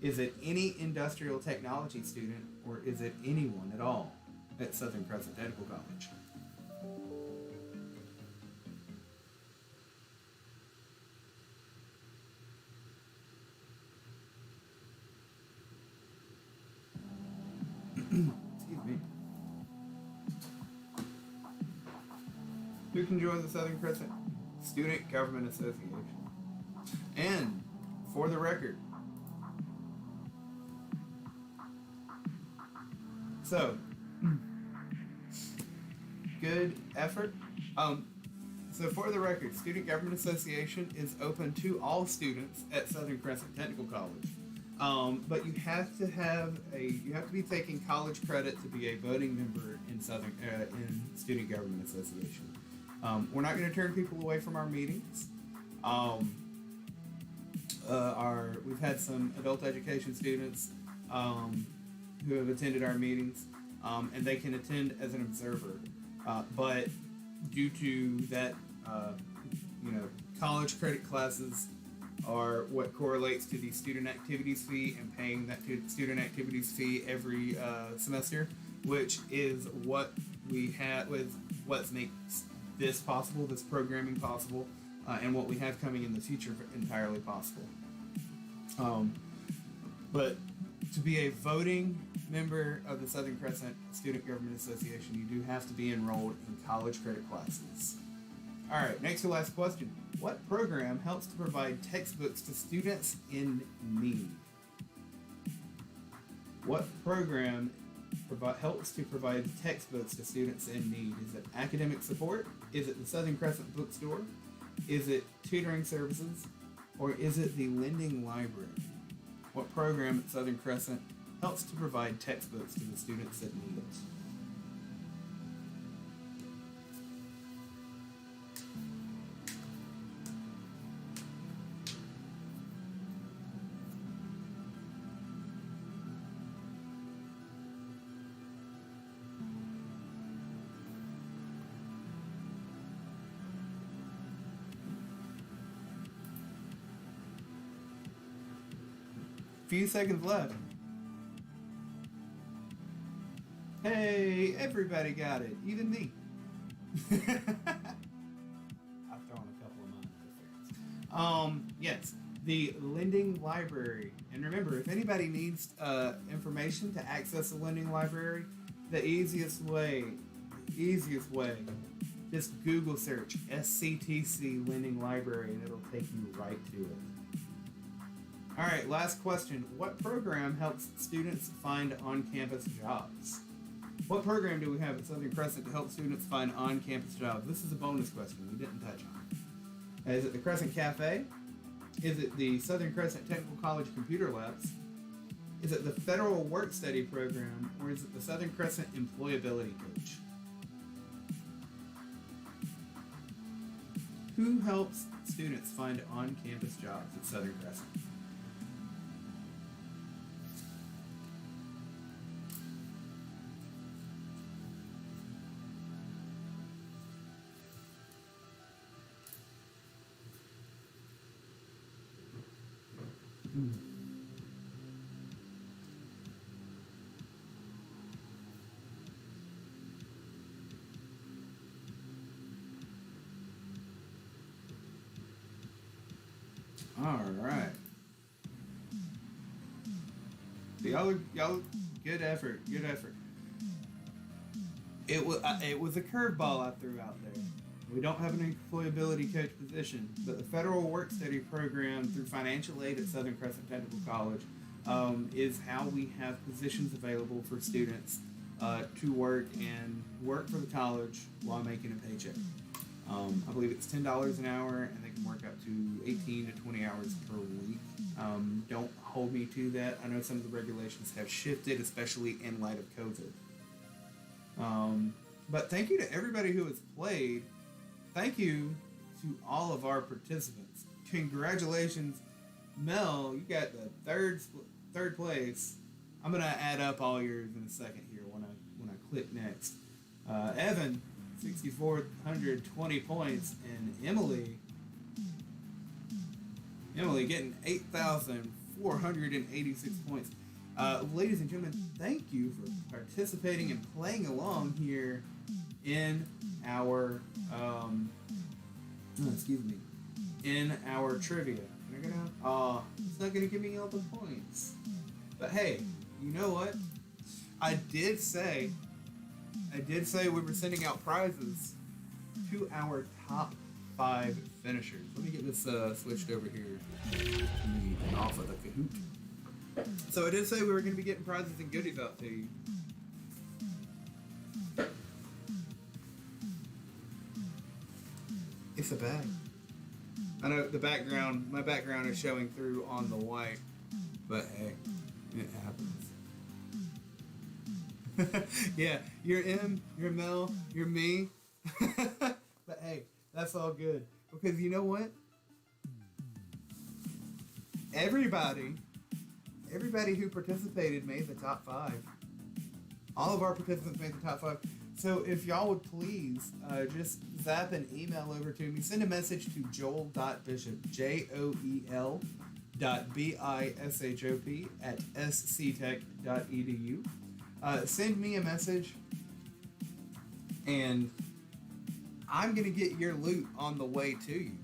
Is it any industrial technology student, or is it anyone at all at Southern Crescent Technical College? Excuse me. Who can join the Southern Crescent Student Government Association? And for the record, so good effort. So for the record, Student Government Association is open to all students at Southern Crescent Technical College. But you have to be taking college credit to be a voting member in in Student Government Association. We're not going to turn people away from our meetings. We've had some adult education students who have attended our meetings, and they can attend as an observer. But due to that, college credit classes are what correlates to the student activities fee and paying that student activities fee every semester, which is what we have with what makes this possible, this programming possible, and what we have coming in the future entirely possible. But to be a voting member of the Southern Crescent Student Government Association, you do have to be enrolled in college credit classes. All right, next to last question. What program helps to provide textbooks to students in need? What program helps to provide textbooks to students in need? Is it academic support? Is it the Southern Crescent Bookstore? Is it tutoring services? Or is it the lending library? What program at Southern Crescent helps to provide textbooks to the students that need it? Few seconds left. Hey, everybody got it, even me. I've thrown a couple of mine. Yes, the lending library. And remember, if anybody needs information to access the lending library, the easiest way, just Google search SCTC Lending Library, and it'll take you right to it. All right, last question. What program helps students find on-campus jobs? What program do we have at Southern Crescent to help students find on-campus jobs? This is a bonus question we didn't touch on. Is it the Crescent Cafe? Is it the Southern Crescent Technical College Computer Labs? Is it the Federal Work Study Program? Or is it the Southern Crescent Employability Coach? Who helps students find on-campus jobs at Southern Crescent? All right. So y'all, good effort. It was a curveball I threw out there. We don't have an employability coach position, but the Federal Work Study Program through financial aid at Southern Crescent Technical College is how we have positions available for students to work for the college while making a paycheck. I believe it's $10 an hour, and they can work up to 18 to 20 hours per week. Don't hold me to that. I know some of the regulations have shifted, especially in light of COVID. But thank you to everybody who has played. Thank you to all of our participants. Congratulations, Mel. You got the third place. I'm gonna add up all yours in a second here when I click next. Evan, 6,420 points, and Emily getting 8,400 486 points. Ladies and gentlemen, thank you for participating and playing along here in our in our trivia. It's not gonna give me all the points. But hey, you know what? I did say we were sending out prizes to our top 5 finishers. Let me get this switched over here. And off of the Kahoot. So I did say we were going to be getting prizes and goodies out to you. It's a bag. I know my background is showing through on the white, but hey, it happens. Yeah, you're M, you're Mel, you're me. But hey, that's all good. Because you know what? Everybody who participated made the top 5. All of our participants made the top 5. So if y'all would please just zap an email over to me, send a message to joel.bishop, joel.bishop at sctech.edu. Send me a message, and I'm gonna get your loot on the way to you.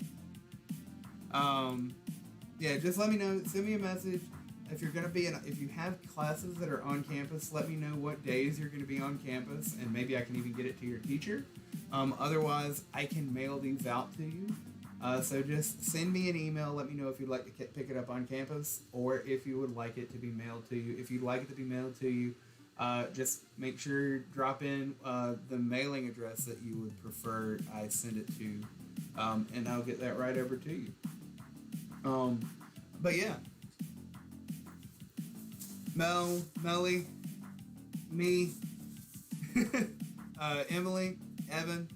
Yeah, just let me know. Send me a message. If you're gonna be if you have classes that are on campus, let me know what days you're gonna be on campus, and maybe I can even get it to your teacher. Otherwise, I can mail these out to you. So just send me an email. Let me know if you'd like to pick it up on campus, or if you would like it to be mailed to you. If you'd like it to be mailed to you, just make sure you drop in the mailing address that you would prefer I send it to, and I'll get that right over to you. But yeah. Mel, Melly, me, Emily, Evan,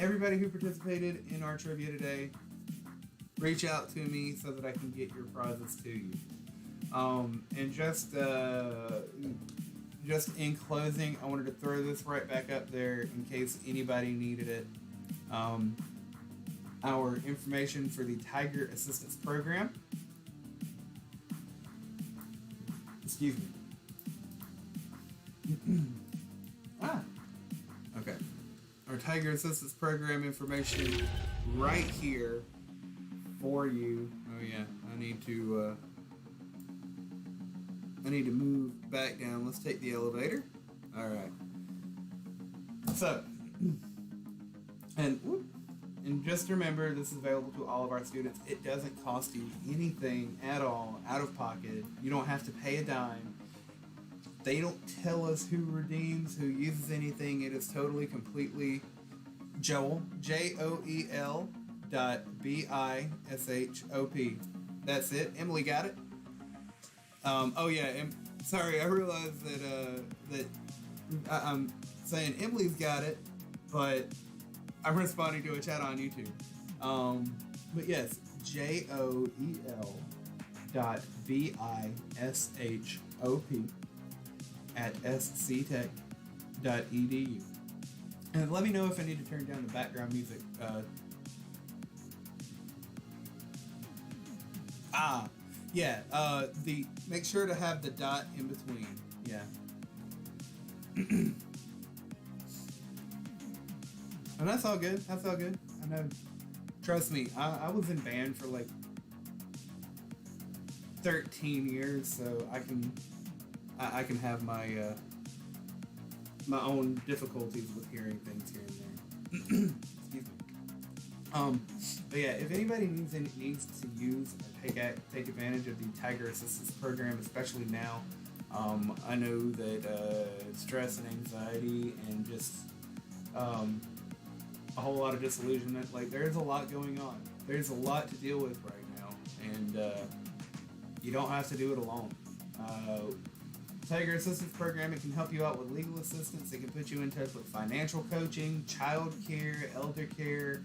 everybody who participated in our trivia today, reach out to me so that I can get your prizes to you. And just in closing, I wanted to throw this right back up there in case anybody needed it. Our information for the Tiger Assistance Program. Excuse me. Okay. Our Tiger Assistance Program information right here for you. Oh yeah, I need to move back down. Let's take the elevator. All right. So, and just remember, this is available to all of our students. It doesn't cost you anything at all out of pocket. You don't have to pay a dime. They don't tell us who redeems, who uses anything. It is totally, completely Joel, JOEL .BISHOP. That's it. Emily got it? Oh yeah, sorry, I realized that I'm saying Emily's got it, but I'm responding to a chat on YouTube. But yes, JOEL .BISHOP at sctech.edu. And let me know if I need to turn down the background music. Make sure to have the dot in between. Yeah. And that's all good. That's all good. I know. Trust me, I was in band for like 13 years, so I can have my my own difficulties with hearing things here and there. Excuse me. But yeah, if anybody needs to use or take advantage of the Tiger Assistance Program, especially now, I know that stress and anxiety and just a whole lot of disillusionment, like there's a lot going on. There's a lot to deal with right now, and you don't have to do it alone. Tiger Assistance Program, it can help you out with legal assistance. It can put you in touch with financial coaching, child care, elder care,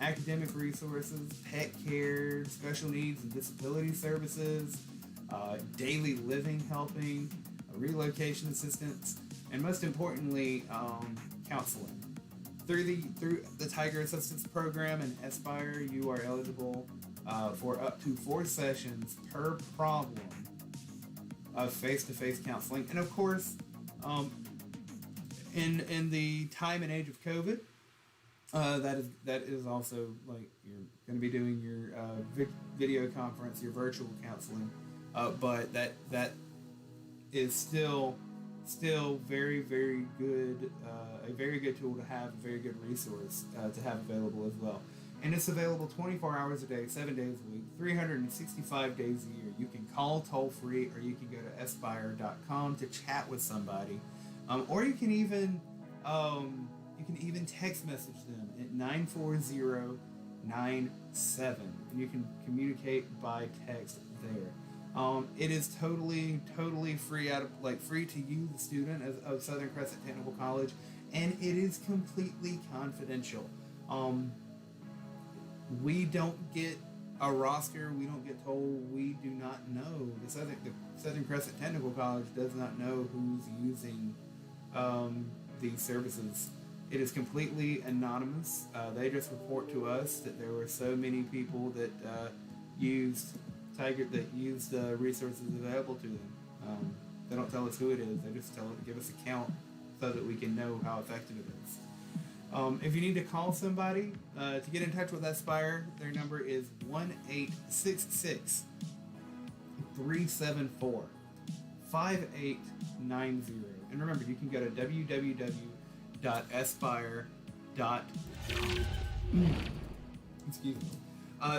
academic resources, pet care, special needs and disability services, daily living helping, relocation assistance, and most importantly, counseling. Through the Tiger Assistance Program and Aspire, you are eligible for up to 4 sessions per problem of face-to-face counseling. And of course, in the time and age of COVID, that is also like you're going to be doing your video conference, your virtual counseling, but that is still very, very good, a very good tool to have, a very good resource to have available as well. And it's available 24 hours a day, 7 days a week, 365 days a year. You can call toll free, or you can go to aspire.com to chat with somebody, or you can even text message them at 94097, and you can communicate by text there. It is totally free free to you, the student of Southern Crescent Technical College, and it is completely confidential. We don't get a roster. We don't get told. We do not know. The Southern Crescent Technical College does not know who's using these services. It is completely anonymous. They just report to us that there were so many people that used the resources available to them. They don't tell us who it is. They just give us a count so that we can know how effective it is. If you need to call somebody to get in touch with Aspire, their number is 1-866-374-5890. And remember, you can go to www.aspire.com. Excuse me.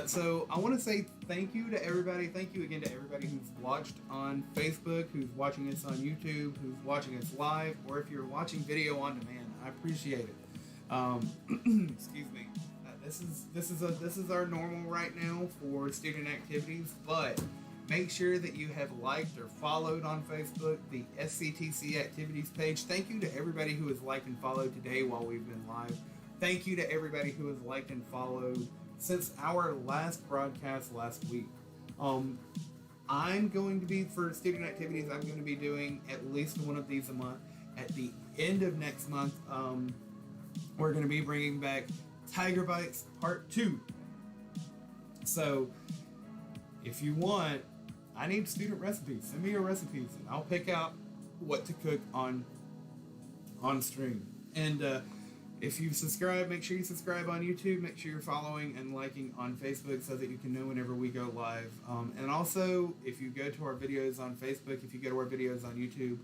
So I want to say thank you to everybody. Thank you again to everybody who's watched on Facebook, who's watching us on YouTube, who's watching us live, or if you're watching video on demand. I appreciate it. Excuse me. This is our normal right now for student activities, but make sure that you have liked or followed on Facebook the SCTC activities page. Thank you to everybody who has liked and followed today while we've been live. Thank you to everybody who has liked and followed since our last broadcast last week. I'm going to be, for student activities, I'm going to be doing at least one of these a month. At the end of next month, we're going to be bringing back Tiger Bites Part 2. So, if you want, I need student recipes. Send me your recipes, and I'll pick out what to cook on stream. And if you subscribe, make sure you subscribe on YouTube. Make sure you're following and liking on Facebook so that you can know whenever we go live. And also, if you go to our videos on Facebook, if you go to our videos on YouTube,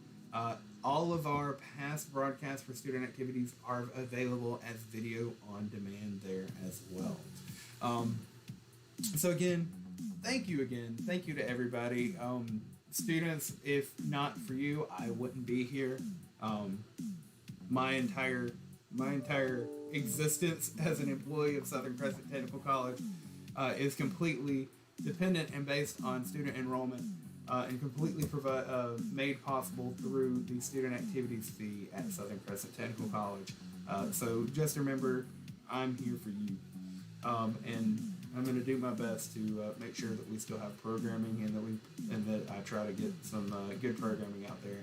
all of our past broadcasts for student activities are available as video on demand there as well. So again, thank you again. Thank you to everybody. Students, if not for you, I wouldn't be here. My entire existence as an employee of Southern Crescent Technical College is completely dependent and based on student enrollment, and completely made possible through the student activities fee at Southern Crescent Technical College. So just remember, I'm here for you, and I'm going to do my best to make sure that we still have programming, and that I try to get some good programming out there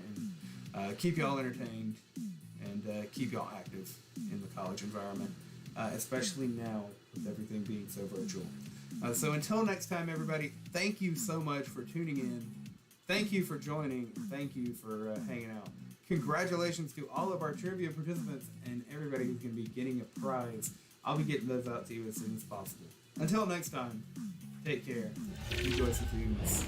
and keep y'all entertained and keep y'all active in the college environment, especially now with everything being so virtual. So until next time, everybody, thank you so much for tuning in. Thank you for joining. Thank you for hanging out. Congratulations to all of our trivia participants and everybody who's going to be getting a prize. I'll be getting those out to you as soon as possible. Until next time, take care. Enjoy some foods.